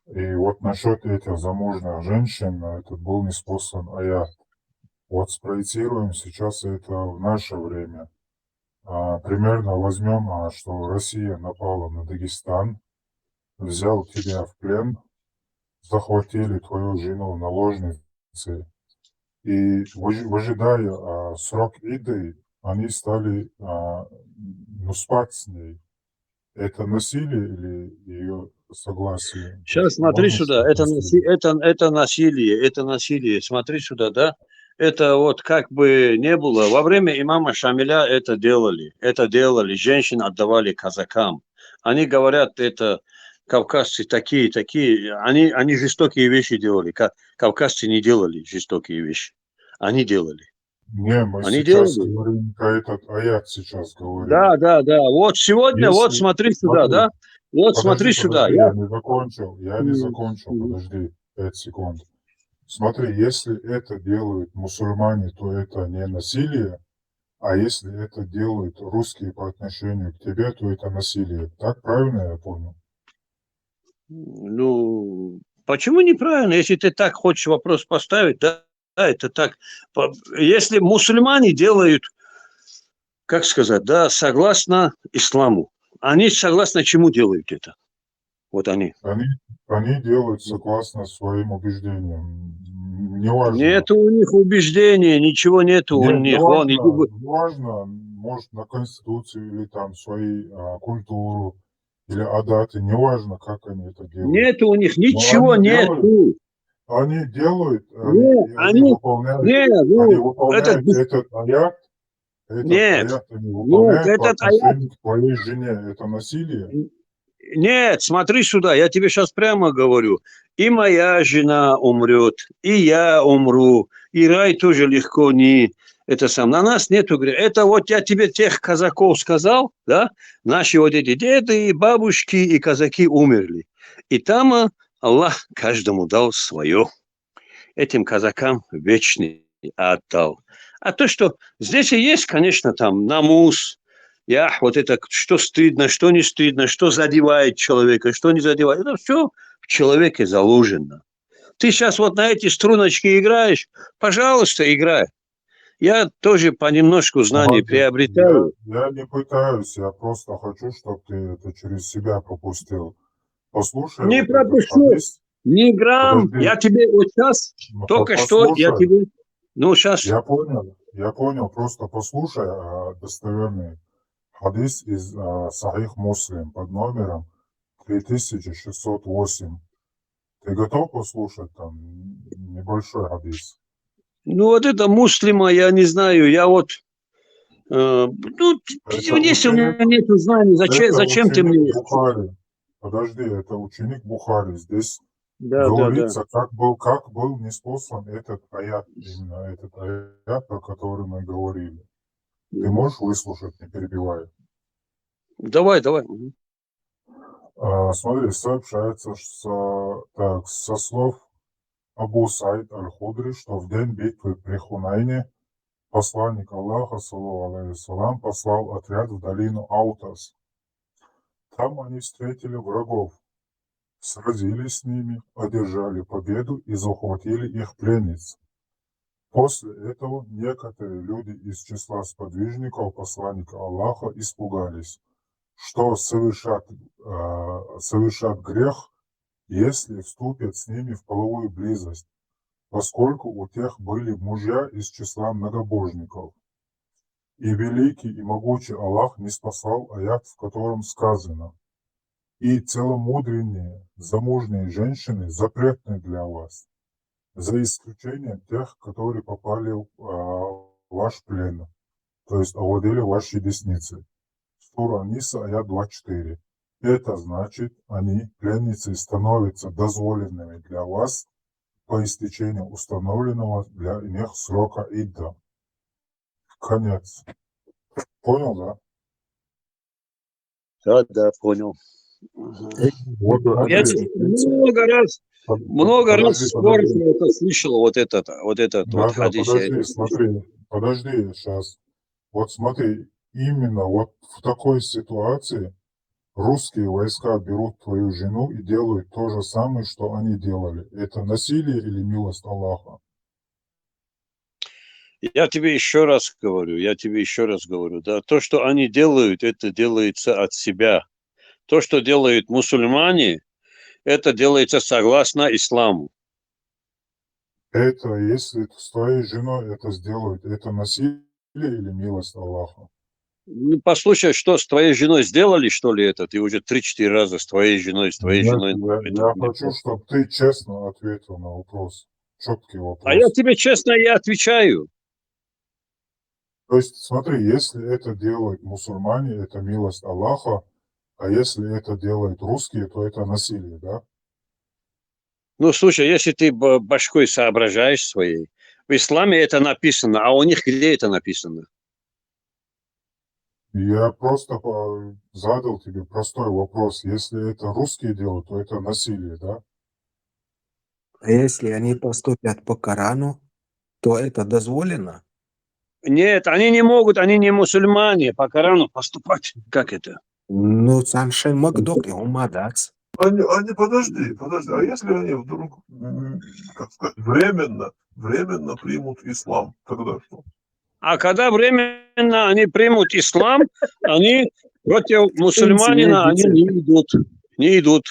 И вот насчет этих замужних женщин этот был неспослан аят. Вот спроецируем сейчас это в наше время. Примерно возьмем, что Россия напала на Дагестан, взял тебя в плен, захватили твою жену в наложницы, и выжидая срок Иды, они стали спать с ней. Это насилие или ее согласие? То Сейчас есть смотри можно сюда, сказать насилие? это насилие, смотри сюда, да? Это вот как бы не было, во время имама Шамиля это делали, женщин отдавали казакам. Они говорят, это кавказцы такие, они жестокие вещи делали, кавказцы не делали жестокие вещи, они делали. Не, мы Они сейчас делали. говорим про этот аят сейчас говорим. Да. Вот сегодня, вот Если, смотри сюда, смотри, да? Вот подожди, смотри сюда. я не закончил, Мгм. подожди, 5 секунд. Смотри, если это делают мусульмане, то это не насилие, а если это делают русские по отношению к тебе, то это насилие. Так правильно я понял? Ну, почему неправильно, если ты так хочешь вопрос поставить, да, это так. Если мусульмане делают, как сказать, да, согласно исламу, они согласно чему делают это? Вот они. Они делают согласно своим убеждениям. Неважно. Нету у них убеждения, ничего нету у них. Вон, иди, Неважно, может, на Конституцию или там свои культуру или адаты, неважно, как они это делают. нету у них, Но ничего нету. они делают, Нет, они выполняют, нет, этот аят, нет, они нет, выполняют по этот аят. отношению к твоей жене. Это насилие? Нет, смотри сюда, я тебе сейчас прямо говорю. И моя жена умрет, и я умру, и рай тоже легко не... Это сам, на нас нету греха. Это вот я тебе тех казаков сказал, да? Наши вот эти деды, и бабушки, и казаки умерли. И там Аллах каждому дал свое. Этим казакам вечный отдал. А то, что здесь и есть, конечно, там намус, вот это, что стыдно, что не стыдно, что задевает человека, что не задевает. Это все в человеке заложено. Ты сейчас вот на эти струночки играешь, пожалуйста, играй. Я тоже понемножку знаний Молодец. приобретаю. Я не пытаюсь, я просто хочу, чтобы ты это через себя пропустил. Послушай Не вот этот пропущу, хадис. ни грамм. Подожди, Я тебе вот сейчас, только что я послушай. тебе... Ну, сейчас... Я понял, просто послушай достоверный хадис из Сахих Муслим под номером 3608. Ты готов послушать там небольшой хадис? Ну, вот это муслима, я не знаю, я вот... ну, Это если у меня ученик, нет знаний, это зачем ты ученик мне... Бухари. Подожди, это ученик Бухари. Здесь Да. говорится, как был ниспослан этот аят, именно этот аят, про который мы говорили. Ты можешь выслушать, не перебивая? Давай. Смотри, сообщается со слов Абу Саид Аль-Худри, что в день битвы при Хунайне посланник Аллаха, саллаллаху алейхи вассалям, послал отряд в долину Аутас. Там они встретили врагов, сразились с ними, одержали победу и захватили их пленниц. После этого некоторые люди из числа сподвижников посланника Аллаха испугались, что совершат грех, если вступят с ними в половую близость, поскольку у тех были мужья из числа многобожников. И великий и могучий Аллах ниспослал аят, в котором сказано: «И целомудренные, замужние женщины запретны для вас, за исключением тех, которые попали в ваш плен, то есть овладели вашей десницей». Сура Ниса, аят 24. Это значит, они, пленницы, становятся дозволенными для вас по истечению установленного для них срока идда. Конец. Понял, да? Да, понял. Вот Я смотри, много раз подожди. скоро это слышал, вот этот вот Да, хадис. Я это слышал. подожди сейчас. Вот смотри, именно вот в такой ситуации русские войска берут твою жену и делают то же самое, что они делали. Это насилие или милость Аллаха? Я тебе еще раз говорю, да, то, что они делают, это делается от себя. То, что делают мусульмане, это делается согласно исламу. Это, если с твоей женой это сделают, это насилие или милость Аллаха? Ну, послушай, что с твоей женой сделали, что ли, это? Ты уже 3-4 раза с твоей женой. Нет, Это я хочу, чтобы ты честно ответил на вопрос. Четкий А я вопрос. тебе честно и отвечаю. То есть, смотри, если это делают мусульмане, это милость Аллаха, а если это делают русские, то это насилие, да? Ну, слушай, если ты башкой соображаешь своей, в исламе это написано, а у них где это написано? Я просто задал тебе простой вопрос. Если это русские делают, то это насилие, да? А если они поступят по Корану, то это дозволено? Нет, они не могут, они не мусульмане по Корану поступать. Как это? Ну, Саншен Макдок и Умадац. Они, подожди, а если они вдруг, как сказать, временно примут ислам, тогда что? А когда временно они примут ислам, они против мусульманина они не идут.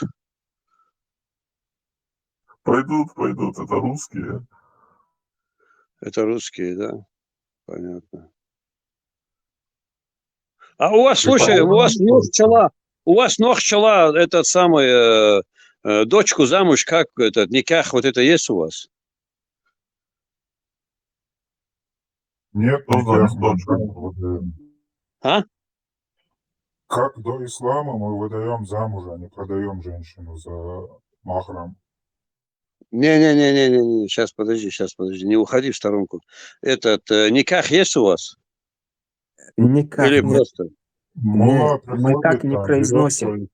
Пойдут, это русские. Это русские, да, понятно. А у вас, слушай, у вас ног пчела, этот самый, дочку замуж, как этот, никах, вот это есть у вас? Нет, Ну, никак да, мы точно. не выдаем. А? Как до ислама мы выдаем замуж, а не продаем женщину за махрам. Не, сейчас подожди, не уходи в сторонку. Этот, никах есть у вас? Никак Или нет. просто? Мулла Мы так приходит, не там, берет произносим. свои...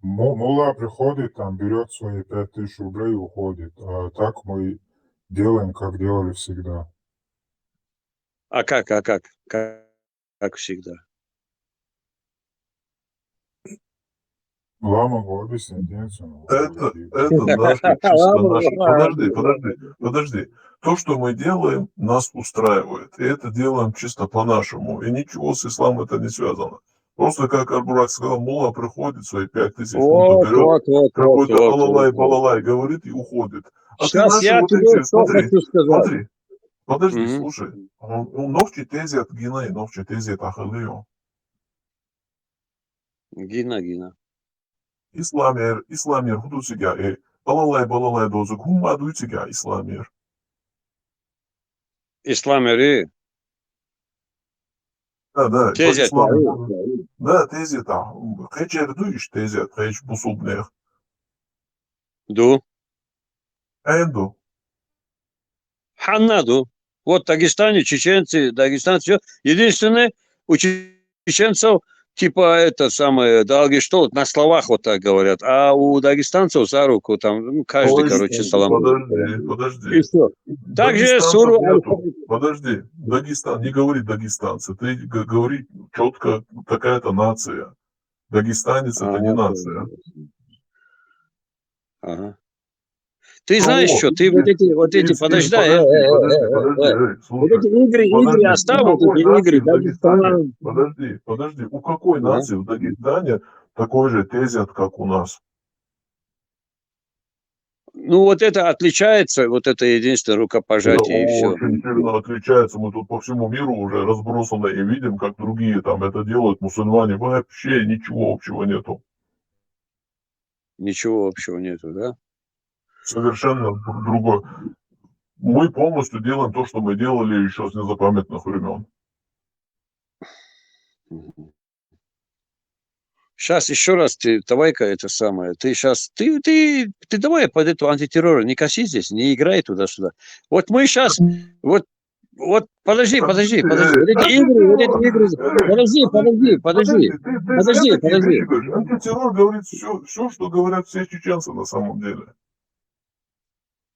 Мулла приходит, там, берет свои 5000 рублей и уходит. А так мы делаем, как делали всегда. А как? Как всегда? Лама могу объяснить, Денису. Это наши чисто наши. Подожди. То, что мы делаем, нас устраивает. И это делаем чисто по-нашему. И ничего с исламом это не связано. Просто, как Арбурак сказал, мулла приходит, свои 5000 фунтов берет, какой-то балалай говорит и уходит. А ты Сейчас наши я вот тебе эти, что хочу сказать. смотри, подожди, Мгм. слушай. Новчи тезят гина и новчи тезят ахалио. Гина. İslamir hudusiga balalay dozuk humma duytiga İslamir. Исламери. Да, Тезя. да, тезят, хечер дуиш тезят, хеч бусубнех. Ду. Энду. Ханнаду. Вот в Дагестане, чеченцы, дагестанцы, единственное, у чеченцев, типа это самое, Дагестан, на словах вот так говорят, а у дагестанцев за руку там, ну, каждый, короче, салам. Подожди. И все. Также суру... Подожди, Дагестан, не говори дагестанцы, ты говори четко такая-то нация. Дагестанец это не нация. Ага. Ты знаешь что, ты вот эти, подожди, вот эти игры оставь, вот эти игры, Дагестан. Подожди, у какой нации в Дагестане такой же тезят, как у нас? Ну, вот это отличается, вот это единственное рукопожатие, и все. Очень сильно отличается. Мы тут по всему миру уже разбросаны и видим, как другие там это делают. Мусульмане вообще ничего общего нету. Ничего общего нету, да? Совершенно другое. Мы полностью делаем то, что мы делали еще с незапамятных времен. Сейчас еще раз, давай-ка это самое, ты сейчас, ты давай под эту антитеррор не коси здесь, не играй туда-сюда. Вот мы сейчас, вот подожди. Вот эти игры, подожди. Антитеррор говорит все, что говорят все чеченцы на самом деле.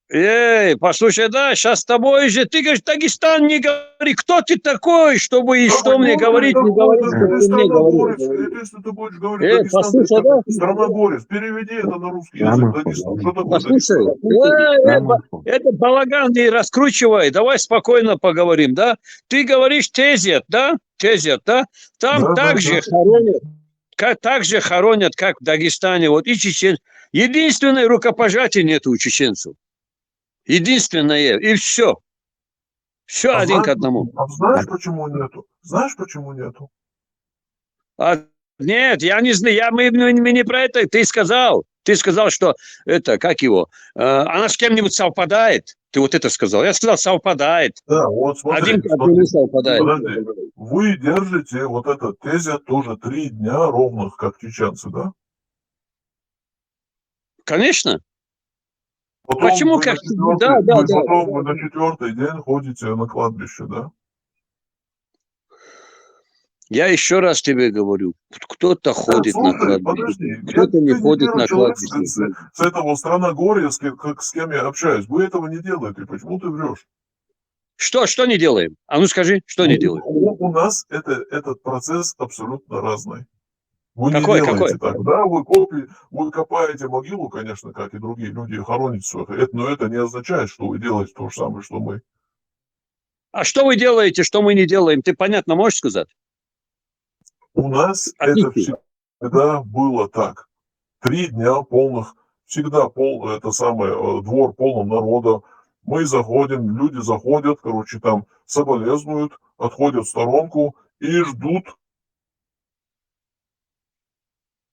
Эй, послушай, да, сейчас с тобой же, ты говоришь, Дагестан, не говори, кто ты такой, чтобы и что мне говорить, не говорить, что ты мне говоришь. Если ты будешь говорить послушай, да? Страна-горец, переведи это на русский язык, Дагестан. Что такое Послушай, это балаган не раскручивай, давай спокойно поговорим, да? Ты говоришь тезят, да? Там также хоронят, как в Дагестане, вот и чеченцы. Единственное рукопожатие нет у чеченцев. Единственное, и все. Все один к одному. А знаешь, почему нету? Нет, я не знаю, мы не про это. Ты сказал, что это, как его, она с кем-нибудь совпадает. Ты вот это сказал. Я сказал, совпадает. Да, вот смотри, один к одному совпадает. Подожди. Вы держите вот этот тезя тоже 3 дня ровных, как чеченцы, да? Конечно. Потом Почему вы как? Потом вы на 4-й день ходите на кладбище, да? Я еще раз тебе говорю, кто-то ходит на кладбище, кто-то не ходит на кладбище. С этого Страна-горья, с кем я общаюсь, вы этого не делаете, почему ты врешь? Что не делаем? А ну скажи, что не делаем? У нас этот процесс абсолютно разный. Вы Какой? не делаете так, да? Вы копаете могилу, конечно, как и другие люди, хороните своих, но это не означает, что вы делаете то же самое, что мы. А что вы делаете, что мы не делаем? Ты понятно можешь сказать? У нас это всегда было так. 3 дня полных, всегда двор полным народа. Мы заходим, люди заходят, короче, там соболезнуют, отходят в сторонку и ждут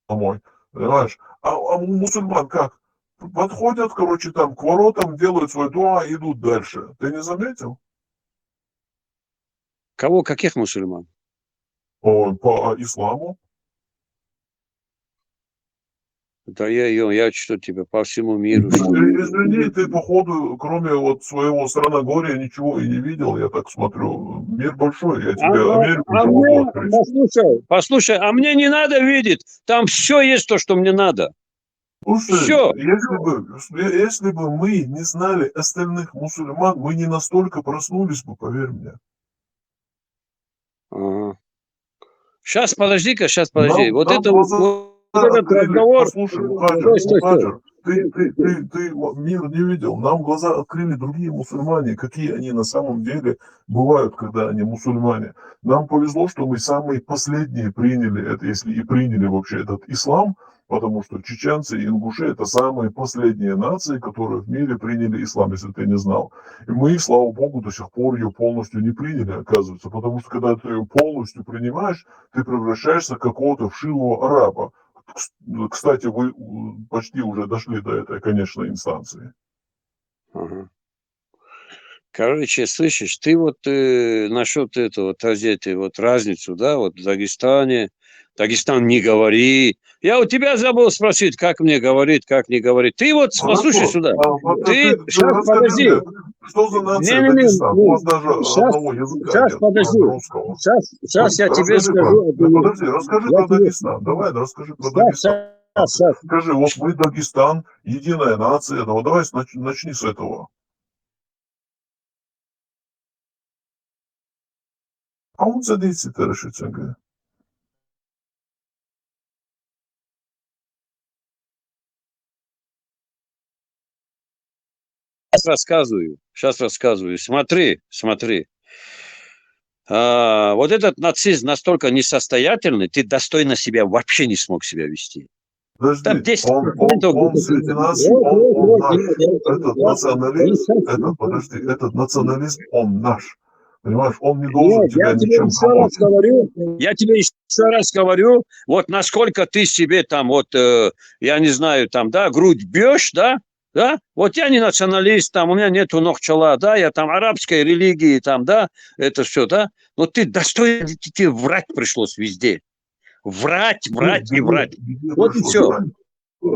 домой, понимаешь? А у мусульман как? Подходят, короче, там к воротам, делают свой дуа, идут дальше. Ты не заметил? Кого, каких мусульман? По исламу. Да я что тебе, по всему миру. Извини, ты, походу, кроме вот своего Страна-горья ничего и не видел, я так смотрю. Мир большой, я тебе Америку могу открыть. Послушай, а мне не надо видеть, там все есть то, что мне надо. Слушай, Все. если бы мы не знали остальных мусульман, мы не настолько проснулись бы, поверь мне. Ага. Сейчас, подожди. Вот это этот открыли, разговор... послушай, Стой, стой, стой. Мухаджир, ты мир не видел. Нам глаза открыли другие мусульмане, какие они на самом деле бывают, когда они мусульмане. Нам повезло, что мы самые последние приняли это, если и приняли вообще этот ислам, потому что чеченцы и ингуши это самые последние нации, которые в мире приняли ислам, если ты не знал. И мы, слава богу, до сих пор ее полностью не приняли, оказывается, потому что когда ты ее полностью принимаешь, ты превращаешься в какого-то вшивого араба. Кстати, вы почти уже дошли до этой конечной инстанции. Ага. Короче, слышишь, ты вот насчет этого, вот разницу, да, вот в Дагестане, Дагестан не говори. Я у тебя забыл спросить, как мне говорит, как не говорит. Ты вот послушай сюда. Ты сейчас подожди. Мне, что за нация Не-не-не, Дагестан? У вас даже одного языка сейчас нет, подожди. кроме русского. Сейчас я тебе Расскажи скажу. подожди, расскажи Я про тебе- Дагестан. Давай, расскажи про Дагестан. Сейчас. Скажи, вот мы Дагестан, единая нация. Ну, давай начни с этого. А он садится, ты решится, говорит. Сейчас рассказываю. Смотри. Вот этот нацизм настолько несостоятельный, ты достойно себя вообще не смог себя вести. Подожди, Там 10%. он среди нас, он наш. Этот национализм, этот национализм, он наш. Понимаешь, он не должен тебя Я тебе ничем помочь. я тебе еще раз говорю, вот насколько ты себе там, вот, я не знаю, там, да, грудь бьешь, да, вот я не националист, там, у меня нету ног чела, да, я там арабской религии, там, да, это все, да, но ты достойно, тебе врать пришлось везде. Врать. Вот и все.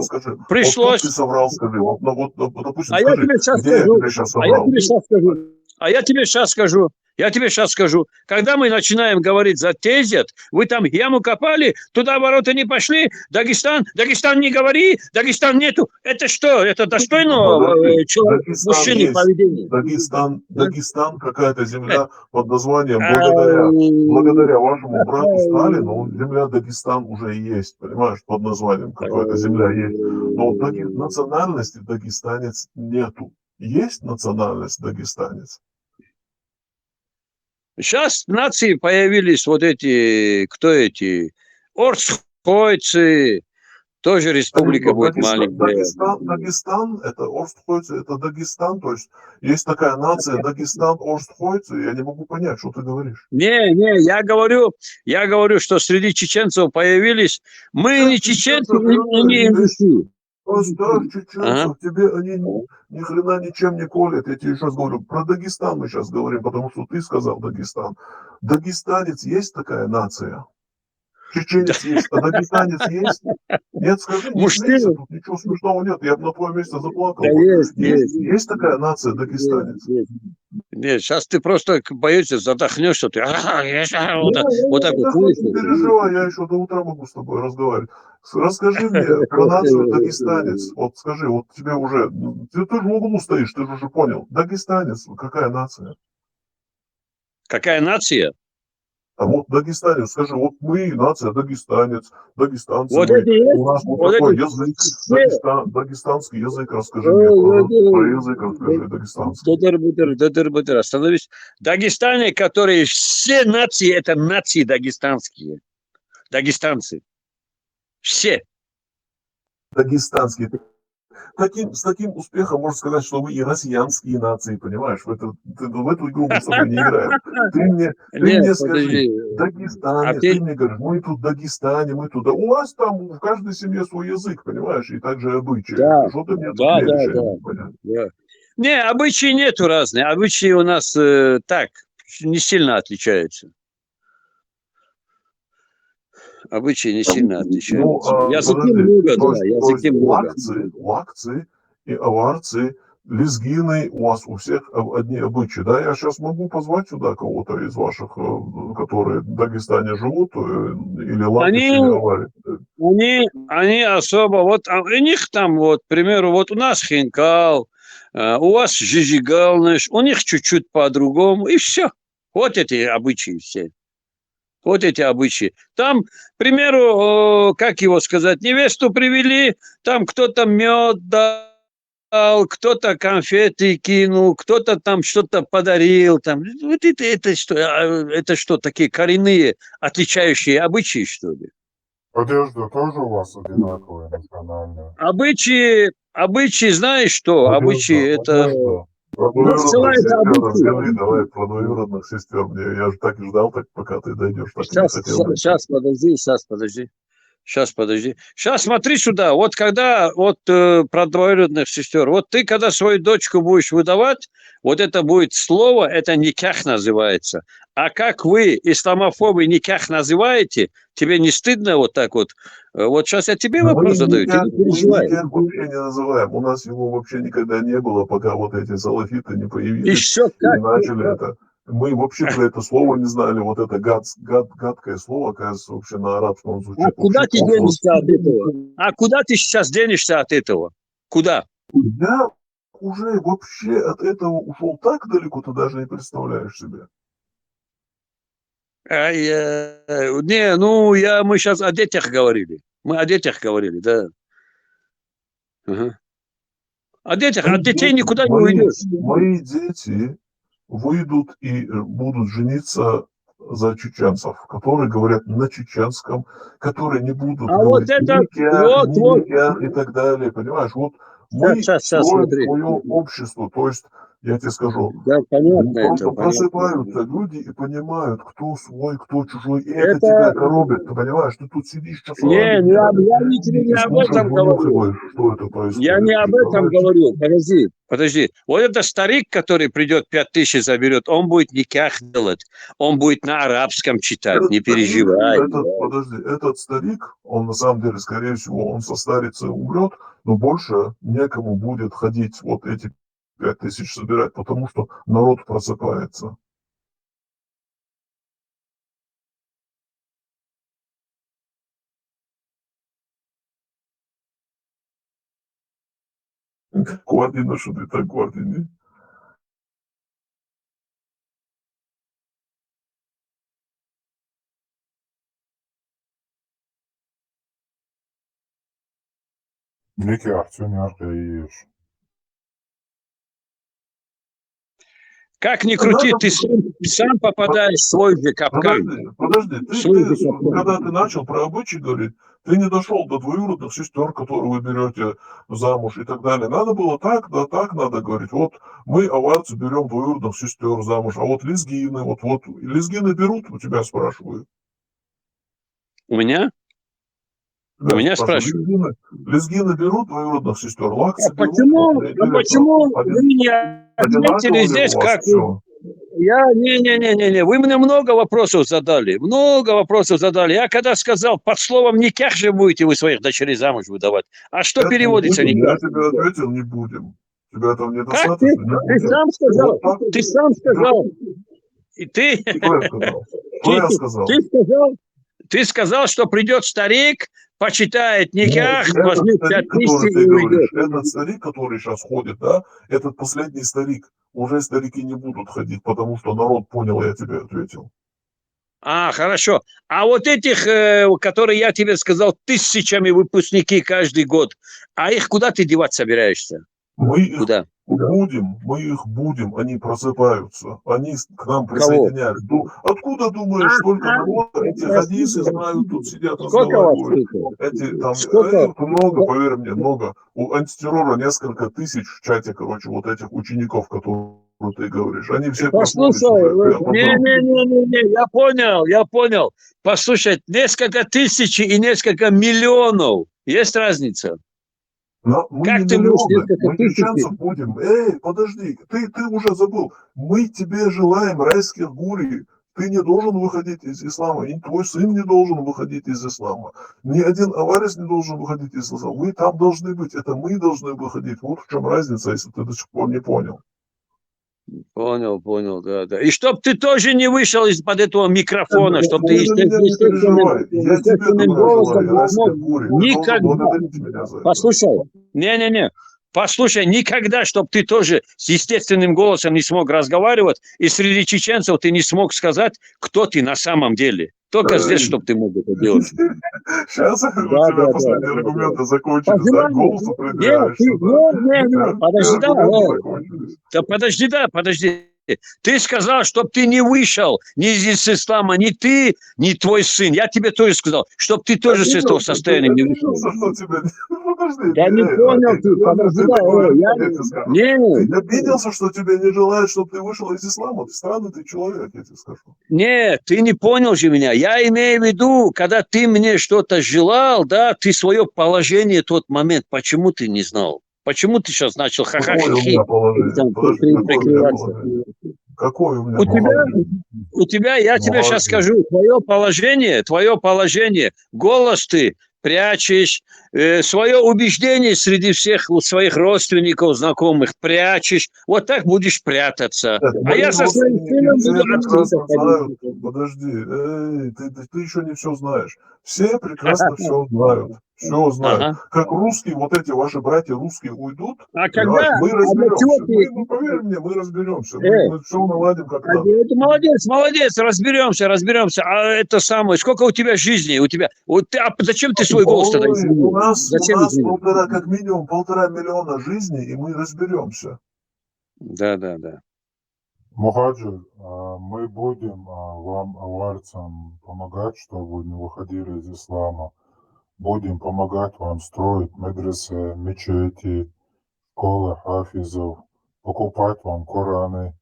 Скажи, Пришлось. Вот ты соврал, скажи, допустим, А скажи, я тебе сейчас где я скажу. тебе сейчас соврал? Я тебе сейчас скажу. Когда мы начинаем говорить за тезет, вы там яму копали, туда ворота не пошли, Дагестан не говори, Дагестан нету. Это что? Это достойного мужчины поведения? Дагестан какая-то земля под названием благодаря вашему брату Сталину, земля Дагестан уже есть, понимаешь, под названием какая-то земля есть. Но национальности дагестанец нету. Есть национальность дагестанец? Сейчас в нации появились вот эти, кто эти, орцхойцы, тоже республика будет маленькая. Дагестан, это орцхойцы, это Дагестан, то есть есть такая нация Дагестан, орцхойцы, я не могу понять, что ты говоришь. Не, я говорю, что среди чеченцев появились, мы не чеченцы, не ингуши. Оставь чеченцев, тебе они ни хрена ничем не колят. Я тебе еще раз говорю, про Дагестан мы сейчас говорим, потому что ты сказал Дагестан. Дагестанец есть такая нация? Чеченец есть, а дагестанец есть? Нет, скажи, не смейся, тут ничего смешного нет, я бы на твоем месте заплакал. Да есть такая нация дагестанец? Нет, сейчас ты просто боишься, задохнешься, ты вот так вот. Не переживай, я еще до утра могу с тобой разговаривать. Расскажи мне про нацию дагестанец. Вот скажи, вот тебе уже, ты же в углу стоишь, ты же уже понял. Дагестанец, какая нация? Какая нация? А вот дагестанец, скажи, вот мы, нация дагестанец, дагестанцы, вот мы, это есть, у нас вот вот такой это язык, дагестанский язык, расскажи мне про язык, расскажи дагестанский. Остановись. Дагестане, которые все нации, это нации дагестанские. Дагестанцы. Все. Дагестанский. С таким успехом можно сказать, что вы и россиянские нации, понимаешь? В эту игру мы с тобой не играем. Ты мне скажи, Дагестане, ты мне говоришь, мы тут в Дагестане, мы туда. У вас там в каждой семье свой язык, понимаешь? И также обычаи. Да, что ты мне тут веришь? Да. Не, обычаи нету разные. Обычаи у нас так, не сильно отличаются. Обычаи не сильно отличаются. Языки много, да, языки много. Лакцы и аварцы, лезгины, у вас у всех одни обычаи, да? Я сейчас могу позвать сюда кого-то из ваших, которые в Дагестане живут, или лакцы, или аварцы? Они особо, вот у них там, вот, к примеру, вот у нас хинкал, у вас жижигал, у них чуть-чуть по-другому, и все. Вот эти обычаи все. Вот эти обычаи. Там, к примеру, как его сказать, невесту привели, там кто-то мед дал, кто-то конфеты кинул, кто-то там что-то подарил. Там. Вот это что, такие коренные, отличающие обычаи, что ли? Одежда тоже у вас одинаковая национальная? Обычаи, знаешь что? Обычаи, это... Одежда. Про Ну, двоюродных ссылается сестер обычаи. разговори, давай про двоюродных сестер. Я же так и ждал, так, пока ты дойдешь, так и не хотел дойти. Сейчас, подожди. Сейчас смотри сюда. Вот когда про двоюродных сестер, вот ты когда свою дочку будешь выдавать, вот это будет слово, это никах называется. А как вы, исламофобы, никах называете, тебе не стыдно вот так вот? Вот сейчас я тебе вопрос задаю, ты не переживай. Мы никак вообще не называем. У нас его вообще никогда не было, пока вот эти салафиты не появились Еще и как? начали это. Мы вообще про это слово не знали. Вот это гадкое слово, оказывается, вообще на арабском звучит. А куда вообще ты денешься от этого? А куда ты сейчас денешься от этого? Куда? Я уже вообще от этого ушел так далеко, ты даже не представляешь себе. Не, мы сейчас о детях говорили. Мы о детях говорили, да. Ага. О детях, от детей никуда не уйдешь. Мои дети выйдут и будут жениться за чеченцев, которые говорят на чеченском, которые не будут говорить никях и так далее, понимаешь? Вот мы строим свое общество, то есть, я тебе скажу, да, понятно, просто это просыпаются люди и понимают, кто свой, кто чужой, и это тебя коробит, ты понимаешь? Ты тут сидишь часами. Я не об этом говорю. Что это происходит? Я не об этом говорю. Подожди. Вот это старик, который придет 5000 заберет, он будет никах делать. Он будет на арабском читать, не переживай. Этот старик, он на самом деле, скорее всего, он состарится и умрет, но больше некому будет ходить вот эти 5000 собирать, потому что народ просыпается. Guardini, что ты так Guardini? Никак, все ярко и Как ни крути, ты сам попадаешь в свой же капкан. Подожди, когда ты начал про обычаи говорить, ты не дошел до двоюродных сестер, которые вы берете замуж и так далее. Надо было так, да так надо говорить. Вот мы, аварцы, берем двоюродных сестер замуж, а вот лезгины, вот лезгины берут, у тебя спрашивают. У меня? Да, у меня спрашивают. Лезгины берут двоюродных сестер, лаксы берут. Почему вы не ответили здесь, как... Не. Вы мне много вопросов задали. Я когда сказал, под словом никях же будете вы своих дочерей замуж выдавать. А что это переводится никак? Я тебе ответил, не будем. Тебя там недостаточно. Как ты сам сказал. Ты сам сказал. И ты... Что я сказал? Ты сказал, что придет старик, почитает никах, возьмет возьмет 5000 и уйдет. Этот старик, который сейчас ходит, да, этот последний старик. Уже старики не будут ходить, потому что народ понял, я тебе ответил. Хорошо. А вот этих, которые я тебе сказал, тысячами выпускники каждый год, а их куда ты девать собираешься? Куда? Мы их будем, они просыпаются, они к нам присоединялись. Откуда думаешь, сколько народа, эти хадисы знают, тут сидят, разговаривают. Много, поверь мне, много. У антитеррора несколько тысяч в чате, вот этих учеников, которые ты говоришь. Они все послушай, не, я понял. Послушай, несколько тысяч и несколько миллионов. Есть разница? Но мы как не ты миллионы, мы чеченцев будем. Подожди, ты уже забыл. Мы тебе желаем райских гурий. Ты не должен выходить из ислама, и твой сын не должен выходить из ислама. Ни один аварец не должен выходить из ислама. Вы там должны быть, это мы должны выходить. Вот в чем разница, если ты до сих пор не понял. Понял, да. И чтоб ты тоже не вышел из-под этого микрофона, чтобы ты естественным голосом не смог никогда. Послушай, не. Послушай, никогда, чтобы ты тоже с естественным голосом не смог разговаривать, и среди чеченцев ты не смог сказать, кто ты на самом деле. Только здесь, чтобы ты мог это делать. Сейчас у Да, тебя да, последние да. аргументы закончились, да? Голосу Нет, предъявишься, да? подожди, да, Аргументы закончились. да, подожди. Ты сказал, чтобы ты не вышел ни из ислама, ни ты, ни твой сын. Я тебе тоже сказал, чтобы ты тоже с этого состояния не вышел. Обиделся, что тебя... Ну, подожди, Да не понял ты, подожди, да, я тебе скажу. не, Ты обиделся, что тебя не желают, чтобы ты вышел из ислама. Ты странный ты человек, я тебе скажу. нет, ты не понял же меня. Я имею в виду, когда ты мне что-то желал, да, ты свое положение тот момент, почему ты не знал? Почему ты сейчас начал Какое у ха-ха-хи? меня положение? там Подожди, какое у меня прикрываться? положение? Какое у меня У тебя, положение? я тебе сейчас скажу, твое положение, голос ты прячешь, свое убеждение среди всех своих родственников, знакомых прячешь, вот так будешь прятаться. Нет, А я со своим сыном все буду прекрасно открыто знают. ходить. Подожди, ты еще не все знаешь. Все прекрасно все знают. Все знают. Ага. Как русские, вот эти ваши братья русские уйдут, А понимаешь, когда, мы а для чего разберемся. ты... Мы, поверь мне, мы разберемся. Э, Мы все наладим как надо. Это молодец, разберемся. А это самое, сколько у тебя жизни? А зачем ты свой голос тогда Ой, изменил? у нас Зачем изменил? как минимум 1,5 миллиона жизней, и мы разберемся. Да. Мухаджир, мы будем вам, аварцам, помогать, чтобы вы не выходили из ислама. Будем помогать вам строить медресе, мечети, школы хафизов, покупать вам Кораны,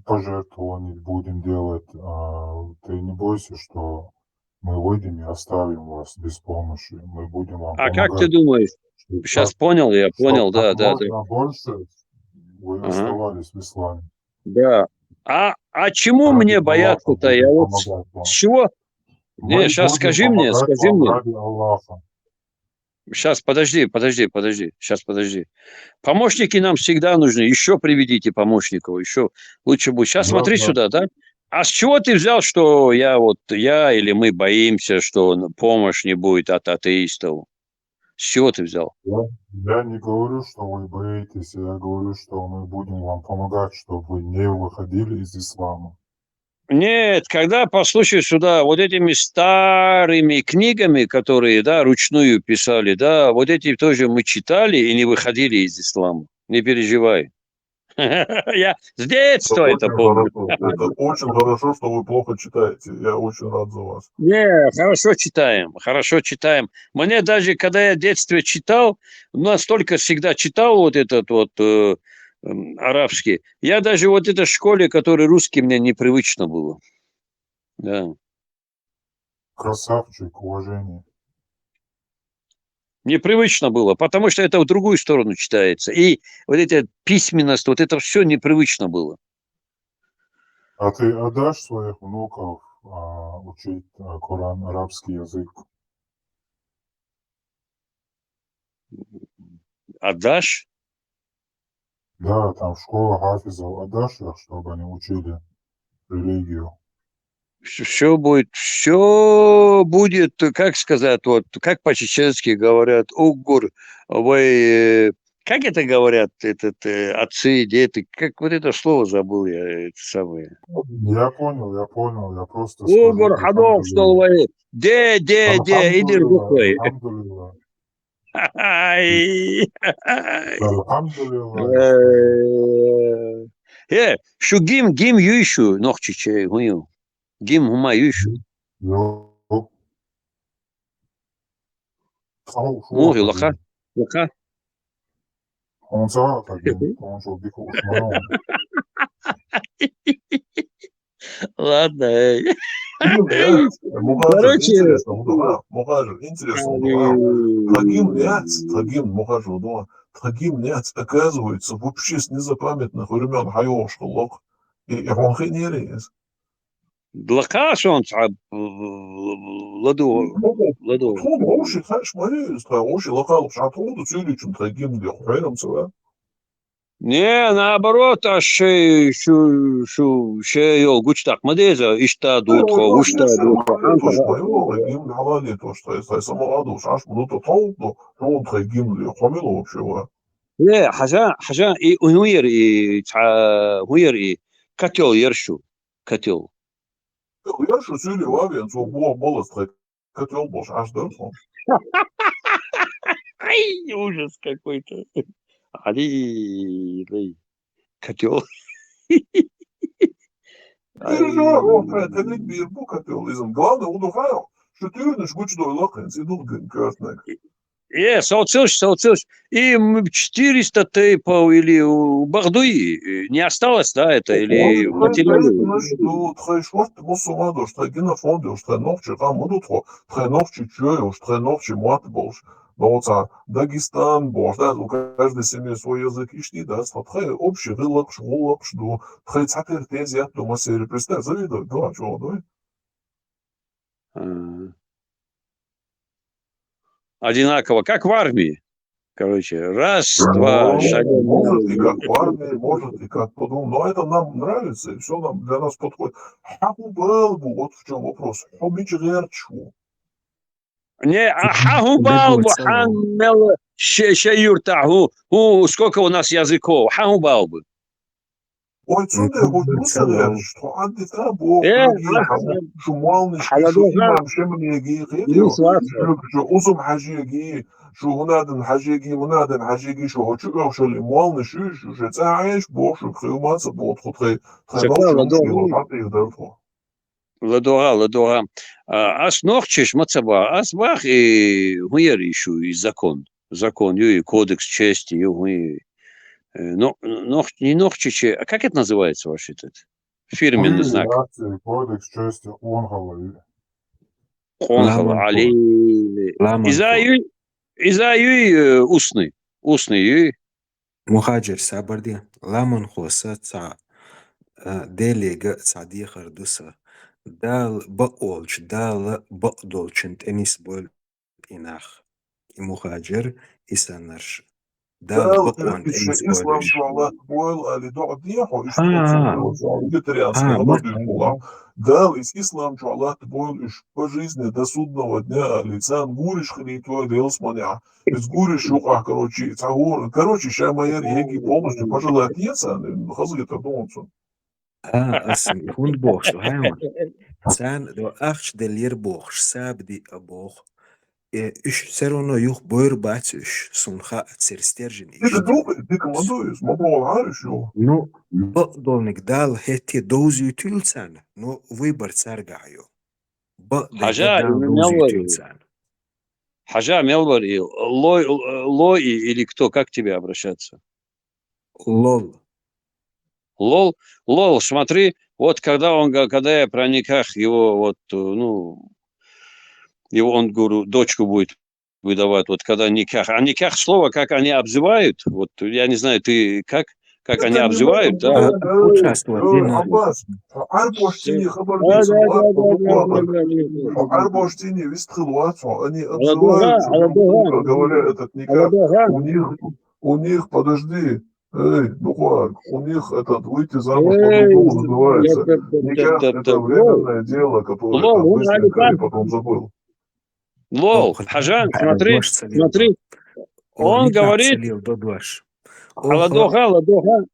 пожертвования будем делать. Ты не бойся, что мы выйдем и оставим вас без помощи. Мы будем вам А помогать. как ты думаешь? Сейчас понял, я понял, да. Можно больше вы Ага. оставались в исламе. Да. А чему Ради мне Аллаха бояться-то? будем Я вот помогать вам. с чего? Не, Мы сейчас будем скажи мне. помогать вам ради Аллаха. Сейчас, подожди. Сейчас, подожди. Помощники нам всегда нужны. Еще приведите помощников, еще лучше будет. Сейчас смотри сюда, да? А с чего ты взял, что я или мы боимся, что помощь не будет от атеистов? С чего ты взял? Я не говорю, что вы боитесь, я говорю, что мы будем вам помогать, чтобы вы не выходили из ислама. Нет, когда послушай сюда, вот этими старыми книгами, которые, да, ручную писали, да, вот эти тоже мы читали и не выходили из ислама. Не переживай. Я с детства это помню. Это очень хорошо, что вы плохо читаете. Я очень рад за вас. Не, хорошо читаем. Мне даже, когда я в детстве читал, настолько всегда читал вот этот арабский, я даже вот этой школе, который русский, мне непривычно было. Да. Красавчик, уважение. Непривычно было, потому что это в другую сторону читается. И вот эта письменность, вот это все непривычно было. А ты отдашь своих внуков учить Коран, арабский язык? Отдашь? Да, там школа хафизов, отдашь их, чтобы они учили религию? Все будет, как сказать, вот, как по-чеченски говорят, угур, как это говорят, отцы, дети, как вот это слово забыл я, это самое. Я понял, я просто Угур, скажу. хадов, что вы, иди рукой. Алхамдулилlah. Ай. Алхамдулилlah. Şu gim yüşü nok çiçeği huyu. Gim huma yüşü. Yok. Muhi laka. Laka. Он сам один, он же убегал. Ладно. Короче, интересно, Тхагим Няц, оказывается, вообще с незапамятных времен Хайошкалок. И он хенерез. Лака шон ладу. Тхун оши хаш марез, оши локал шатуду цюличун Тхагим для Хайрамцева. Не, наоборот, йол гуч так мадеза, ишта дутхо, ушта дутхо. Им халали то, что я самоладу, шаш, ну то толку, он Тхагим для Хамила вообще. حاجة إي هوير إي هوير إي كاتيو يرشو كاتيو. Я что сюли вавен, so boah bolles trek. Котел bosch, аж дырфон. Ай, ужас какой-то. Али, котел. Переживай, он это bir bu котел izim. Главное, удухаю, что ты не шгуч дой лохен, идут генкёртнек. Соуцилш. И 400 тейпов или у Бахдуи не осталось, да, это, или материалы? Что трэшварт мусумадо, что генофондо, что новче рамудутро, треновче чуё, что новче матбош. Но вот Дагестан, бош, да, у каждой семьи свой язык ишти, да, смотри, общий рылок, шволок, что трэ цатер тезия, то масери, представь, завидуй, да, чего, да? Одинаково, как в армии. Короче, раз, два, шагом. Может и как в армии, может и как по-другому. Но это нам нравится, и все нам для нас подходит. Хаху был бы, вот в чем вопрос. Хомич герчу. Не, хаху балбу, хаммел шаюртаху. Сколько у нас языков? Хаху балбу. Ой, цунде, хоть мусор, что антита бог, шумалный, что имам шемнеги, что узум хажиги, شو هنادن حاجيجي منادن حاجيجي شو هتشوف شو الإموال نشوش شو تعيش بوش وخيومات سبوت خطري Ладога. Ас нохчеш мацаба, ас бах и хуер ищу и закон, и кодекс чести, и не нохчече, а как это называется ваш этот фирменный знак? Кодекс чести Онгала. Онгала, али. Изаю устный. مهاجر سابردي لامن خوسة تاع ديليغ صديق خردوسة دال بقولش دال بقدولشنت انيس بول إناخ مهاجر إسانرش دال بقوانت انيس إسلام شوالات بول اللي دعوة ديحو إشتغل дал из ислам чуалат бон иш по жизни до судного дня лицан гуриш хлитва делсманя из гуриш шуха короче ща моя реги полностью пожалуй отъеться хазы это думается اسم هون بوخش دو هايون سان دو اخش دلير بوخش سابدي ابوخ اش سيرونو يوخ بوير باتش سونخا اتسيرستيرجن ты командуешь маброл عارف شو Ну, بقدر دال هتي دوزي تلسان но выбор царгаю حاجة Мелвари, Лой или кто, как к тебе обращаться? лол Лол, смотри, вот когда я про никах его вот, его он, говорю, дочку будет выдавать, вот когда никах, а никах слово, как они обзывают, вот я не знаю, ты как они обзывают, да? Арбоштини вистрелуацу, они обзывают, говорят, этот никак, у них, подожди, Бухар, у них этот выйти замуж по-другому называется. Никак это временное дело, которое там быстренько и потом забыл. Лол, Хажан, смотри, он говорит,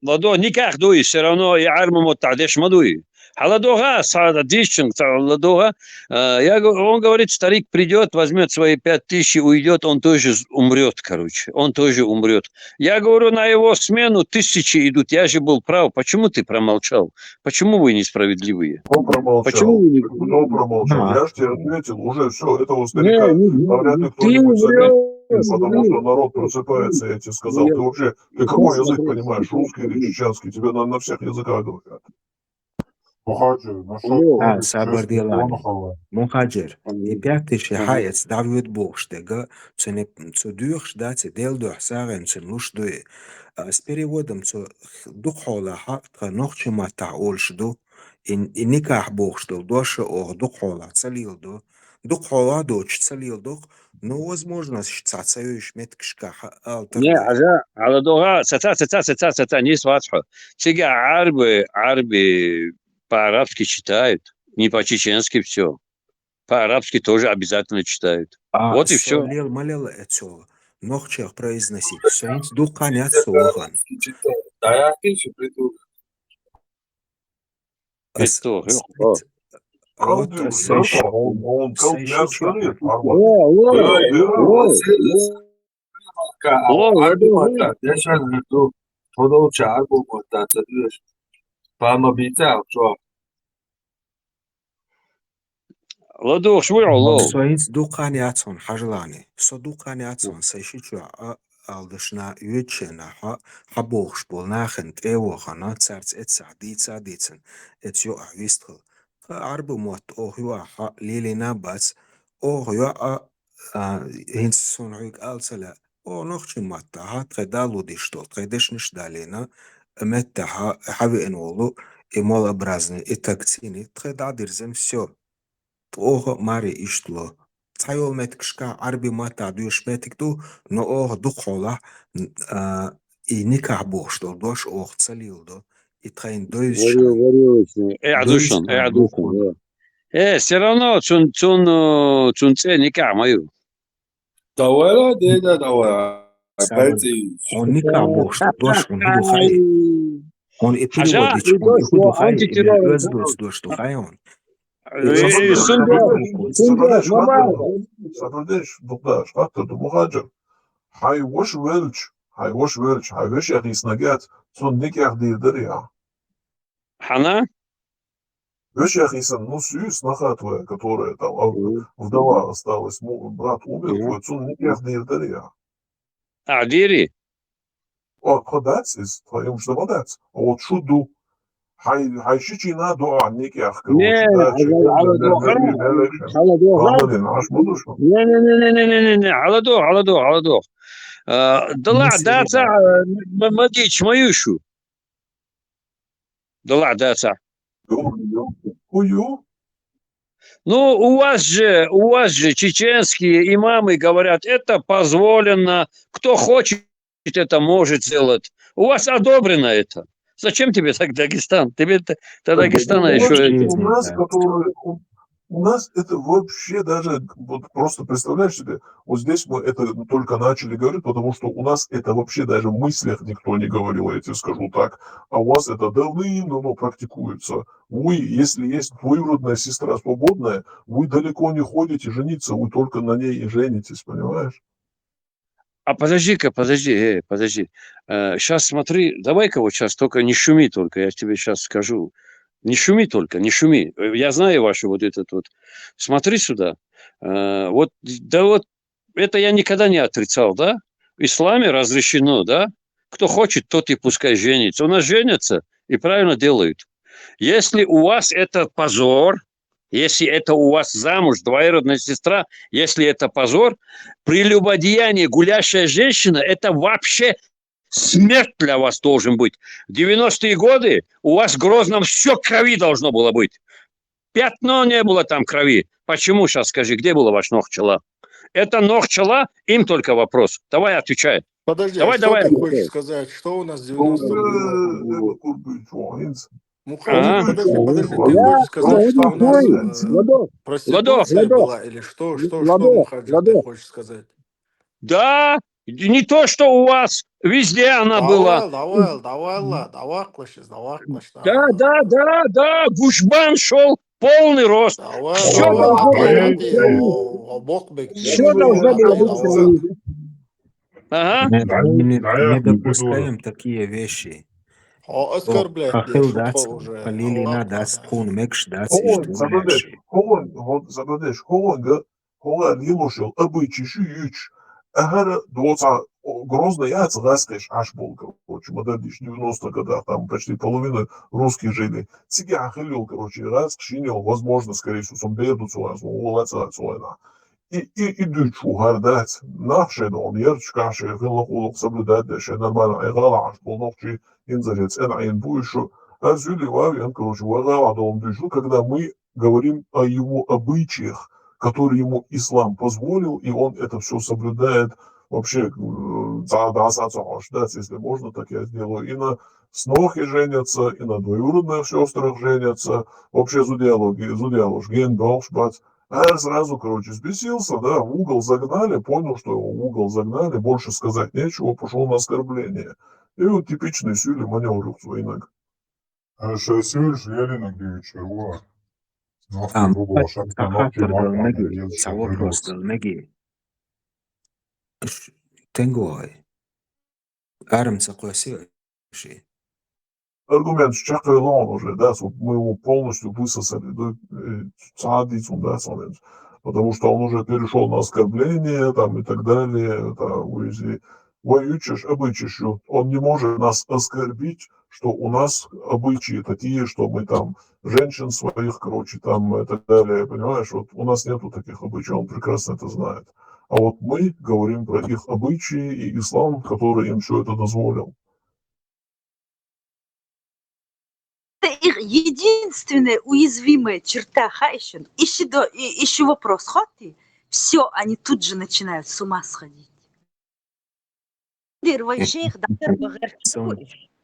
Ладога, никак дуй, все равно я арму тадеш мадуй. Ладога, сада дишчин, Ладога. Он говорит, старик придет, возьмет свои 5000 и уйдет, он тоже умрет, короче. Он тоже умрет. Я говорю, на его смену 1000 идут. Я же был прав. Почему ты промолчал? Почему вы несправедливые? Кто промолчал? Почему вы не... Кто промолчал? Я же тебе ответил, уже все, этого старика навряд ли кто-нибудь заметит, потому что народ просыпается, я тебе сказал. Ты вообще, ты какой язык понимаешь, русский или чеченский? Тебе на всех языках говорят. سابردي مهاجر يبيعتش حايت دعوت بوخش دقا تدوخش داتي ديل دوح ساغن تنوش دوي с переводом дух хола хатка нохче ма таулш до никах бохш до доша ох дух хола цалил до дух хола доч цалил до но возможно цацаюш меткшка Не, Ладога, цаца, не сватха. Сега арбы по-арабски читают, не по-чеченски все. По-арабски тоже обязательно читают. Вот и все. нохчех произносить. Соинц духанят солган. Петух. Спит. Вот Kaldı, сейш. on kalk Сейши biraz чуа. şöyle parmak. Ладох, швырал, лол. Соинц духанятсон хажлани. Со духанятсон сейши чуа. Алдышна ючена хабохш бол нахен тревохана царц дицен эцю авистхл арбу мот охюа лилина бац охюа хинц сонуик алсала о нохчи матта ха тредалу диштол тредешниш далина мета хави энолу эмол образны этакцини тредадирзен все ох мари иштло цайол меткшка арби мата душ меткту но ох духола и никак бошто дош ох цалилдо и трейн Варю. Душан. Все равно цун никак мою. он никак бошто дош он духай он и переводич он и духай и дош духай он Sabırdeş, duktaş, hatta du muhacir. Hay wash welch, hay wish ягis нагет, son никях дирдер я. Хана? Wish ягиса, ну, сюс нахатвая, которая там, вдова осталась, брат умер, твой, son никях дирдер я. Дири? О, продать из твоем, что продать. А вот шуду. Hay şiçina doğa nikah kılmış. Не, على دوغ. Дала даца мадич маюшу. Дала даца. Ую? Ну, у вас же чеченские имамы говорят, это позволено, кто хочет, это может сделать. У вас одобрено это. Зачем тебе так Дагестан? Тебе-то Дагестана еще... У нас это вообще даже, вот просто представляешь себе, вот здесь мы это только начали говорить, потому что у нас это вообще даже в мыслях никто не говорил, я тебе скажу так. А у вас это давным-давно практикуется. Вы, если есть двоюродная сестра свободная, вы далеко не ходите жениться, вы только на ней и женитесь, понимаешь? А подожди-ка, подожди. Сейчас смотри, давай-ка вот сейчас только не шуми только, я тебе сейчас скажу. Не шуми только, не шуми. Я знаю вашу вот этот вот. Смотри сюда. Вот это я никогда не отрицал, да? В исламе разрешено, да? Кто хочет, тот и пускай женится. У нас женятся и правильно делают. Если у вас это позор, если это у вас замуж, двоюродная сестра, если это позор, прелюбодеяние, гулящая женщина, это вообще смерть для вас должен быть. В 90-е годы у вас в Грозном все крови должно было быть. Пятно не было там крови. Почему, сейчас скажи, где было ваш ногчела? Это ногчела, им только вопрос. Давай отвечай. Подожди, давай. Ты хочешь сказать, что у нас в 90-м было? Мухаджир, подожди, ты хочешь сказать, что у нас проституция была, или что Мухаджир, ты хочешь сказать? Да, не то, что у вас, везде она была. Давай, Да, Гушбан шел полный рост. Все должно было быть. Ага. Не допускаем такие вещи. Оскорблять уже. Лилина даст кун мекш даст иштвеши. Холод лилушил обычай шиюч. Агара доца Грозно я цыганская аж был, короче, модерниш 90-х годах, там почти половина русских жили. Цыган хилил, короче, раз кшинил, возможно, скорее всего, сомбеду цуаз, улаца цуэна. И дючу гардать, нахше дом, ярчка, ше, хилохулох соблюдать, ше, нормально, игала аж был, нохчи, инзарец, ин буйшу. А зюли вавиан, короче, вагала дом дючу, когда мы говорим о его обычаях, которые ему ислам позволил, и он это все соблюдает. Вообще, если можно, так я сделаю. И на снохе женятся, и на двоюродных сестрах женятся. Вообще, зудиалуш, ген, долшбац. А сразу, короче, взбесился, да, в угол загнали, понял, что его в угол загнали, больше сказать нечего, пошел на оскорбление. И вот типичный Сюли маневр в войнах. Шасюль Ленина Григорьева. Нахуй А Google шапка нахуй خاطر нахуй قالنقي ел سوا بروس шапка. قالنقي تنقوي أرم سقوسي شيء Аргумент чакайлон уже, да, вот мы его полностью высосали, да, цадицу, да, самец. Потому что он уже перешел на оскорбление, там, и так далее, да, если воючишь, обычаешь, он не может нас оскорбить, что у нас обычаи такие, что мы там женщин своих, короче, там, и так далее, понимаешь, вот у нас нету таких обычаев, он прекрасно это знает. А вот мы говорим про их обычаи и ислам, который им все это дозволил. Это их единственная уязвимая черта Хайшин. Еще вопрос. Хоти, все, они тут же начинают с ума сходить.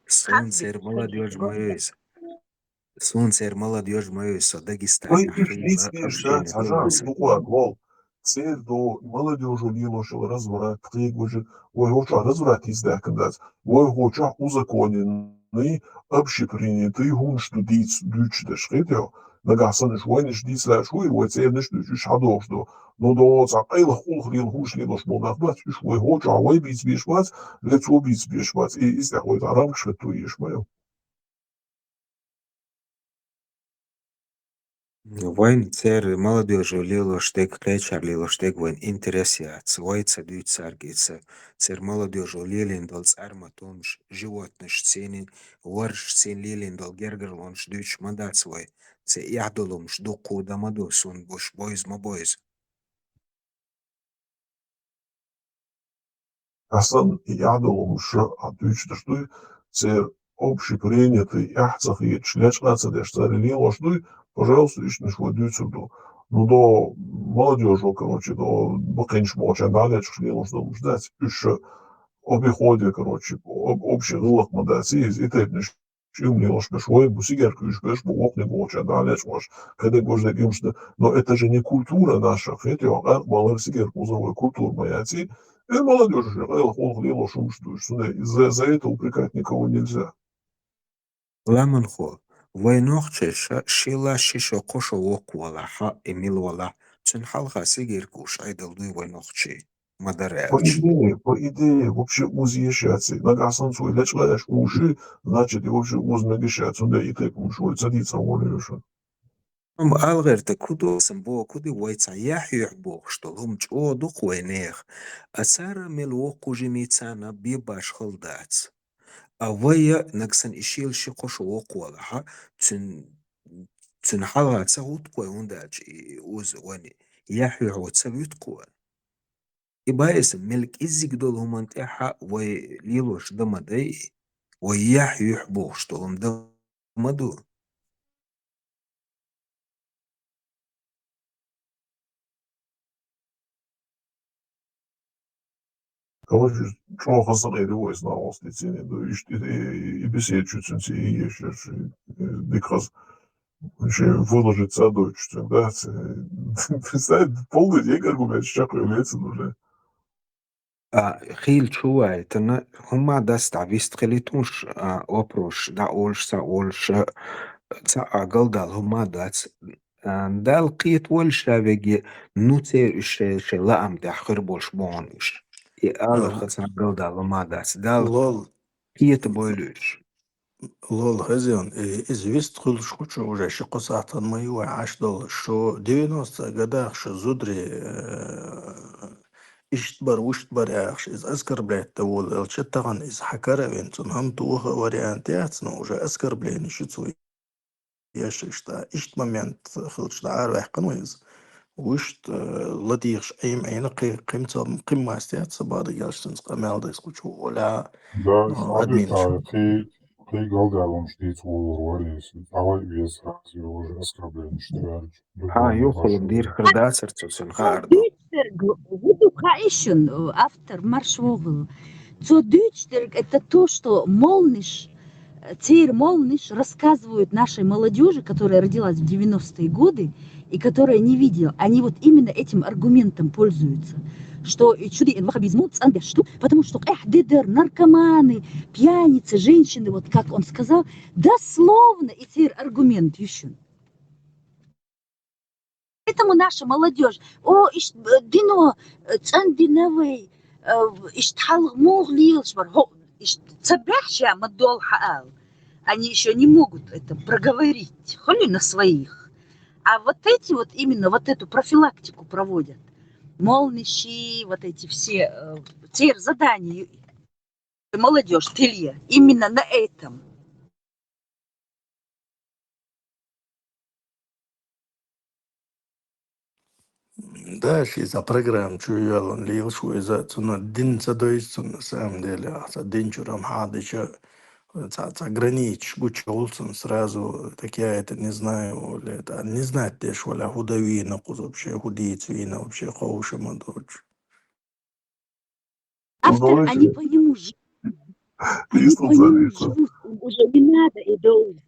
Сон сэр молодежь моюсь. Сон сэр молодежь моюсь, Дагестан, Păi, Ахил, știți, așa, nu acolo. Țări do молодежи лилошил разврат, требует, ой, хоча разврат издакандать, ой, хоча узаконенный, общепринятый гуншту диц дючде шкетё, нагасан швойниш диц лашуй, ой, церниш дючиш хадошдо, но до цакайла хулх лил хуш лилош молдахбат, иш ой, хоча ой биц бишбат, лицо биц бишбат, и издахой тарам шкетуиш мою. Вайн цер молодежи лило штег кречар лило штег вайн интересиация, вайца дють саргица, цер молодежи лилин дол царма томш животныш цени, варш цен лилин дол гергерлонш дють мадат свой, це яхдоломш доку дамадо сун бош бойз ма бойз. Hasan Jadolumš atvykstas це общепринятый яхцах члячкаться лилошдуй, пожалуйста, ищешь водю сюда. Ну, до молодежи, короче, до бакенч моча, далее лилошдум ждать, еще обиходе, короче, общий рылах мадаци, и ты не чем лилош бешвой, бусигерку ищешь беш, бухне моча, далее можешь, когда гожда гимшда. Но это же не культура наша, хотя, а малый сигерку зовой культура моя, и молодежь же, он лило шумштуешь, за это упрекать никого нельзя. Ламанхо, вайнохчеш шила шишо кошо воквала ха эмил вала, цен халха сигеркуш айдалдуй вайнохчи, мадаряч. По идее, вообще узъезжаться, нагасан свой лечлаешь уши, значит, и вообще узнагищаться, да и ты помшой садиться волюши. Алгерта куду самбо куди вайца яхюх бог, что лумч о дух вайнех, а сара мелвоку жемицана бибаш халдац. А вая наксан ишил шикош воквала, цен халга цагут кой ундач уз вани яхюх вацавют кой. إبايس ملك إزيك دول هم انتحا ويليلوش دمدي وياح يحبوش دولهم دمدو Короче, что хасаны его знал, стецение, да, и беседу чуть-чуть, и еще, because еще выложить садочек, да, представь, полный день аргумент, что является уже. خيل شوي تنا هما داس تعبيست خليتونش أوبروش دا أولش تا أقل دال هما داس دال قيت والشا بيجي نوتير إش لا أم دا خربوش بونش أقل خلص أقل دال هما داس دال لول قيت بولوش لول هزيون извест кул шучу уже шико сатан мою аш дол что 90 годах что зудри اشتبر واشتبر يا أخي إذا أذكر بلاد تقول الشتغن إذا حكرا بنتون هم توها واريانت ياتنا وجا أذكر بلاني شو تسوي ياش إشت момент خلش تعار ويحقن ويز وإشت لديش أي معينة قيمة استيات سبادة يالشتن سقامل ديس كوشو ولا Да, أدمين смотри, ты голдалом штиц уворис, давай вес разве уже оскорбление, что говоришь. يخرج دير خرداسر تسون خاردو Хайшин, автор маршвогл. Цо дючтерг это то, что молниш Тейр Молниш рассказывают нашей молодежи, которая родилась в 90-е годы и которая не видела, они вот именно этим аргументом пользуются, что потому что наркоманы, пьяницы, женщины, вот как он сказал, дословно и теперь аргумент еще. Поэтому наша молодежь, дино, цандиновый, они еще не могут это проговорить, холи на своих. А вот эти вот именно вот эту профилактику проводят. Молнищи, вот эти все те задания молодежь, телье, именно на этом. Да, за программ чуял он лил шуй за цуна дин садоис цуна самом деле, а дин чурам хадыча гранич гучолсон сразу, так я это не знаю, или это не знать те шваля худовина, вообще худицвина, вообще хоушима дочь. Автор, они по нему живут. Они по нему живут, уже не надо и долго.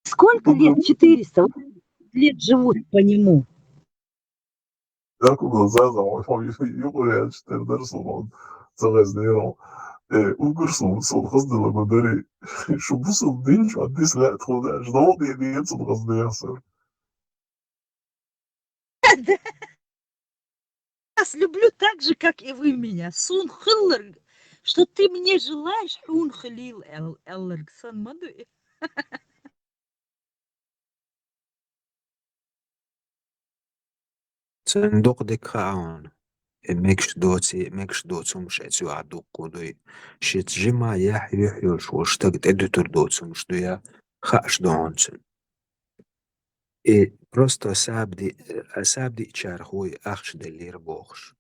Сколько лет? 400 лет живут по нему. Jako glazado, يقول أشتر درس صغير ديرو وقرصو صوت قصدي لما دري شو بصل دين شو عديس لا تخدعش ضوضي دي صوت قصدي يحصل Вас люблю так же, как и вы меня. Сун хиллер, что ты мне желаешь, хун хилил эллергсон мадуи. صندوق ديك خاون ميكش دوتسو مش اتسو عدوك كودوي شيت جمع يحيوش وشتاق ادوتر دوتسو مش دويا خاش دونسن просто سابدي اتشارخوي اخش دلير بوخش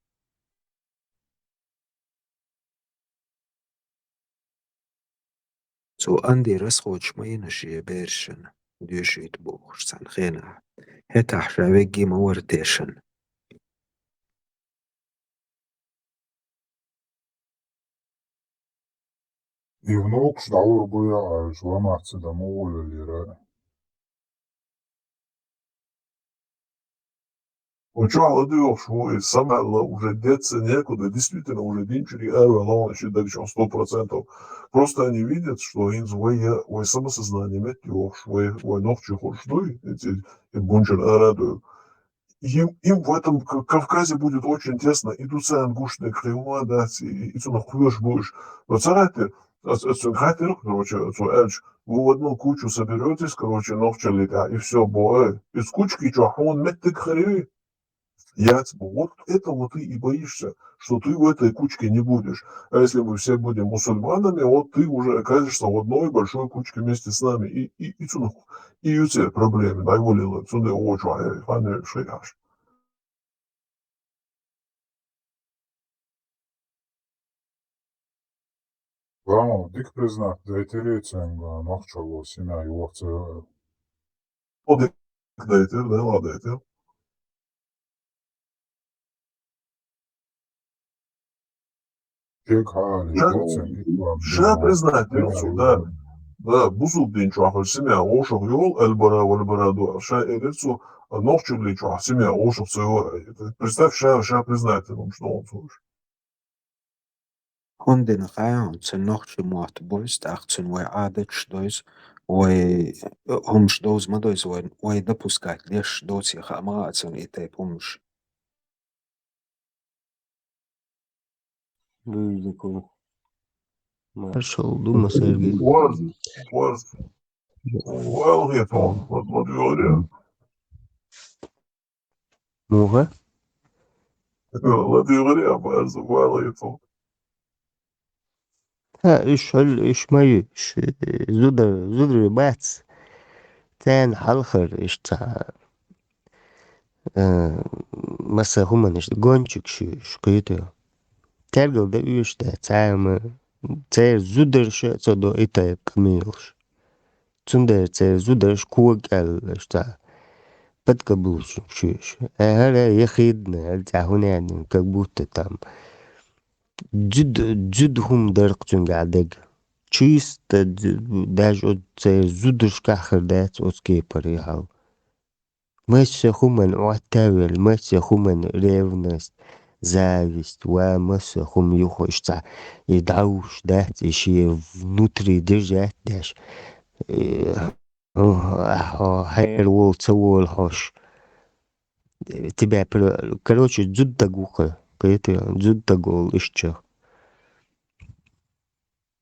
سو عندي رسخوش ما ينشي بيرشن ديوشيت بوخش سان خينا هتا حشاويجي مورتيشن И внук ждал рубуя, жила махцы домой лира. Учало дёш, ой, самое уже деться некуда, действительно уже динчери эвелон, еще дальше 100%. Просто они видят, что им ой самосознание метёш, ой ногчи хошдуй, эти бунчер радуют. Им в этом Кавказе будет очень тесно. И тут ангушные крылья, да, и тут нахуешь будешь. Но царате, короче, вы в одну кучу соберетесь, короче, ногчалика, и все, бой. Из кучки чахон меттик хрей. Вот этого ты и боишься, что ты в этой кучке не будешь. А если мы все будем мусульманами, вот ты уже окажешься в одной большой кучке вместе с нами. И у тебя проблемы, дай волила, цуны очень, фаны шеяш. Ламо, дик признак, дайте рейтинга, нахчало, семья, его в Вот дайте, да, ладно, дайте. Ша признать, да. Да, бузул день чуахал семья, ошов йол, эльбара, вальбараду, ша эльцу, ногчули чуах семья, ошов своего. Представь, ша признать, что он слушает. Hunden Raunze noch mort boist 18 adech dois humš daudz madois vai допускать лишь до тех амаций и те помощь. Marshall Дума Сергей. Well, here, Tom, what do you do? Муха? What do you do? Well, here, Tom. إيش ماي زودر باتس تان حلخر إيش تا مسا هما إيش جونشك شقيته ترجل ده إيش تا تعمل تير زودر شيء صدو إيتا كميلش تندر تير زودر شكوك إيش تا بتقبلش شيش هلا يخيدنا التعهون يعني كبوت تام جدهم درقتون قاعدك чисто даже от зудушка хердец от скипари хал. Масса хумен оттавил, масса хумен ревность, зависть, масса хум юхошца и дауш дать еще внутри держать даже. Хайр вол цавол хош. Тебя, короче, дзуддагуха, поэтому дзуддагол еще.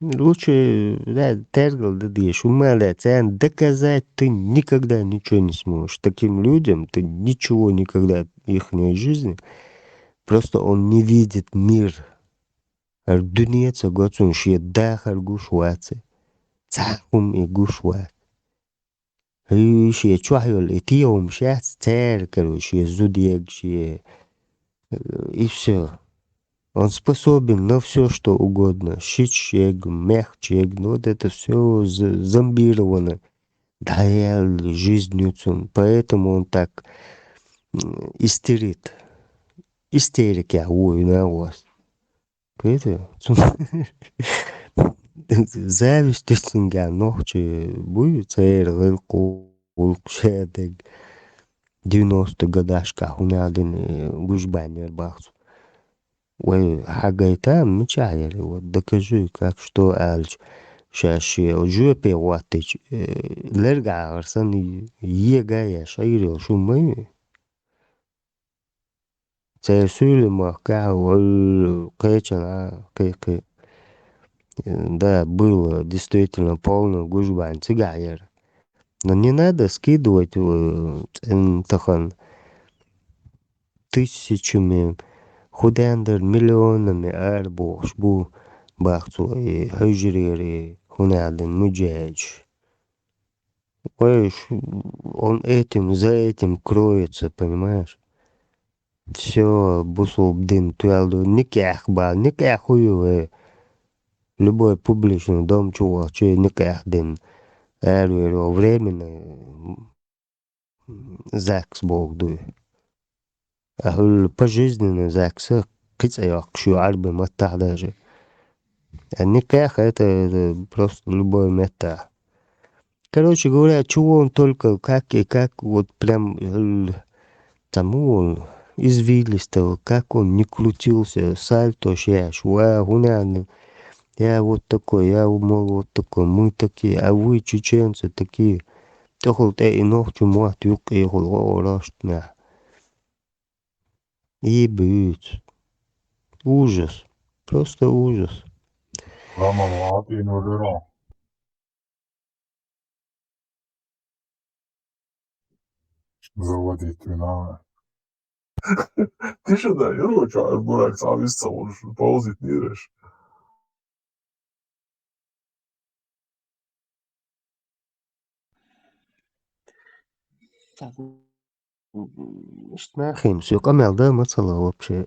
Лучше, да, тергал, да дешь, умалять, доказать ты никогда ничего не сможешь. Таким людям ты ничего никогда в их жизни, просто он не видит мир. Дүниеца гоцун шие дахар гушвацы, цахум и гушват. И шие чухайол, и тиом шац цер, короче, зудьег, шие, и все. Он способен на все, что угодно. Щичек, мягчек, ну вот это все зомбировано. Даял жизнью. Поэтому он так истерит. Истерики, ой, на вас. Поэтому зависть истинга ночи будет цер велку улкшедек 90 годашка хунадин гужбанер бахсу. Ой, хагайта мчайли, вот докажи, как что альч. Шаши жопе ватыч. Лерга арсан егая шайрил шумы. Цесули махка кэчана кэкэ. Да, было действительно полный гужбан цигайер. Но не надо скидывать тахан тысячами, худандер миллионами арбош бу бахцу и хажири хунаден муджач. Ой, он за этим кроется, понимаешь? Все, бусул бдин туялду, никях бал, никях хуевый. Любой публичный дом чувак, че никях дин. Эрвиро временно ЗАГС бог дуй. А пожизненно ЗАГС, кицаyak, шу арбы мата даже. А никах это просто любой мета. Короче говоря, чего он только, как и как, вот прям тому он извилистого, как он не крутился, сальто, шяш, гуняны. Я вот такой, я, мол, вот такой, мы такие, а вы, чеченцы, такие. Тохол те и ночью мат юк и хол рашна. Ебуть. Ужас. Просто ужас. Рамалат и Нурира. Заводить вина. Tieši tā, ieročā ar burāks izcauruši, pauzīt nīreši. Нахрен все, камел, да, мацала вообще.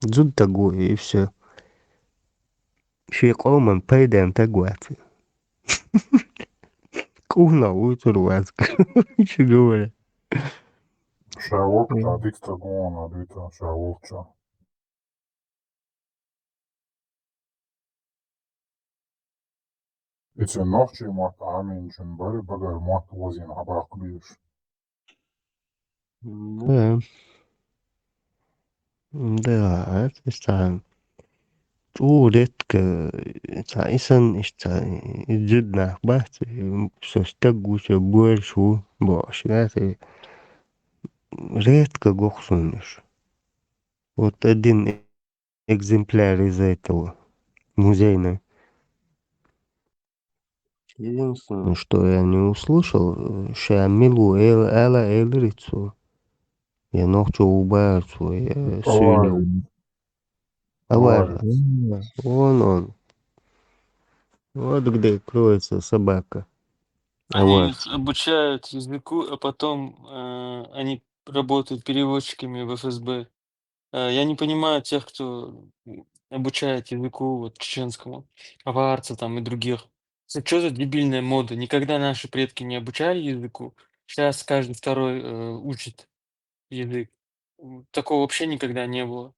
Дзуд такой, и все. Шейк Оман, пойдем тагуать. Куна утруаз, короче говоря. Шавокча, дикта гона, дита, шавокча. It's a nocci mat aminch un bari bagar mat wazin habaq bish. Да. Да, это está. Редко. Исан, идет на бахт, все стягуся больше, больше. Это редко гохсунешь. Вот один экземпляр из этого музейный. Единственное, что я не услышал, Шамилу Эла Элрицу. Я ночью убавцу, я Аварий. Авария. Аварий. Вон он. Вот где кроется собака. Они Авария. их обучают языку, а потом они работают переводчиками в ФСБ. Я не понимаю тех, кто обучает языку вот, чеченскому, аварца там и других. Что за дебильная мода? Никогда наши предки не обучали языку. Сейчас каждый второй учит язык. Такого вообще никогда не было.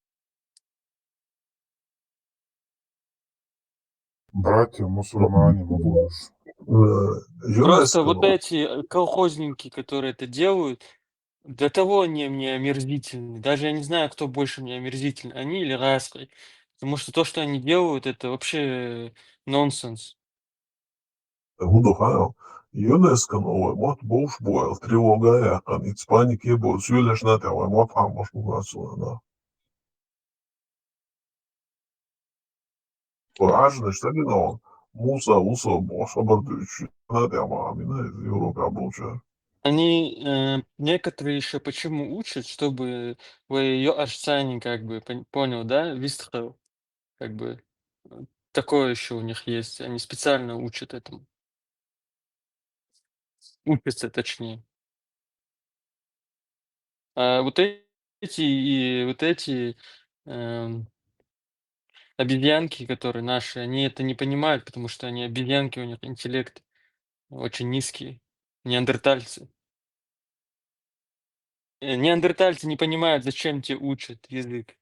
братья мусульмане, Мавлуш. Просто вот ЮНЕСКО, эти колхозники, которые это делают, до того они мне омерзительны. Даже я не знаю, кто больше мне омерзительный, они или Раской. Потому что то, что они делают, это вообще нонсенс. Hundo UNESCO vai mot būs boil trilogā, kan it Spāņi kiebod sūlešanā te vai mot amos mūgāculā. Поражно, что ли, но Муса, Бос, обордующий, надо, мамина, из Европы обучаю. Они некоторые еще почему учат, чтобы вы ее арсани как бы понял, да, Вистхел, как бы такое еще у них есть. Они специально учат этому. Учатся, точнее. А вот эти обезьянки, которые наши, они это не понимают, потому что они обезьянки, у них интеллект очень низкий. Неандертальцы. Неандертальцы не понимают, зачем тебе учат язык.